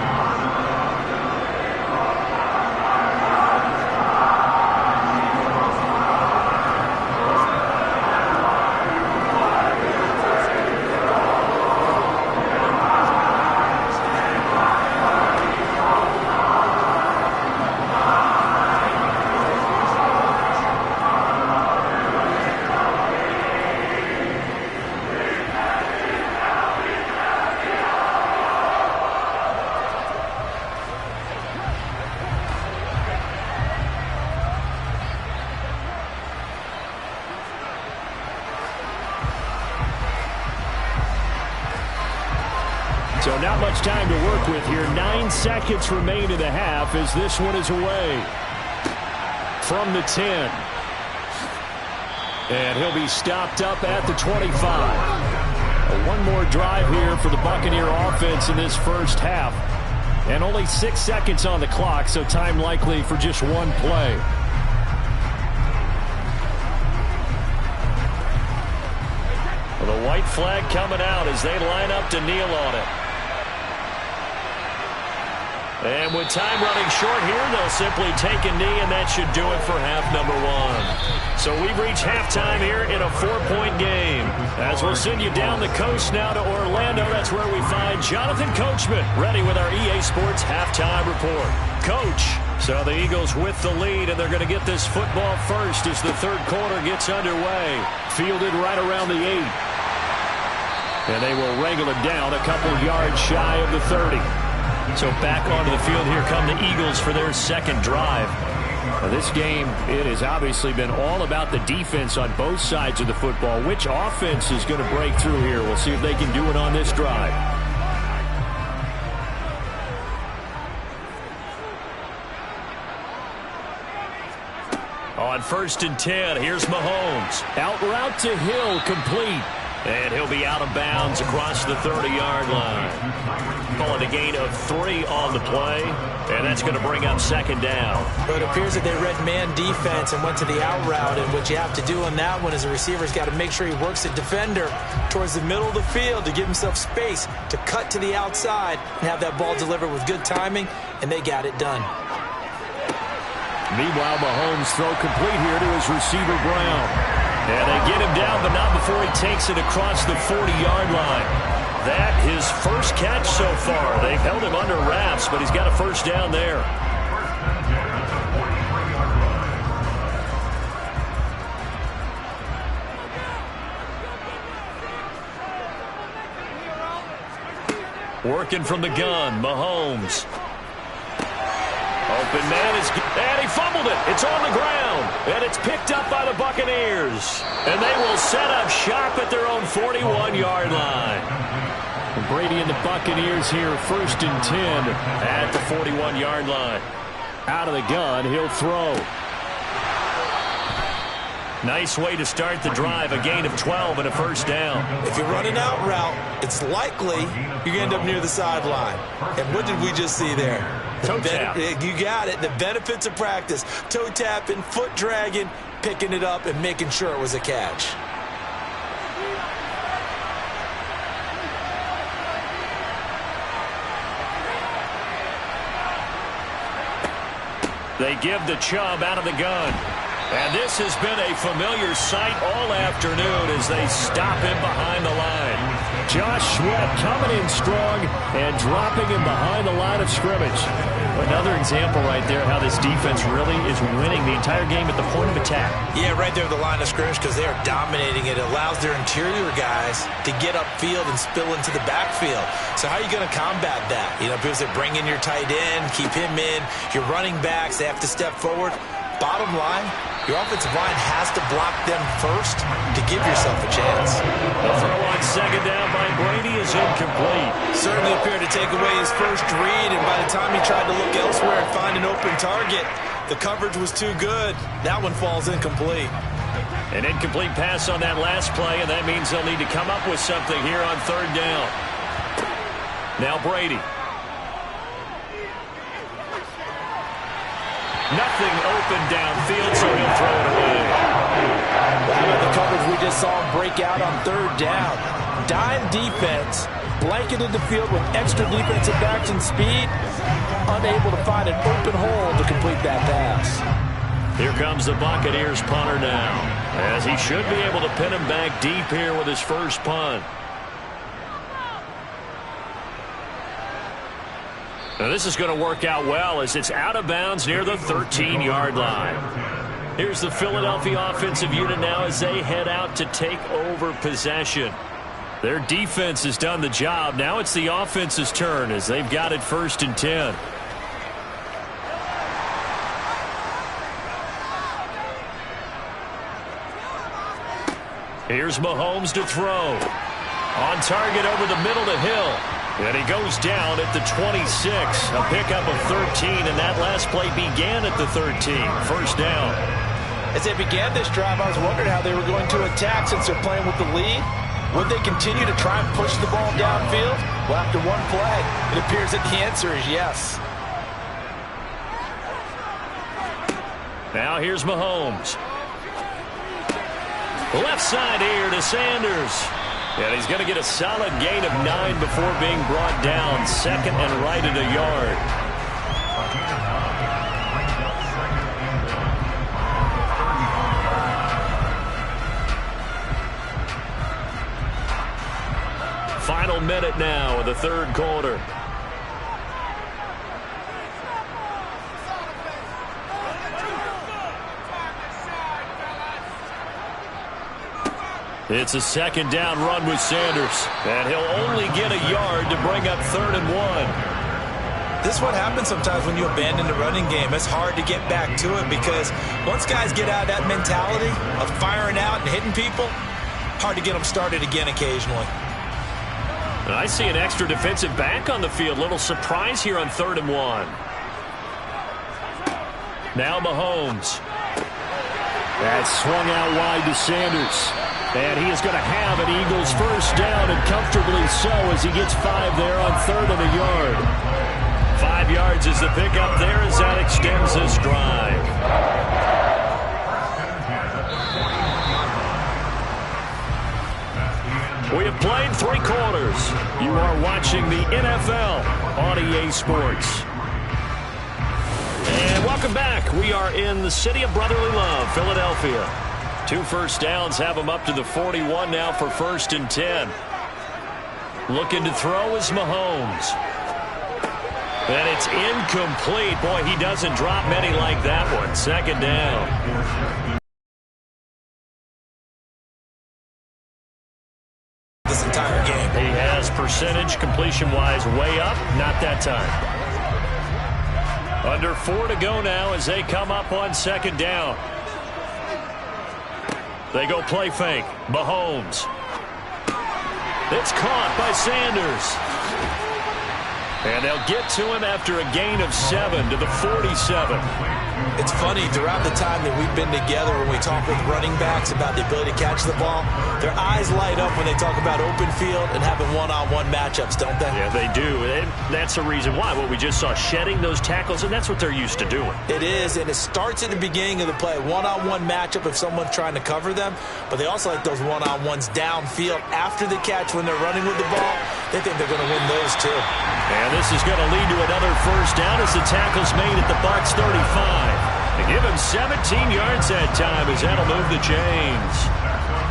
So not much time to work with here. 9 seconds remain in the half as this one is away. From the 10. And he'll be stopped up at the 25. One more drive here for the Buccaneer offense in this first half. And only 6 seconds on the clock, so time likely for just one play. Well, the white flag coming out as they line up to kneel on it. And with time running short here, they'll simply take a knee, and that should do it for half number 1. So we've reached halftime here in a 4-point game. As we'll send you down the coast now to Orlando, that's where we find Jonathan Coachman ready with our EA Sports halftime report. Coach, so the Eagles with the lead, and they're going to get this football first as the third quarter gets underway. Fielded right around the 8. And they will wrangle it down a couple yards shy of the 30. So back onto the field here come the Eagles for their second drive. Now this game, it has obviously been all about the defense on both sides of the football. Which offense is going to break through here? We'll see if they can do it on this drive. On 1st and 10, here's Mahomes. Out route to Hill, complete. And he'll be out of bounds across the 30-yard line. Calling a gain of 3 on the play, and that's going to bring up second down. But it appears that they read man defense and went to the out route, and what you have to do on that one is the receiver's got to make sure he works the defender towards the middle of the field to give himself space to cut to the outside and have that ball delivered with good timing, and they got it done. Meanwhile, Mahomes throw complete here to his receiver, Brown. And they get him down, but not before he takes it across the 40-yard line. That his first catch so far. They've held him under wraps, but he's got a first down there. Working from the gun, Mahomes. Open man is, and he fumbled it. It's on the ground, and it's picked up by the Buccaneers. And they will set up shop at their own 41-yard line. Brady and the Buccaneers here, 1st and 10 at the 41-yard line. Out of the gun, he'll throw. Nice way to start the drive, a gain of 12 and a first down. If you run an out route, it's likely you end up near the sideline. And what did we just see there? Toe tap. You got it. The benefits of practice. Toe tapping, foot dragging, picking it up, and making sure it was a catch. They give the Chubb out of the gun. And this has been a familiar sight all afternoon as they stop him behind the line. Josh Sweat coming in strong and dropping him behind the line of scrimmage. Another example right there how this defense really is winning the entire game at the point of attack. Yeah, right there at the line of scrimmage because they are dominating it. It allows their interior guys to get upfield and spill into the backfield. So how are you going to combat that? You know, because they bring in your tight end, keep him in. Your running backs, they have to step forward. Bottom line, your offensive line has to block them first to give yourself a chance. The throw on second down by Brady is incomplete. Certainly appeared to take away his first read, and by the time he tried to look elsewhere and find an open target, the coverage was too good. That one falls incomplete. An incomplete pass on that last play, and that means they'll need to come up with something here on third down. Now Brady. Nothing open downfield, so he'll throw it away. How about the coverage we just saw him break out on third down? Dime defense, blanketed the field with extra defensive backs and speed, unable to find an open hole to complete that pass. Here comes the Buccaneers punter now, as he should be able to pin him back deep here with his first punt. Now this is going to work out well as it's out of bounds near the 13-yard line. Here's the Philadelphia offensive unit now as they head out to take over possession. Their defense has done the job. Now it's the offense's turn as they've got it 1st and 10. Here's Mahomes to throw. On target over the middle to Hill. And he goes down at the 26. A pickup of 13, and that last play began at the 13. First down. As they began this drive, I was wondering how they were going to attack since they're playing with the lead. Would they continue to try and push the ball downfield? Well, after one play, it appears that the answer is yes. Now here's Mahomes. Left side here to Sanders. And he's going to get a solid gain of 9 before being brought down. 2nd and right at a yard. Final minute now of the 3rd quarter. It's a 2nd down run with Sanders. And he'll only get a yard to bring up 3rd and 1. This is what happens sometimes when you abandon the running game. It's hard to get back to it because once guys get out of that mentality of firing out and hitting people, hard to get them started again occasionally. And I see an extra defensive back on the field. Little surprise here on 3rd and 1. Now Mahomes. That's swung out wide to Sanders. And he is going to have an Eagles first down, and comfortably so as he gets 5 there on 3rd and a yard. 5 yards is the pickup there as that extends this drive. We have played 3 quarters. You are watching the NFL on EA Sports. And welcome back. We are in the city of brotherly love, Philadelphia. 2 first downs have them up to the 41 now for 1st and 10. Looking to throw is Mahomes. And it's incomplete. Boy, he doesn't drop many like that one. 2nd down. This entire game. He has percentage completion-wise way up. Not that time. Under 4 to go now as they come up on 2nd down. They go play fake. Mahomes. It's caught by Sanders. And they'll get to him after a gain of 7 to the 47. It's funny, throughout the time that we've been together when we talk with running backs about the ability to catch the ball, their eyes light up when they talk about open field and having one-on-one matchups, don't they? Yeah, they do. And that's the reason why. What we just saw, shedding those tackles, and that's what they're used to doing. It is, and it starts at the beginning of the play. One-on-one matchup if someone's trying to cover them, but they also like those one-on-ones downfield after the catch when they're running with the ball. They think they're going to win those too. And this is going to lead to another first down as the tackle's made at the Bucs 35. They give him 17 yards that time as that'll move the chains.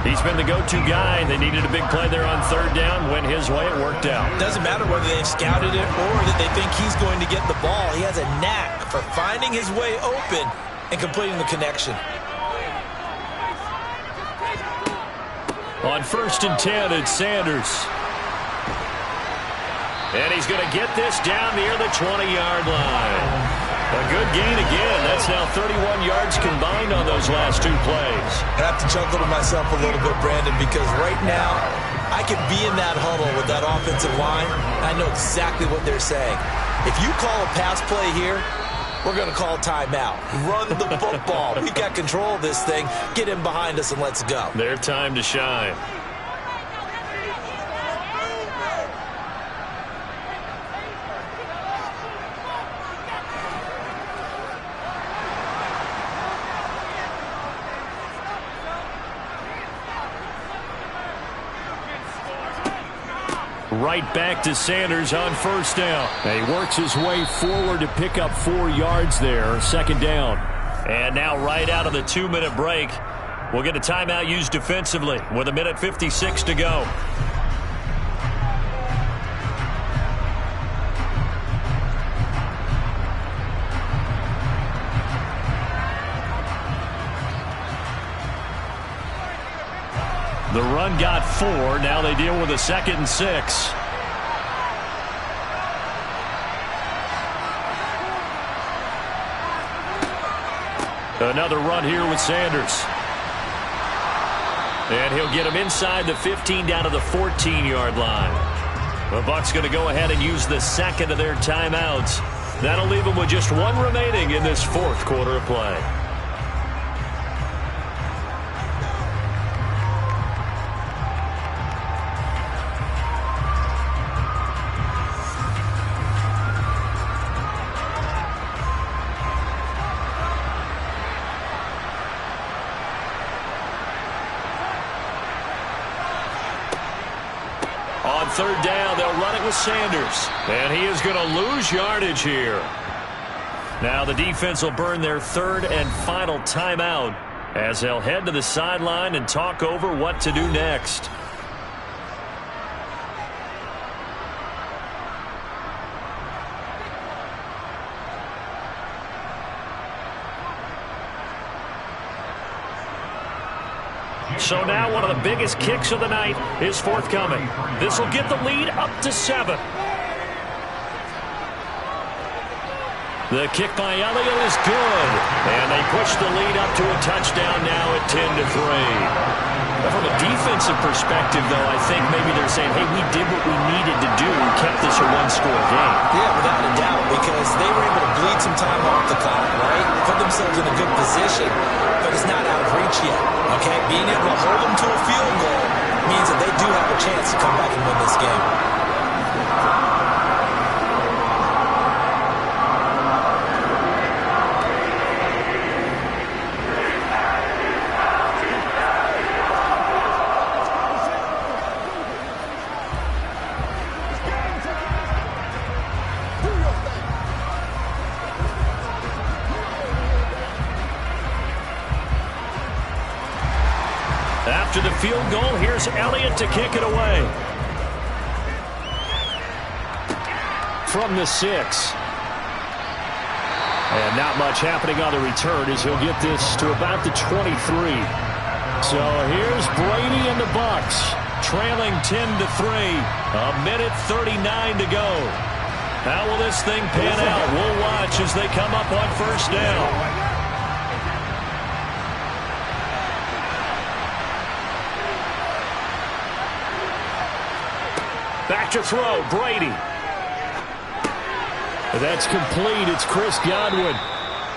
He's been the go-to guy, and they needed a big play there on 3rd down. Went his way, it worked out. Doesn't matter whether they've scouted it or that they think he's going to get the ball. He has a knack for finding his way open and completing the connection. On 1st and 10, it's Sanders. And he's going to get this down near the 20-yard line. A good gain again. That's now 31 yards combined on those last 2 plays. I have to chuckle to myself a little bit, Brandon, because right now I could be in that huddle with that offensive line. I know exactly what they're saying. If you call a pass play here, we're going to call timeout. Run the football. We've got control of this thing. Get in behind us and let's go. Their time to shine. Right back to Sanders on first down. He works his way forward to pick up 4 yards there. Second down. And now right out of the 2-minute break, we'll get a timeout used defensively with 1:56 to go. The run got 4. Now they deal with a 2nd and 6. Another run here with Sanders. And he'll get him inside the 15 down to the 14-yard line. The Bucs going to go ahead and use the second of their timeouts. That'll leave them with just 1 remaining in this 4th quarter of play. On 3rd down, they'll run it with Sanders. And he is going to lose yardage here. Now the defense will burn their 3rd and final timeout as they'll head to the sideline and talk over what to do next. So now one of the biggest kicks of the night is forthcoming. This will get the lead up to 7. The kick by Elliott is good. And they push the lead up to a touchdown now at 10-3. From a defensive perspective, though, I think maybe they're saying, hey, we did what we needed to do and kept this a 1-score game. Yeah, without a doubt, because they were able to bleed some time off the clock, right? Put themselves in a good position, but it's not out of reach yet, okay? Being able to hold them to a field goal means that they do have a chance to come back and win this game. After the field goal, here's Elliott to kick it away. From the 6. And not much happening on the return as he'll get this to about the 23. So here's Brady and the Bucs trailing 10-3. 1:39 to go. How will this thing pan out? We'll watch as they come up on first down. Back to throw, Brady. That's complete. It's Chris Godwin.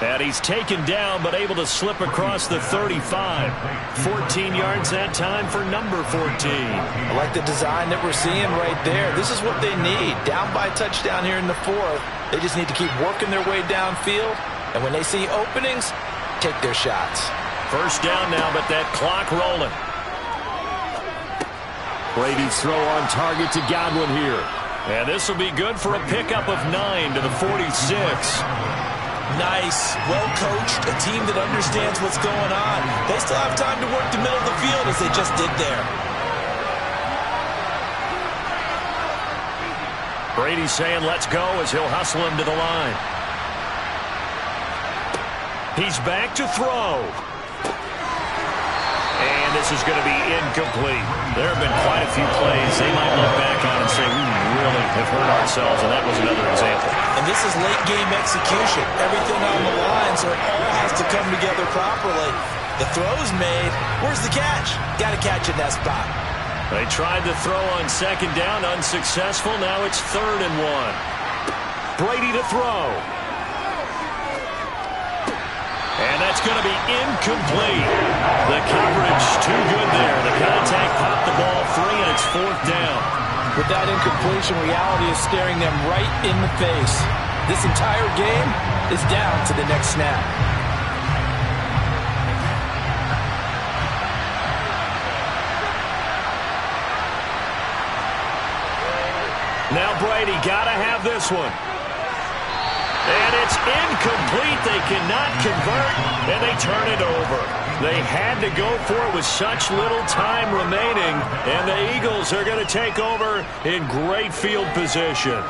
And he's taken down but able to slip across the 35. 14 yards that time for number 14. I like the design that we're seeing right there. This is what they need. Down by a touchdown here in the 4th. They just need to keep working their way downfield. And when they see openings, take their shots. First down now, but that clock rolling. Brady's throw on target to Godwin here. And this will be good for a pickup of 9 to the 46. Nice, well-coached, a team that understands what's going on. They still have time to work the middle of the field as they just did there. Brady's saying let's go as he'll hustle him to the line. He's back to throw. And this is going to be incomplete. There have been quite a few plays they might look back on and say, we really have hurt ourselves, and that was another example. And this is late-game execution. Everything on the line, so it all has to come together properly. The throw's made. Where's the catch? Got to catch in that spot. They tried to throw on second down, unsuccessful. Now it's 3rd and 1. Brady to throw. And that's going to be incomplete. The coverage too good there. The contact popped the ball free, and it's 4th down. With that incompletion, reality is staring them right in the face. This entire game is down to the next snap. Now Brady got to have this one. And it's incomplete. They cannot convert, and they turn it over. They had to go for it with such little time remaining, and the Eagles are going to take over in great field position.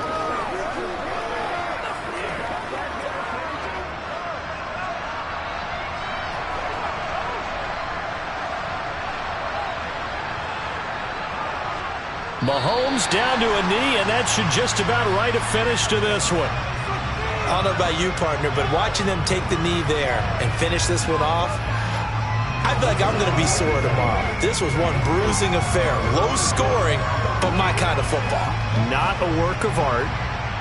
Mahomes down to a knee, and that should just about write a finish to this one. I don't know about you, partner, but watching them take the knee there and finish this one off, I feel like I'm going to be sore tomorrow. This was one bruising affair. Low scoring, but my kind of football. Not a work of art,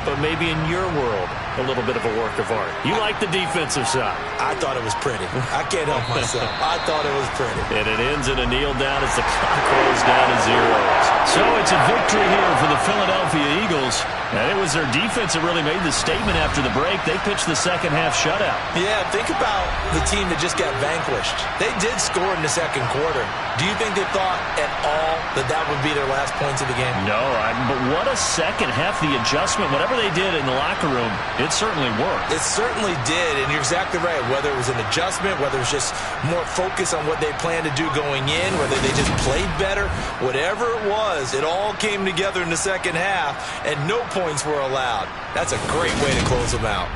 but maybe in your world, a little bit of a work of art. You like the defensive side. I thought it was pretty. I can't help myself. I thought it was pretty. And it ends in a kneel down as the clock rolls down to zeros. So it's a victory here for the Philadelphia Eagles. And it was their defense that really made the statement after the break. They pitched the second half shutout. Yeah, think about the team that just got vanquished. They did score in the second quarter. Do you think they thought at all that that would be their last points of the game? No, but what a second half. The adjustment, whatever they did in the locker room, it certainly worked. It certainly did, and you're exactly right. Whether it was an adjustment, whether it was just more focus on what they planned to do going in, whether they just played better, whatever it was, it all came together in the second half, and no points were allowed. That's a great way to close them out.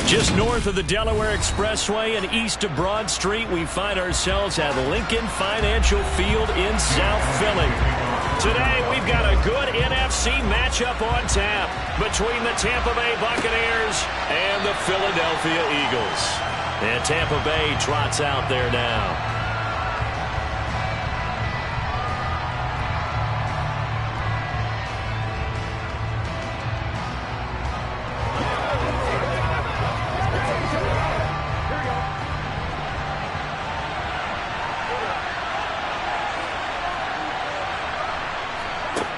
Just north of the Delaware Expressway and east of Broad Street, we find ourselves at Lincoln Financial Field in South Philly. Today, we've got a good NFC matchup on tap between the Tampa Bay Buccaneers and the Philadelphia Eagles. And Tampa Bay trots out there now.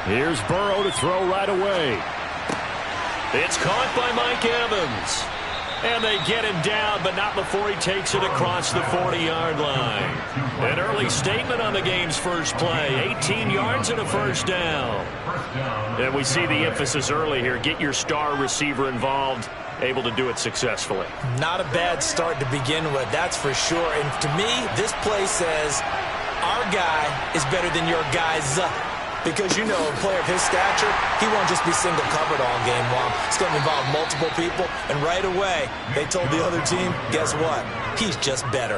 Here's Burrow to throw right away. It's caught by Mike Evans. And they get him down, but not before he takes it across the 40-yard line. An early statement on the game's first play. 18 yards and a first down. And we see the emphasis early here. Get your star receiver involved. Able to do it successfully. Not a bad start to begin with, that's for sure. And to me, this play says our guy is better than your guy's. Because, you know, a player of his stature, he won't just be single covered all game long. It's going to involve multiple people. And right away, they told the other team, guess what? He's just better.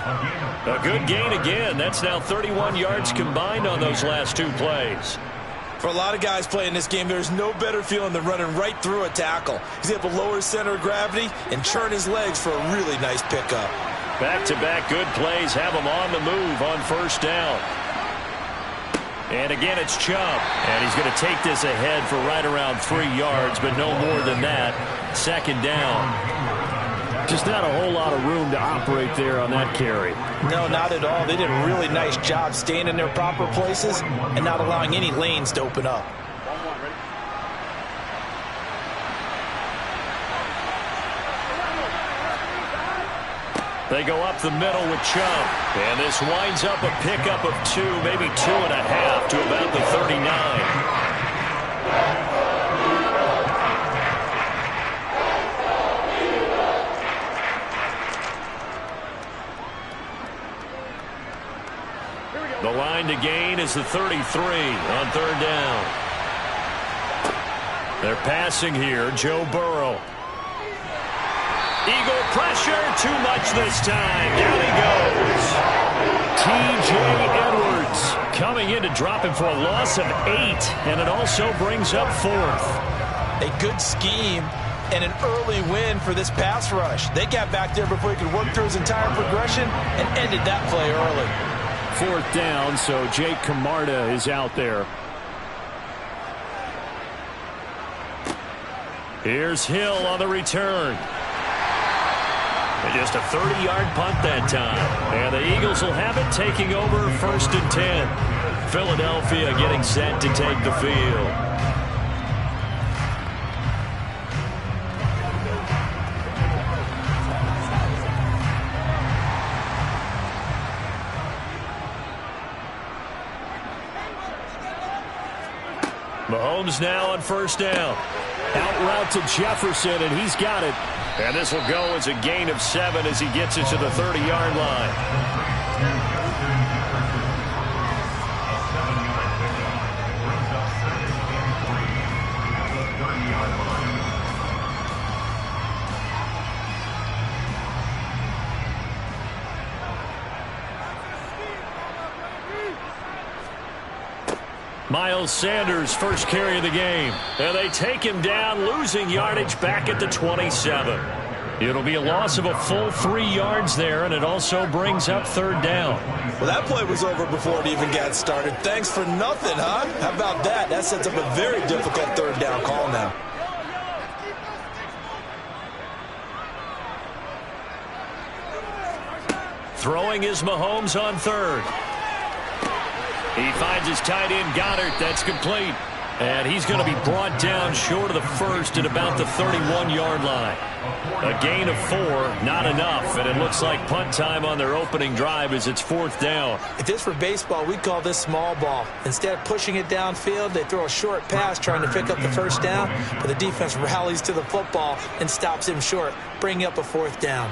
A good gain again. That's now 31 yards combined on those last two plays. For a lot of guys playing this game, there's no better feeling than running right through a tackle. He's able to lower his center of gravity and churn his legs for a really nice pickup. Back-to-back good plays have him on the move on first down. And again, it's Chubb. And he's going to take this ahead for right around 3 yards, but no more than that. Second down. Just not a whole lot of room to operate there on that carry. No, not at all. They did a really nice job staying in their proper places and not allowing any lanes to open up. They go up the middle with Chubb. And this winds up a pickup of 2, maybe 2.5 to about the 39. The line to gain is the 33 on third down. They're passing here. Joe Burrow. Eagle pressure, too much this time. Down he goes. T.J. Edwards coming in to drop him for a loss of 8, and it also brings up 4th. A good scheme and an early win for this pass rush. They got back there before he could work through his entire progression and ended that play early. 4th down, so Jake Camarda is out there. Here's Hill on the return. And just a 30-yard punt that time. And the Eagles will have it, taking over 1st and 10. Philadelphia getting set to take the field. Mahomes now on first down. Out route to Jefferson, and he's got it. And this will go as a gain of 7 as he gets it to the 30-yard line. Miles Sanders, first carry of the game. And they take him down, losing yardage back at the 27. It'll be a loss of a full 3 yards there, and it also brings up third down. Well, that play was over before it even got started. Thanks for nothing, huh? How about that? That sets up a very difficult third down call now. Throwing is Mahomes on third. He finds his tight end, Goddard. That's complete. And he's going to be brought down short of the first at about the 31-yard line. A gain of 4, not enough. And it looks like punt time on their opening drive as it's 4th down. If this were baseball, we'd call this small ball. Instead of pushing it downfield, they throw a short pass trying to pick up the first down. But the defense rallies to the football and stops him short, bringing up a 4th down.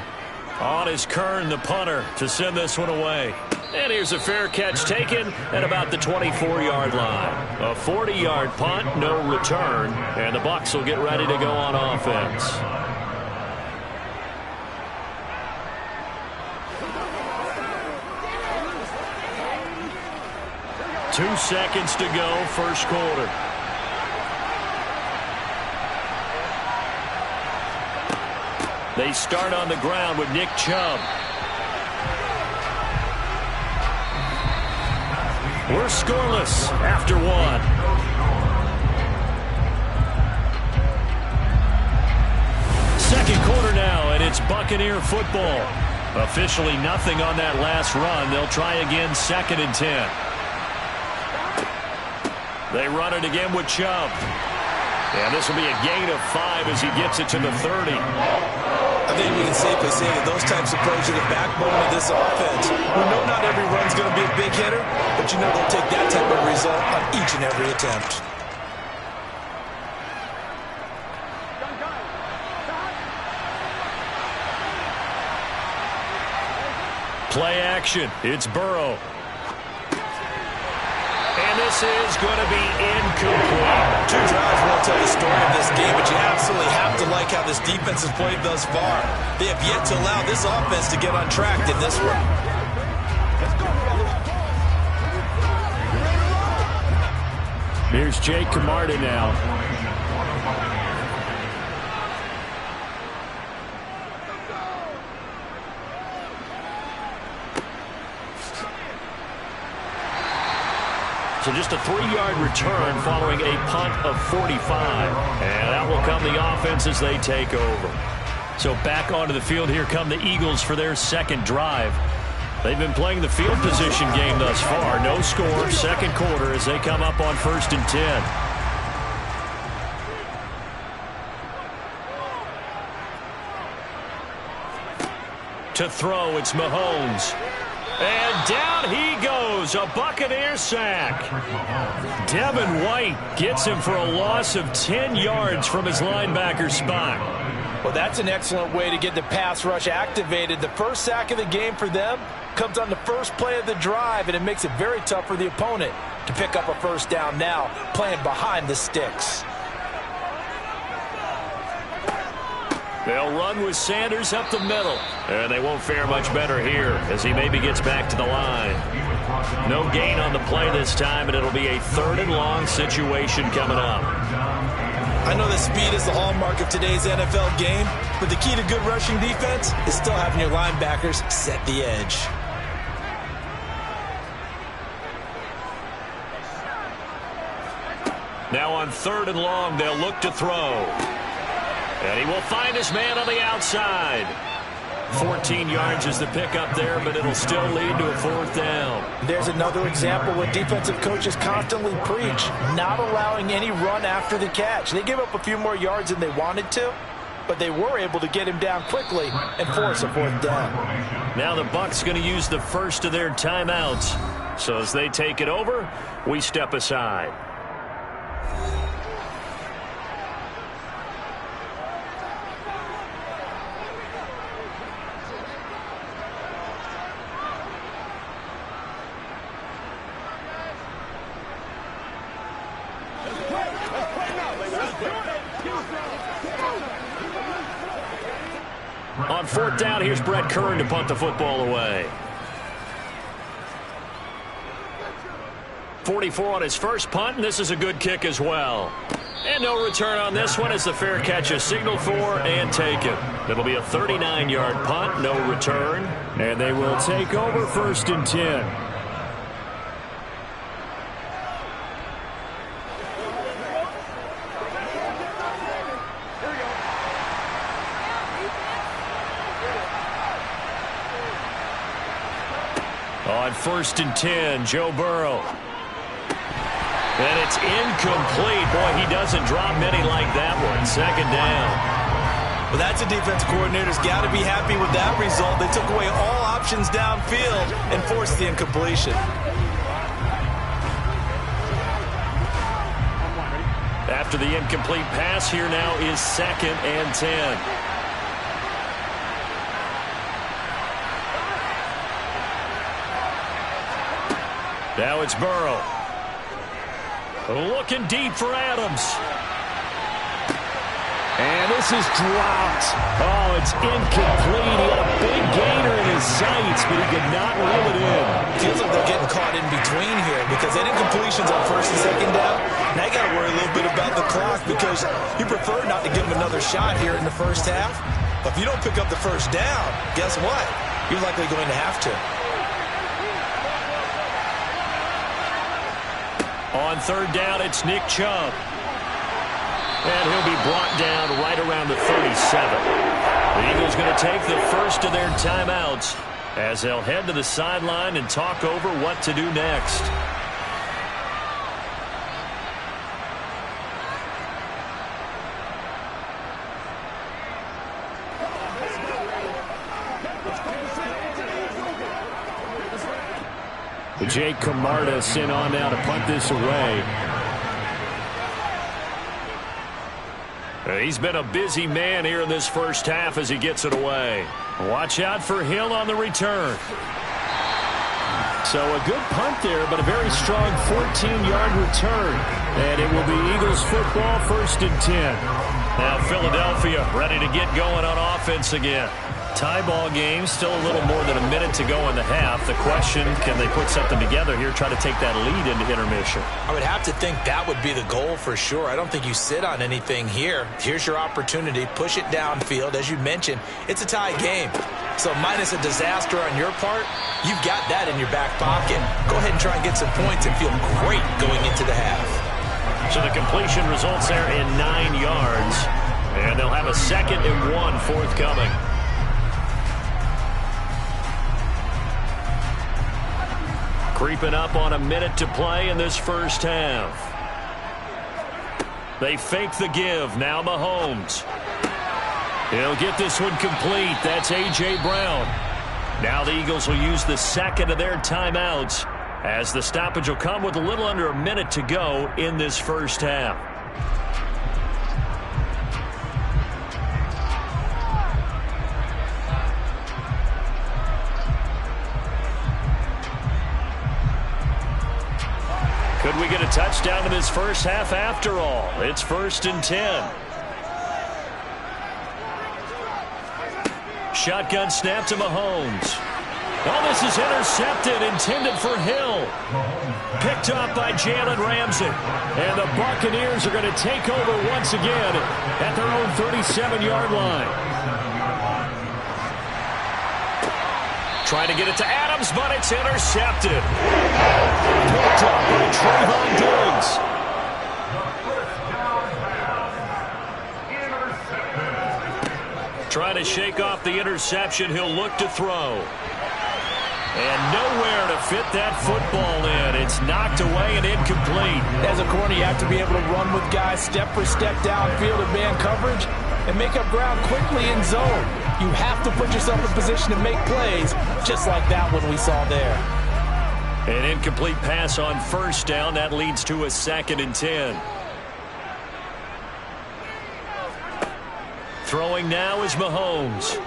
On is Kern, the punter, to send this one away. And here's a fair catch taken at about the 24-yard line. A 40-yard punt, no return, and the Bucs will get ready to go on offense. 2 seconds to go, first quarter. They start on the ground with Nick Chubb. We're scoreless after 1. Second quarter now, and it's Buccaneer football. Officially nothing on that last run. They'll try again, 2nd and 10. They run it again with Chubb. And this will be a gain of 5 as he gets it to the 30. I think we can safely say that those types of plays are the backbone of this offense. We know not every run's going to be a big hitter, but you know they'll take that type of result on each and every attempt. Play action. It's Burrow. And this is going to be incomplete. 2 drives won't tell the story of this game, but you absolutely have to like how this defense has played thus far. They have yet to allow this offense to get on track in this one. Here's Jake Camarda now. So just a 3-yard return following a punt of 45. And that will come the offense as they take over. So back onto the field, here come the Eagles for their second drive. They've been playing the field position game thus far. No score, second quarter as they come up on 1st and 10. To throw, it's Mahomes. And down he goes, a Buccaneer sack. Devin White gets him for a loss of 10 yards from his linebacker spot. Well, that's an excellent way to get the pass rush activated. The first sack of the game for them comes on the first play of the drive, and it makes it very tough for the opponent to pick up a first down now, playing behind the sticks. They'll run with Sanders up the middle. And they won't fare much better here as he maybe gets back to the line. No gain on the play this time, and it'll be a 3rd and long situation coming up. I know that speed is the hallmark of today's NFL game, but the key to good rushing defense is still having your linebackers set the edge. Now on 3rd and long, they'll look to throw. And he will find his man on the outside. 14 yards is the pickup there, but it'll still lead to a 4th down. There's another example what defensive coaches constantly preach, not allowing any run after the catch. They gave up a few more yards than they wanted to, but they were able to get him down quickly and force a 4th down. Now the Bucs going to use the first of their timeouts. So as they take it over, we step aside. On 4th down, here's Brett Kern to punt the football away. 44 on his first punt, and this is a good kick as well. And no return on this one as the fair catch is signaled for and taken. It'll be a 39-yard punt, no return. And they will take over 1st and 10. On 1st and 10, Joe Burrow. And it's incomplete. Boy, he doesn't drop many like that one. 2nd down. Well, that's a defense coordinator's got to be happy with that result. They took away all options downfield and forced the incompletion. After the incomplete pass, here now is 2nd and 10. Now it's Burrow. Looking deep for Adams. And this is dropped. Oh, it's incomplete. He had a big gainer in his sights, but he could not reel it in. Feels like they're getting caught in between here because any completions on first and second down, now you got to worry a little bit about the clock because you prefer not to give them another shot here in the first half. But if you don't pick up the first down, guess what? You're likely going to have to. On third down, it's Nick Chubb. And he'll be brought down right around the 37. The Eagles going to take the first of their timeouts as they'll head to the sideline and talk over what to do next. Jake Camarda sent on now to punt this away. He's been a busy man here in this first half as he gets it away. Watch out for Hill on the return. So a good punt there, but a very strong 14-yard return. And it will be Eagles football, 1st and 10. Now Philadelphia ready to get going on offense again. Tie ball game, still a little more than a minute to go in the half. The question, can they put something together here, try to take that lead into intermission? I would have to think that would be the goal for sure. I don't think you sit on anything here. Here's your opportunity. Push it downfield. As you mentioned, it's a tie game. So minus a disaster on your part, you've got that in your back pocket. Go ahead and try and get some points and feel great going into the half. So the completion results there in 9 yards. And they'll have a 2nd and 1 forthcoming. Creeping up on a minute to play in this first half. They fake the give. Now Mahomes. He'll get this one complete. That's A.J. Brown. Now the Eagles will use the 2nd of their timeouts as the stoppage will come with a little under a minute to go in this first half. Could we get a touchdown in this first half after all? It's 1st and 10. Shotgun snap to Mahomes. Oh, this is intercepted, intended for Hill. Picked up by Jalen Ramsey. And the Buccaneers are going to take over once again at their own 37-yard line. Trying to get it to Adams, but it's intercepted. Picked up by Trayvon Diggs. Trying to shake off the interception. He'll look to throw. And nowhere to fit that football in. It's knocked away and incomplete. As a corner, you have to be able to run with guys step for step downfield in man coverage and make up ground quickly in zone. You have to put yourself in position to make plays, just like that one we saw there. An incomplete pass on first down. That leads to a 2nd and 10. Throwing now is Mahomes.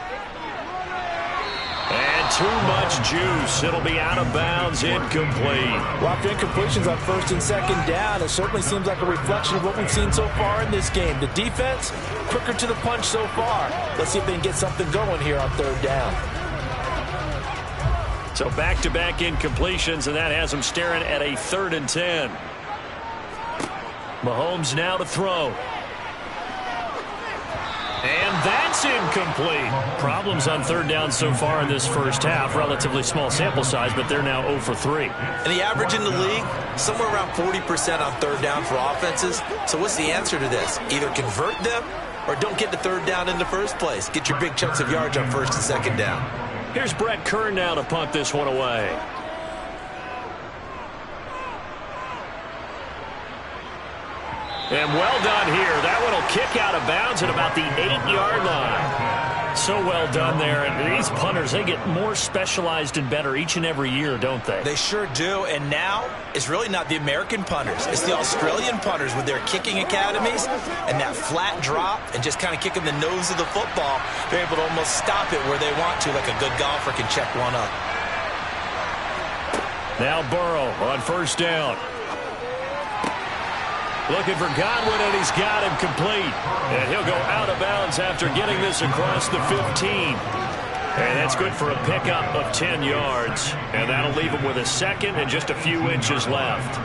And too much juice. It'll be out of bounds, incomplete. Well, after incompletions on 1st and 2nd down, it certainly seems like a reflection of what we've seen so far in this game. The defense, quicker to the punch so far. Let's see if they can get something going here on 3rd down. So back-to-back incompletions, and that has them staring at a 3rd and 10. Mahomes now to throw. And that's incomplete. Problems on 3rd down so far in this first half. Relatively small sample size, but they're now 0 for 3. And the average in the league, somewhere around 40% on 3rd down for offenses. So what's the answer to this? Either convert them or don't get to 3rd down in the first place. Get your big chunks of yards on 1st and 2nd down. Here's Brett Kern now to punt this one away. And well done here. That one will kick out of bounds at about the 8-yard line. So well done there. And these punters, they get more specialized and better each and every year, don't they? They sure do. And now it's really not the American punters. It's the Australian punters with their kicking academies and that flat drop and just kind of kicking the nose of the football. They're able to almost stop it where they want to, like a good golfer can check one up. Now Burrow on 1st down. Looking for Godwin, and he's got him complete. And he'll go out of bounds after getting this across the 15. And that's good for a pickup of 10 yards. And that'll leave him with a second and just a few inches left.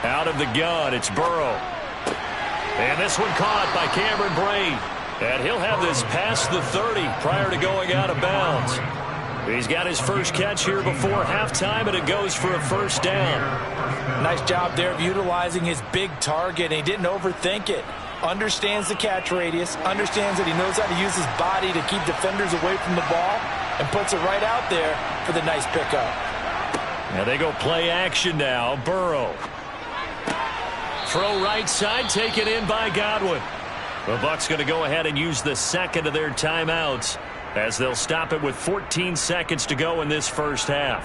Out of the gun, it's Burrow. And this one caught by Cameron Brate. And he'll have this past the 30 prior to going out of bounds. He's got his first catch here before halftime, and it goes for a first down. Nice job there of utilizing his big target, and he didn't overthink it. Understands the catch radius, understands that he knows how to use his body to keep defenders away from the ball, and puts it right out there for the nice pickup. Now they go play action now. Burrow. Throw right side, taken in by Godwin. The Bucs going to go ahead and use the second of their timeouts as they'll stop it with 14 seconds to go in this first half.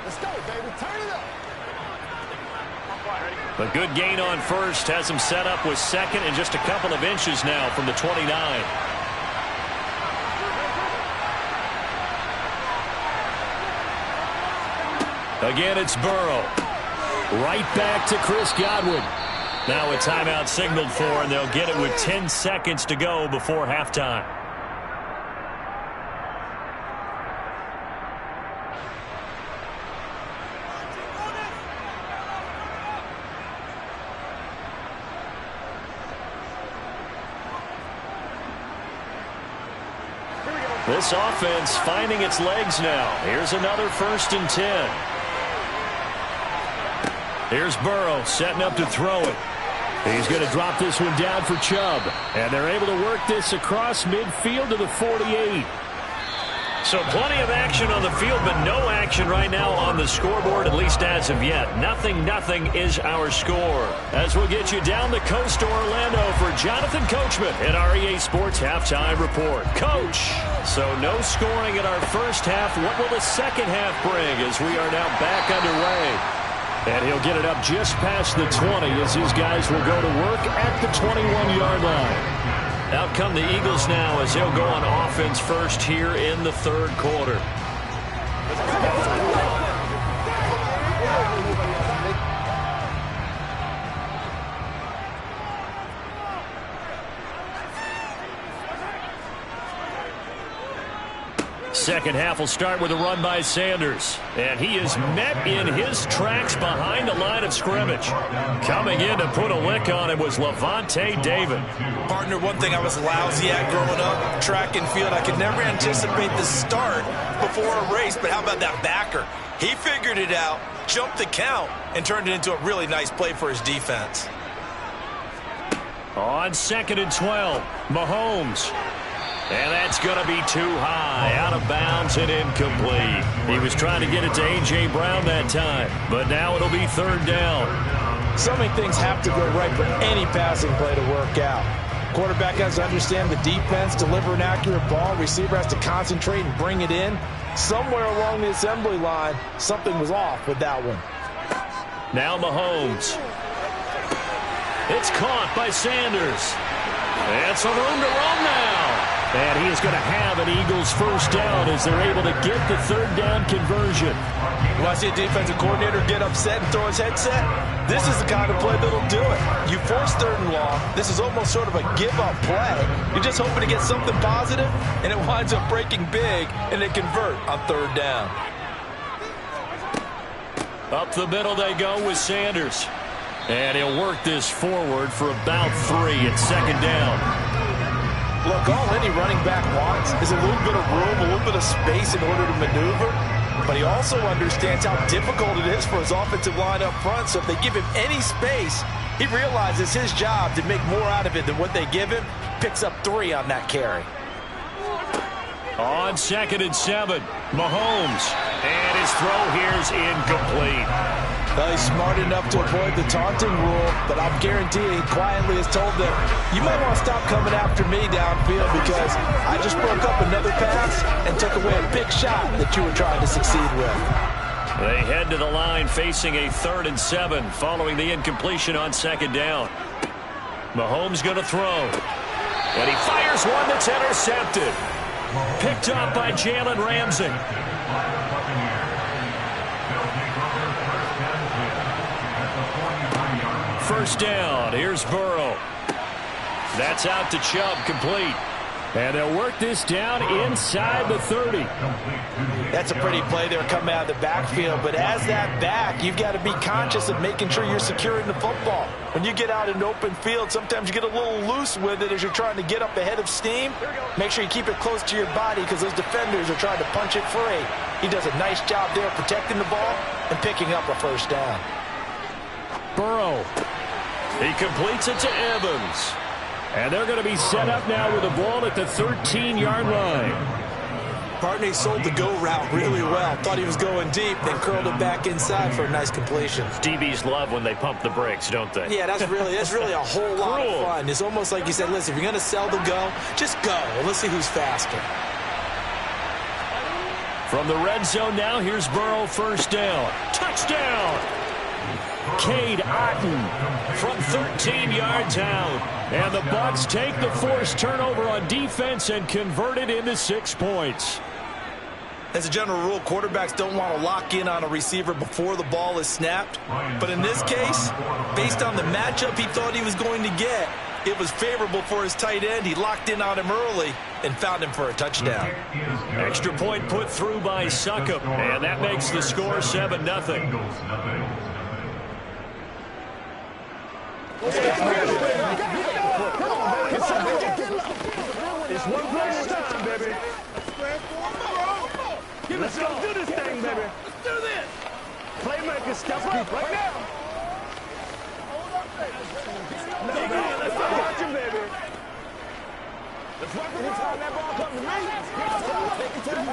Let's go, baby. Turn it up. A good gain on first has him set up with second and just a couple of inches now from the 29. Again, it's Burrow. Right back to Chris Godwin. Now a timeout signaled for, and they'll get it with 10 seconds to go before halftime. This offense finding its legs now. Here's another 1st and 10. Here's Burrow setting up to throw it. He's going to drop this one down for Chubb. And they're able to work this across midfield to the 48. So plenty of action on the field, but no action right now on the scoreboard, at least as of yet. 0-0 is our score. As we'll get you down the coast to Orlando for Jonathan Coachman at our EA Sports Halftime Report. Coach, so no scoring in our first half. What will the second half bring as we are now back underway? And he'll get it up just past the 20 as his guys will go to work at the 21-yard line. Out come the Eagles now as they'll go on offense first here in the third quarter. Second half will start with a run by Sanders. And he is met in his tracks behind the line of scrimmage. Coming in to put a lick on it was Lavonte David. Partner, one thing I was lousy at growing up, track and field, I could never anticipate the start before a race, but how about that backer? He figured it out, jumped the count, and turned it into a really nice play for his defense. On 2nd and 12, Mahomes. And that's going to be too high, out of bounds and incomplete. He was trying to get it to A.J. Brown that time, but now it'll be 3rd down. So many things have to go right for any passing play to work out. Quarterback has to understand the defense, deliver an accurate ball. Receiver has to concentrate and bring it in. Somewhere along the assembly line, something was off with that one. Now Mahomes. It's caught by Sanders. It's a room to run now. And he is going to have an Eagles first down as they're able to get the 3rd down conversion. When I see a defensive coordinator get upset and throw his headset, this is the kind of play that'll do it. You force 3rd and long. This is almost sort of a give-up play. You're just hoping to get something positive, and it winds up breaking big, and they convert on 3rd down. Up the middle they go with Sanders. And he'll work this forward for about 3 at 2nd down. Look, all any running back wants is a little bit of room, a little bit of space in order to maneuver. But he also understands how difficult it is for his offensive line up front. So if they give him any space, he realizes his job to make more out of it than what they give him. Picks up 3 on that carry. On 2nd and 7, Mahomes. And his throw here's incomplete. Well, he's smart enough to avoid the taunting rule, but I'll guarantee he quietly has told them, you might want to stop coming after me downfield because I just broke up another pass and took away a big shot that you were trying to succeed with. They head to the line facing a 3rd and 7 following the incompletion on 2nd down. Mahomes going to throw. And he fires one that's intercepted. Picked up by Jalen Ramsey. First down. Here's Burrow. That's out to Chubb, complete. And they'll work this down inside the 30. That's a pretty play there coming out of the backfield. But as that back, you've got to be conscious of making sure you're securing the football. When you get out in open field, sometimes you get a little loose with it as you're trying to get up ahead of steam. Make sure you keep it close to your body because those defenders are trying to punch it free. He does a nice job there protecting the ball and picking up a first down. Burrow. He completes it to Evans. And they're going to be set up now with the ball at the 13-yard line. Partney sold the go route really well. Thought he was going deep, then curled it back inside for a nice completion. DBs love when they pump the brakes, don't they? Yeah, that's really a whole lot of fun. It's almost like you said, listen, if you're going to sell the go, just go. And let's see who's faster. From the red zone now, here's Burrow, first down. Touchdown! Cade Otton from 13 yards out. And the Bucs take the forced turnover on defense and convert it into 6 points. As a general rule, quarterbacks don't want to lock in on a receiver before the ball is snapped. But in this case, based on the matchup he thought he was going to get, it was favorable for his tight end. He locked in on him early and found him for a touchdown. Extra point put through by Succop, and that makes the score 7-0. It's one play at a time, baby. Let's go do this thing, baby. Let's do this. Playmaker, step up right now. Let's go watch him, baby. Let's rock it anytime that ball comes to me.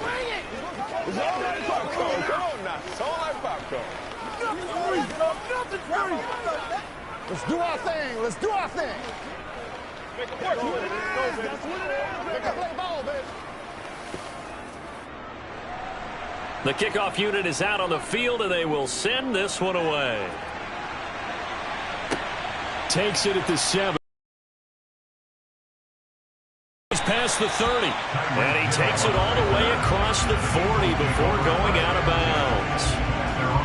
Bring it. It's all like popcorn. Come on now. It's all like popcorn. Nothing free. Let's do our thing. Let's do our thing. Make it work. That's what it is. That's what it is. Make it play ball, baby. The kickoff unit is out on the field, and they will send this one away. Takes it at the 7. He's past the 30, and he takes it all the way across the 40 before going out of bounds.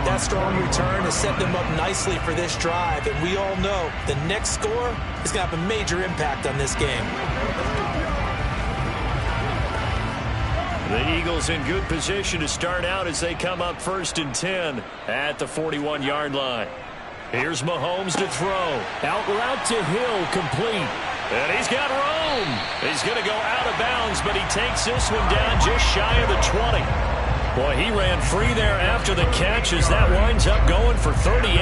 That strong return has set them up nicely for this drive, and we all know the next score is going to have a major impact on this game. The Eagles in good position to start out as they come up 1st and 10 at the 41-yard line. Here's Mahomes to throw. Out route to Hill, complete. And he's got room. He's going to go out of bounds, but he takes this one down just shy of the 20. Boy, he ran free there after the catch as that winds up going for 38.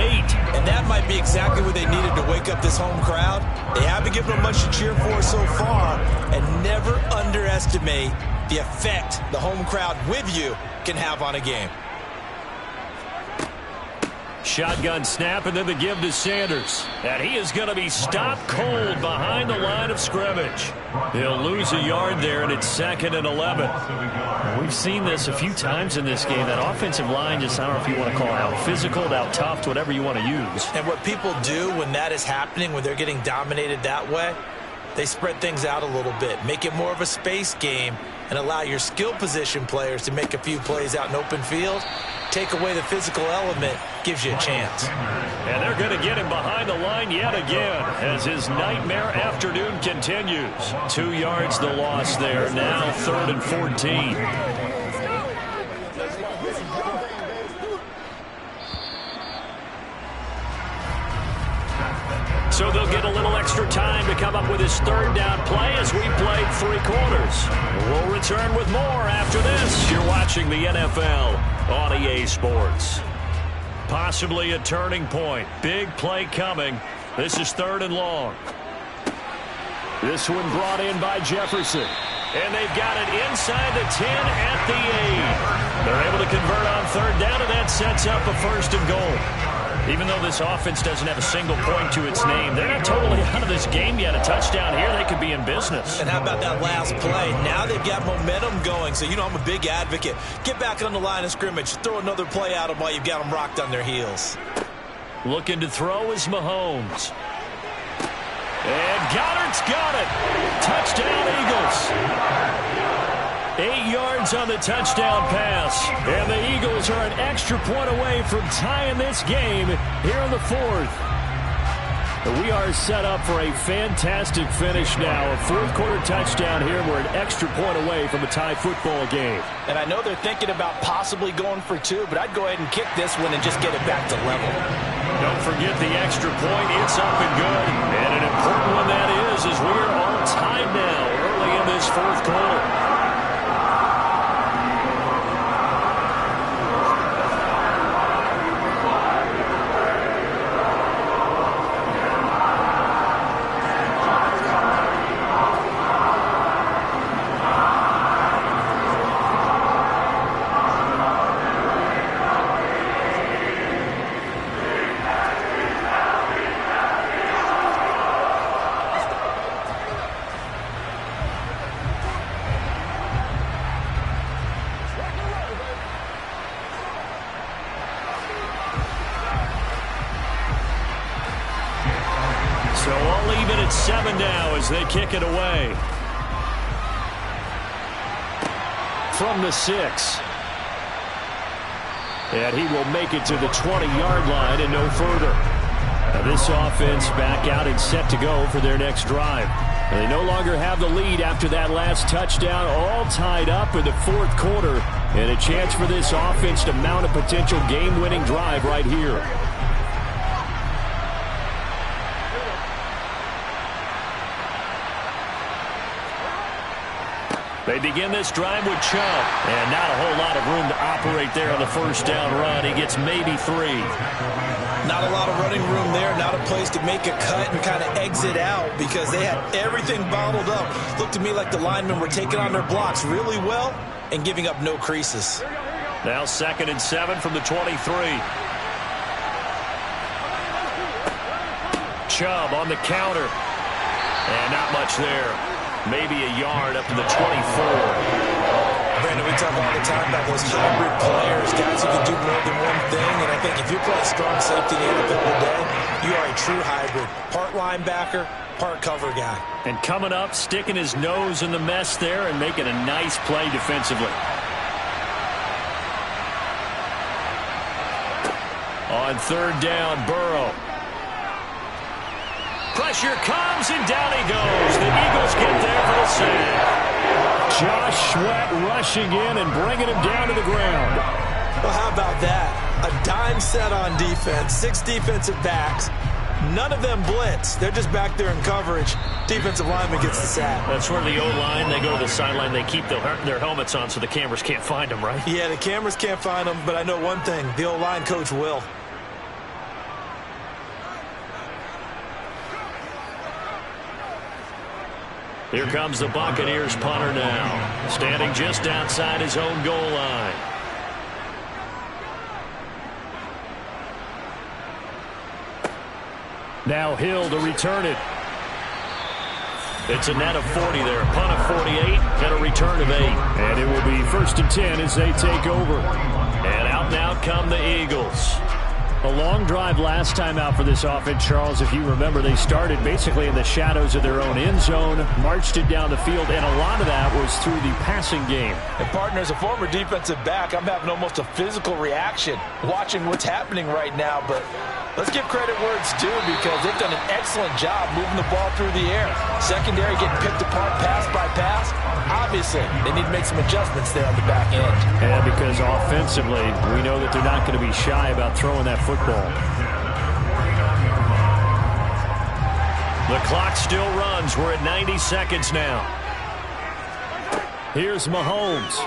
And that might be exactly what they needed to wake up this home crowd. They haven't given them much to cheer for so far, and never underestimate the effect the home crowd with you can have on a game. Shotgun snap, and then the give to Sanders. And he is going to be stopped cold behind the line of scrimmage. He'll lose a yard there, and it's 2nd and 11. We've seen this a few times in this game. That offensive line just, I don't know if you want to call it out physical, out tough, whatever you want to use. And what people do when that is happening, when they're getting dominated that way, they spread things out a little bit, make it more of a space game, and allow your skill position players to make a few plays out in open field. Take away the physical element, gives you a chance. And they're going to get him behind the line yet again as his nightmare afternoon continues. 2 yards the loss there, now 3rd and 14. So they'll get a little extra time to come up with his 3rd down play as we played 3 quarters. We'll return with more after this. You're watching the NFL on EA Sports. Possibly a turning point. Big play coming. This is 3rd and long. This one brought in by Jefferson. And they've got it inside the 10 at the 8. They're able to convert on 3rd down, and that sets up a 1st and goal. Even though this offense doesn't have a single point to its name, they're not totally out of this game yet. A touchdown here, they could be in business. And how about that last play? Now they've got momentum going. So, I'm a big advocate. Get back on the line of scrimmage. Throw another play at them while you've got them rocked on their heels. Looking to throw is Mahomes. And Goddard's got it. Touchdown, Eagles. 8 yards on the touchdown pass. And the Eagles are an extra point away from tying this game here in the fourth. We are set up for a fantastic finish now. A fourth-quarter touchdown here. We're an extra point away from a tie football game. And I know they're thinking about possibly going for 2, but I'd go ahead and kick this one and just get it back to level. Don't forget the extra point. It's up and good. And an important one that is, as we are all tied now early in this fourth quarter. So I'll leave it at 7 now as they kick it away. From the 6. And he will make it to the 20-yard line and no further. Now this offense back out and set to go for their next drive. And they no longer have the lead after that last touchdown, all tied up in the fourth quarter. And a chance for this offense to mount a potential game-winning drive right here. They begin this drive with Chubb. And not a whole lot of room to operate there on the first down run. He gets maybe 3. Not a lot of running room there. Not a place to make a cut and kind of exit out because they had everything bottled up. Looked to me like the linemen were taking on their blocks really well and giving up no creases. Now 2nd and 7 from the 23. Chubb on the counter. And not much there. Maybe a yard up to the 24. Brandon, we talk all the time about those hybrid players, guys who can do more than one thing. And I think if you play strong safety in the NFL today, you are a true hybrid. Part linebacker, part cover guy. And coming up, sticking his nose in the mess there and making a nice play defensively. On 3rd down, Burrow. Pressure comes, and down he goes. The Eagles get there for the sack. Josh Sweat rushing in and bringing him down to the ground. Well, how about that? A dime set on defense, 6 defensive backs. None of them blitz. They're just back there in coverage. Defensive lineman gets the sack. That's where the O-line, they go to the sideline, they keep their helmets on so the cameras can't find them, right? Yeah, the cameras can't find them, but I know one thing. The O-line coach will. Here comes the Buccaneers punter now, standing just outside his own goal line. Now Hill to return it. It's a net of 40 there. Punt of 48 and a return of 8. And it will be 1st and 10 as they take over. And out come the Eagles. A long drive last time out for this offense, Charles. If you remember, they started basically in the shadows of their own end zone, marched it down the field, and a lot of that was through the passing game. And partner, as a former defensive back, I'm having almost a physical reaction watching what's happening right now. But let's give credit where it's due because they've done an excellent job moving the ball through the air. Secondary getting picked apart pass by pass. Obviously, they need to make some adjustments there on the back end. And because offensively, we know that they're not going to be shy about throwing that football. The clock still runs. We're at 90 seconds now. Here's Mahomes.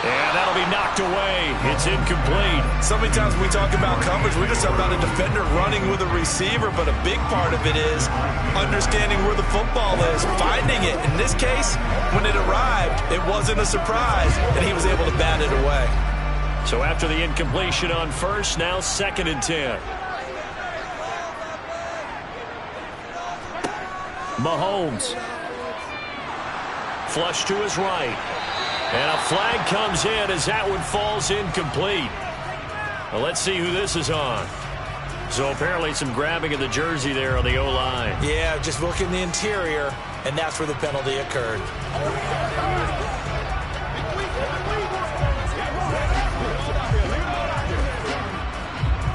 And that'll be knocked away. It's incomplete. So many times when we talk about coverage, we're just about a defender running with a receiver, but a big part of it is understanding where the football is, finding it. In this case, when it arrived, it wasn't a surprise, and he was able to bat it away. So after the incompletion on first, now 2nd and 10. Mahomes. Flush to his right. And a flag comes in as that one falls incomplete. Well, let's see who this is on. So apparently some grabbing of the jersey there on the O-line. Yeah, just look in the interior, and that's where the penalty occurred.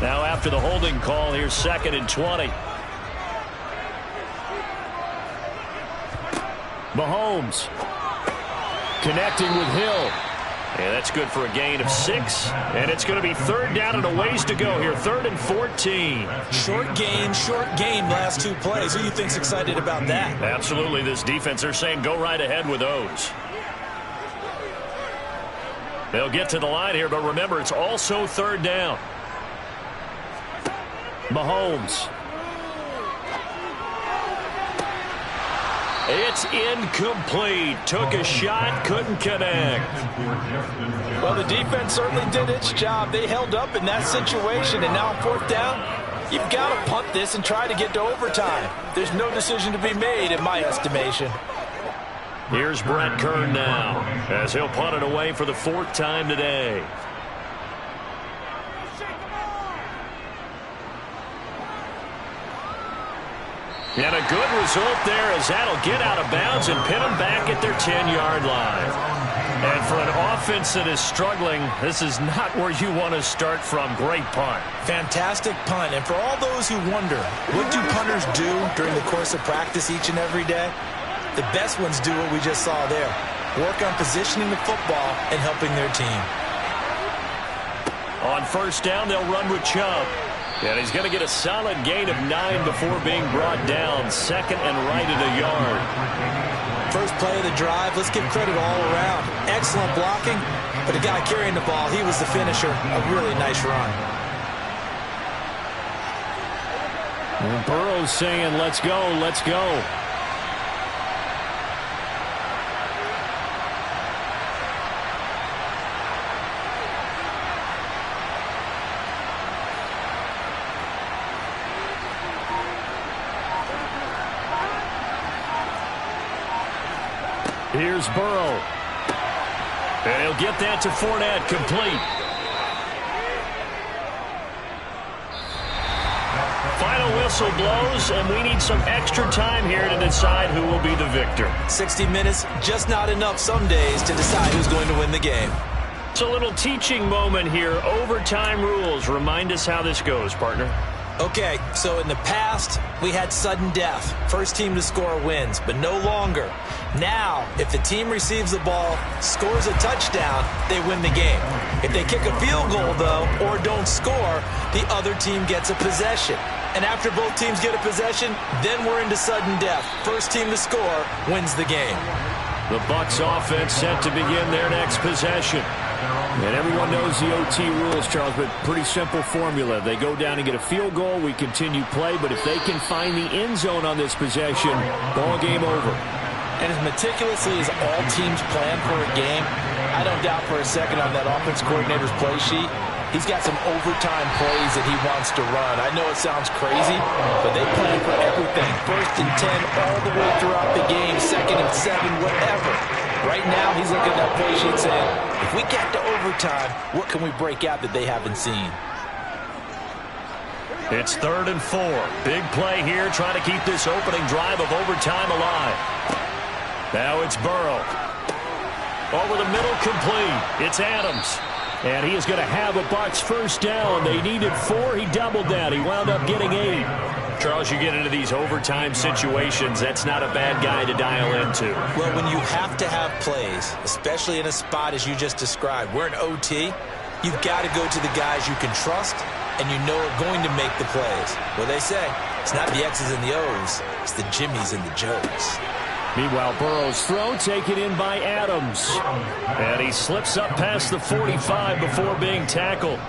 Now after the holding call, here's 2nd and 20. Mahomes connecting with Hill. And that's good for a gain of 6. And it's going to be 3rd down and a ways to go here. 3rd and 14. Short game, last 2 plays. Who do you think's excited about that? Absolutely. This defense, they're saying go right ahead with those. They'll get to the line here, but remember, it's also 3rd down. Mahomes. It's incomplete. Took a shot, couldn't connect. Well, the defense certainly did its job. They held up in that situation, and now on 4th down, you've got to punt this and try to get to overtime. There's no decision to be made in my estimation. Here's Brett Kern now as he'll punt it away for the 4th time today. And a good result there as that'll get out of bounds and pin them back at their 10-yard line. And for an offense that is struggling, this is not where you want to start from. Great punt. Fantastic punt. And for all those who wonder, what do punters do during the course of practice each and every day? The best ones do what we just saw there. Work on positioning the football and helping their team. On 1st down, they'll run with Chubb. And he's going to get a solid gain of 9 before being brought down. 2nd and right at a yard. First play of the drive, let's give credit all around. Excellent blocking, but the guy carrying the ball, he was the finisher. A really nice run. And Burrow's saying, let's go, let's go. Here's Burrow. And he'll get that to Fournette, complete. Final whistle blows, and we need some extra time here to decide who will be the victor. 60 minutes, just not enough some days to decide who's going to win the game. It's a little teaching moment here. Overtime rules. Remind us how this goes, partner. Okay, so in the past, we had sudden death. First team to score wins, but no longer. Now, if the team receives the ball, scores a touchdown, they win the game. If they kick a field goal, though, or don't score, the other team gets a possession. And after both teams get a possession, then we're into sudden death. First team to score wins the game. The Bucs offense set to begin their next possession. And everyone knows the OT rules, Charles, but pretty simple formula. They go down and get a field goal, we continue play, but if they can find the end zone on this possession, ball game over. And as meticulously as all teams plan for a game, I don't doubt for a second on that offense coordinator's play sheet, he's got some overtime plays that he wants to run. I know it sounds crazy, but they plan for everything. 1st and 10 all the way throughout the game, 2nd and 7, whatever. Right now, he's looking at that play sheet saying, if we get to overtime, what can we break out that they haven't seen? It's 3rd and 4. Big play here, trying to keep this opening drive of overtime alive. Now it's Burrow. Over the middle, complete. It's Adams. And he is going to have a Bucs 1st down. They needed 4. He doubled that. He wound up getting 8. Charles, you get into these overtime situations, that's not a bad guy to dial into. Well, when you have to have plays, especially in a spot as you just described, we're in OT, you've got to go to the guys you can trust and you know are going to make the plays. Well, they say, it's not the X's and the O's, it's the Jimmies and the Joes. Meanwhile, Burrow's throw taken in by Adams. And he slips up past the 45 before being tackled.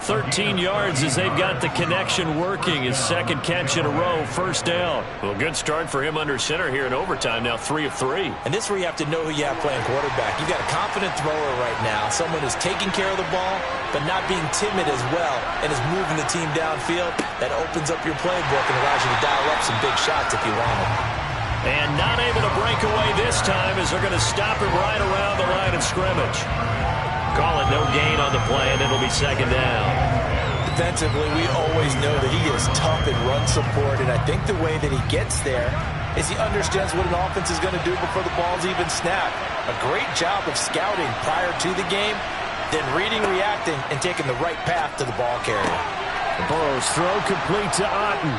13 yards as they've got the connection working. His second catch in a row, first down. Well, good start for him under center here in overtime. Now 3 of 3. And this is where you have to know who you have playing quarterback. You've got a confident thrower right now, someone who's taking care of the ball, but not being timid as well, and is moving the team downfield. That opens up your playbook and allows you to dial up some big shots if you want them. And not able to break away this time as they're going to stop him right around the line of scrimmage. Call it no gain on the play, and it'll be second down. Defensively, we always know that he is tough in run support, and I think the way that he gets there is he understands what an offense is going to do before the ball's even snapped. A great job of scouting prior to the game, then reading, reacting, and taking the right path to the ball carrier. Burrow's throw complete to Otten.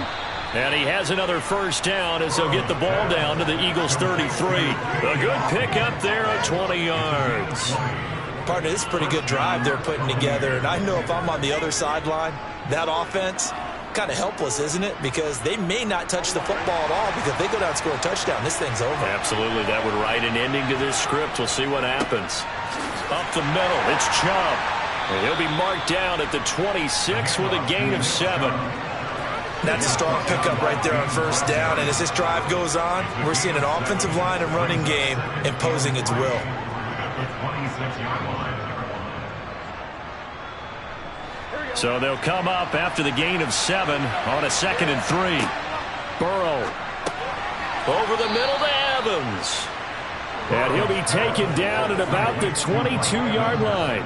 And he has another first down as they'll get the ball down to the Eagles' 33. A good pickup there at 20 yards. Partner, this is a pretty good drive they're putting together. And I know if I'm on the other sideline, that offense, kind of helpless, isn't it? Because they may not touch the football at all, because if they go down and score a touchdown, this thing's over. Absolutely. That would write an ending to this script. We'll see what happens. Up the middle, it's Chubb. And he'll be marked down at the 26 with a gain of 7. That's a strong pickup right there on first down. And as this drive goes on, we're seeing an offensive line and running game imposing its will. So they'll come up after the gain of 7 on a 2nd and 3. Burrow over the middle to Evans. And he'll be taken down at about the 22-yard line.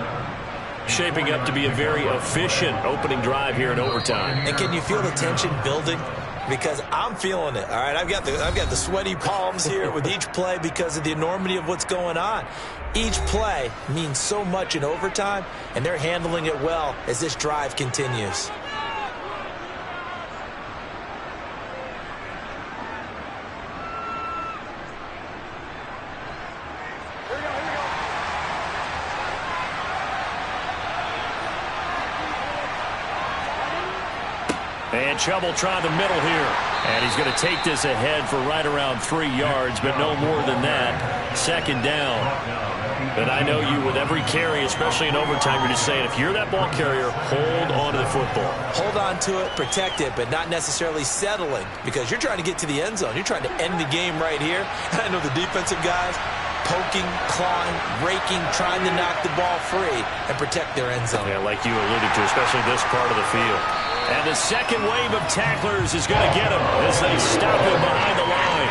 Shaping up to be a very efficient opening drive here in overtime. And can you feel the tension building? Because I'm feeling it. All right, I've got the sweaty palms here with each play because of the enormity of what's going on. Each play means so much in overtime, and they're handling it well as this drive continues. And Chubb will try the middle here. And he's going to take this ahead for right around 3 yards, but no more than that. Second down. And I know you, with every carry, especially in overtime, you're just saying, if you're that ball carrier, hold on to the football. Hold on to it, protect it, but not necessarily settling, because you're trying to get to the end zone. You're trying to end the game right here. I know the defensive guys poking, clawing, raking, trying to knock the ball free and protect their end zone. Yeah, like you alluded to, especially this part of the field. And the second wave of tacklers is going to get him as they stop him behind the line.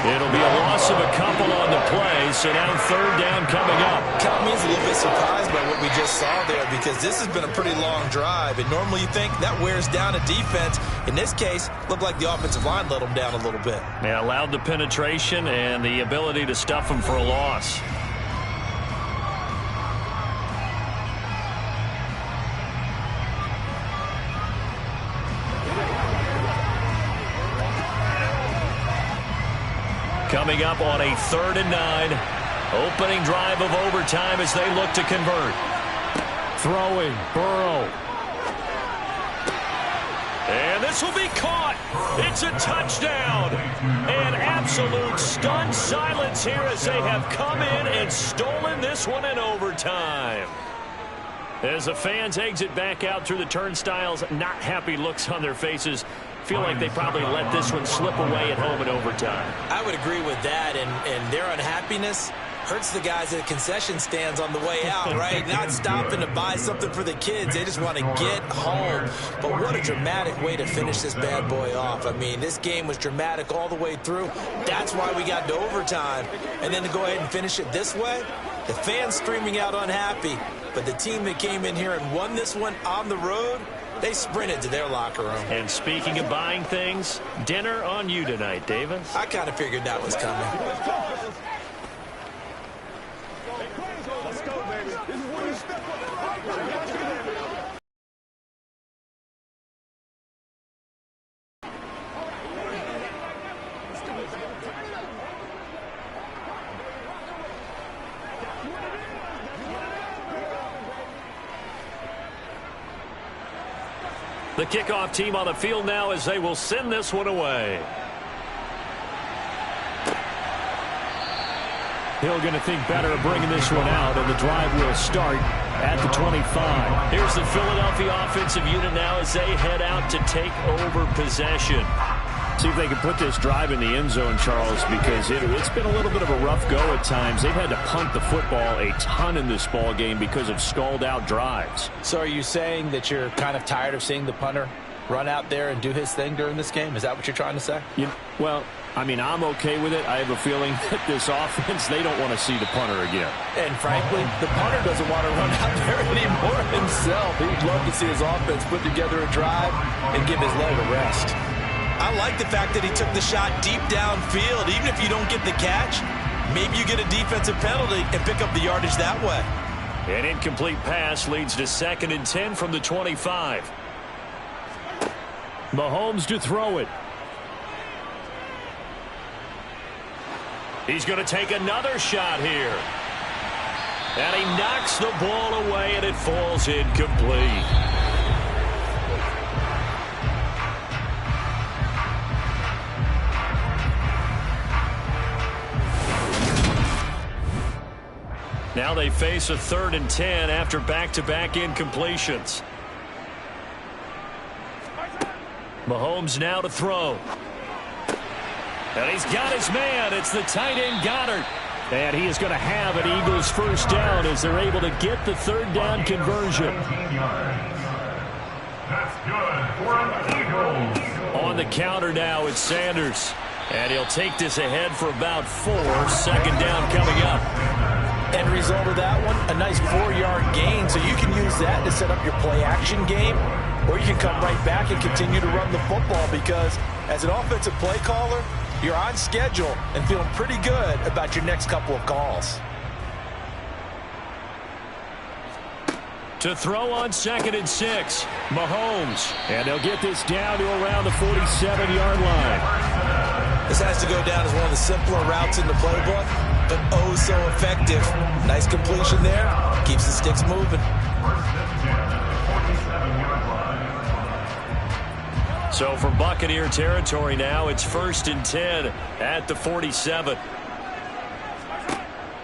It'll be a loss of a couple on the play, so now third down coming up. Count me as a little bit surprised by what we just saw there, because this has been a pretty long drive, and normally you think that wears down a defense. In this case, looked like the offensive line let them down a little bit. They allowed the penetration and the ability to stuff them for a loss. Coming up on a 3rd and 9. Opening drive of overtime as they look to convert. Throwing, Burrow. And this will be caught. It's a touchdown. An absolute stunned silence here as they have come in and stolen this one in overtime. As the fans exit back out through the turnstiles, not happy looks on their faces. Feel like they probably let this one slip away at home in overtime. I would agree with that, and their unhappiness hurts the guys at concession stands on the way out, right? Not stopping to buy something for the kids. They just want to get home. But what a dramatic way to finish this bad boy off. I mean, this game was dramatic all the way through. That's why we got to overtime. And then to go ahead and finish it this way, the fans screaming out unhappy. But the team that came in here and won this one on the road, they sprinted to their locker room. And speaking of buying things, dinner on you tonight, Davis. I kind of figured that was coming. Let's go, baby. This is where you step up. The kickoff team on the field now as they will send this one away. Hill going to think better of bringing this one out, and the drive will start at the 25. Here's the Philadelphia offensive unit now as they head out to take over possession. See if they can put this drive in the end zone, Charles, because it's been a little bit of a rough go at times. They've had to punt the football a ton in this ball game because of stalled-out drives. So are you saying that you're kind of tired of seeing the punter run out there and do his thing during this game? Is that what you're trying to say? Well, I mean, I'm okay with it. I have a feeling that this offense, they don't want to see the punter again. And frankly, the punter doesn't want to run out there anymore himself. He'd love to see his offense put together a drive and give his leg a rest. I like the fact that he took the shot deep downfield. Even if you don't get the catch, maybe you get a defensive penalty and pick up the yardage that way. An incomplete pass leads to 2nd and 10 from the 25. Mahomes to throw it. He's going to take another shot here. And he knocks the ball away, and it falls incomplete. Now they face a 3rd and 10 after back-to-back incompletions. Mahomes now to throw. And he's got his man. It's the tight end Goddard. And he is going to have an Eagles first down as they're able to get the 3rd down conversion. 17 yards. That's good for an Eagles. On the counter now, it's Sanders. And he'll take this ahead for about 4. 2nd down coming up. End result of that one, a nice 4-yard gain. So you can use that to set up your play-action game, or you can come right back and continue to run the football because as an offensive play caller, you're on schedule and feeling pretty good about your next couple of calls. To throw on 2nd and 6, Mahomes. And they'll get this down to around the 47-yard line. This has to go down as one of the simpler routes in the playbook, but oh so effective. Nice completion there. Keeps the sticks moving. So for Buccaneer territory now, it's 1st and 10 at the 47.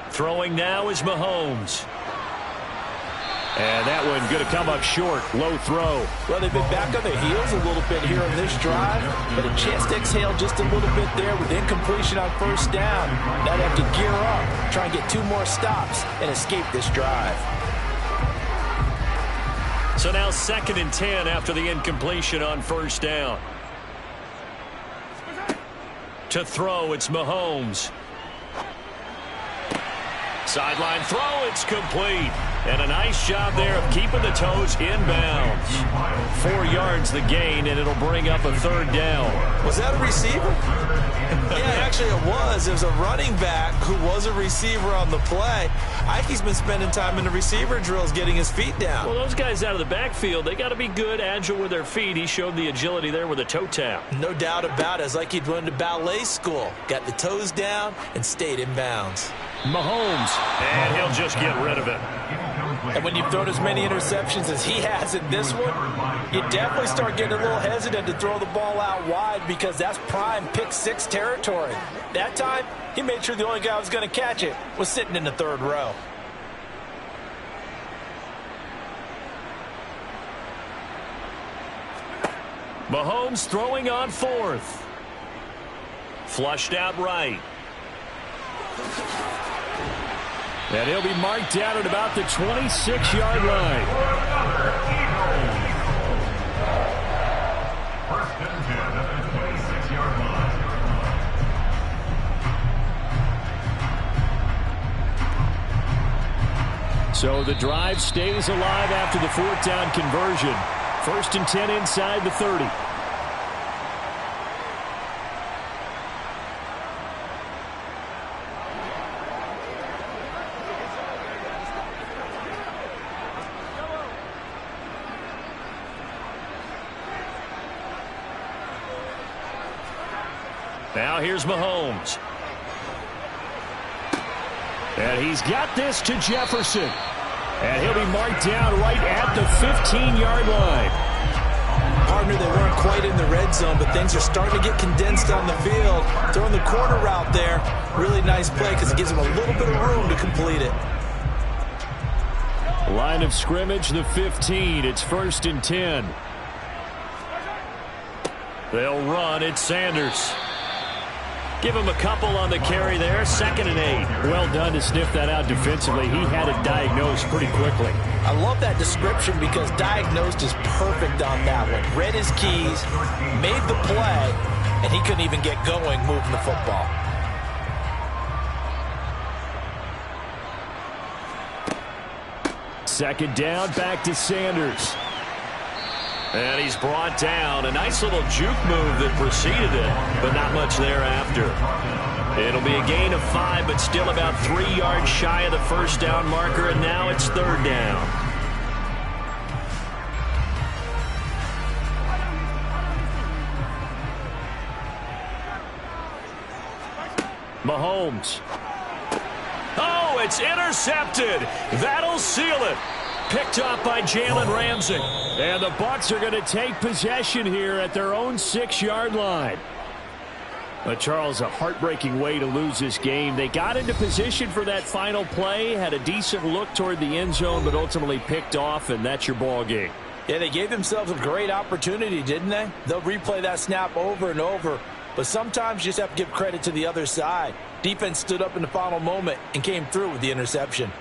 Throwing now is Mahomes. And that one going to come up short. Low throw. Well, they've been back on their heels a little bit here on this drive, but a chance to exhale just a little bit there with incompletion on 1st down. Now they have to gear up, try and get 2 more stops, and escape this drive. So now 2nd and 10 after the incompletion on 1st down. To throw, it's Mahomes. Sideline throw, it's complete. And a nice job there of keeping the toes inbounds. 4 yards the gain, and it'll bring up a 3rd down. Was that a receiver? Yeah, actually it was. It was a running back who was a receiver on the play. Ike's been spending time in the receiver drills getting his feet down. Well, those guys out of the backfield, they got to be good, agile with their feet. He showed the agility there with a toe tap. No doubt about it. It's like he'd went to ballet school. Got the toes down and stayed in bounds. Mahomes, and he'll just get rid of it. And when you've thrown as many interceptions as he has in this one, you definitely start getting a little hesitant to throw the ball out wide because that's prime pick-6 territory. That time, he made sure the only guy who was going to catch it was sitting in the 3rd row. Mahomes throwing on 4th. Flushed out right. And he'll be marked down at about the 26-yard line. 1st and 10 at the 26-yard line. So the drive stays alive after the 4th down conversion. 1st and 10 inside the 30. Now here's Mahomes. And he's got this to Jefferson. And he'll be marked down right at the 15-yard line. Partner, they weren't quite in the red zone, but things are starting to get condensed on the field. Throwing the corner route there, really nice play because it gives him a little bit of room to complete it. Line of scrimmage, the 15. It's 1st and 10. They'll run. It's Sanders. Give him a couple on the carry there. 2nd and 8. Well done to sniff that out defensively. He had it diagnosed pretty quickly. I love that description because diagnosed is perfect on that one. Read his keys, made the play, and he couldn't even get going moving the football. Second down, back to Sanders. And he's brought down. A nice little juke move that preceded it, but not much thereafter. It'll be a gain of 5, but still about 3 yards shy of the first down marker, and now it's 3rd down. Mahomes. Oh, it's intercepted. That'll seal it. Picked up by Jalen Ramsey. And the Bucs are going to take possession here at their own 6-yard line. Charles, a heartbreaking way to lose this game. They got into position for that final play, had a decent look toward the end zone, but ultimately picked off, and that's your ball game. Yeah, they gave themselves a great opportunity, didn't they? They'll replay that snap over and over, but sometimes you just have to give credit to the other side. Defense stood up in the final moment and came through with the interception.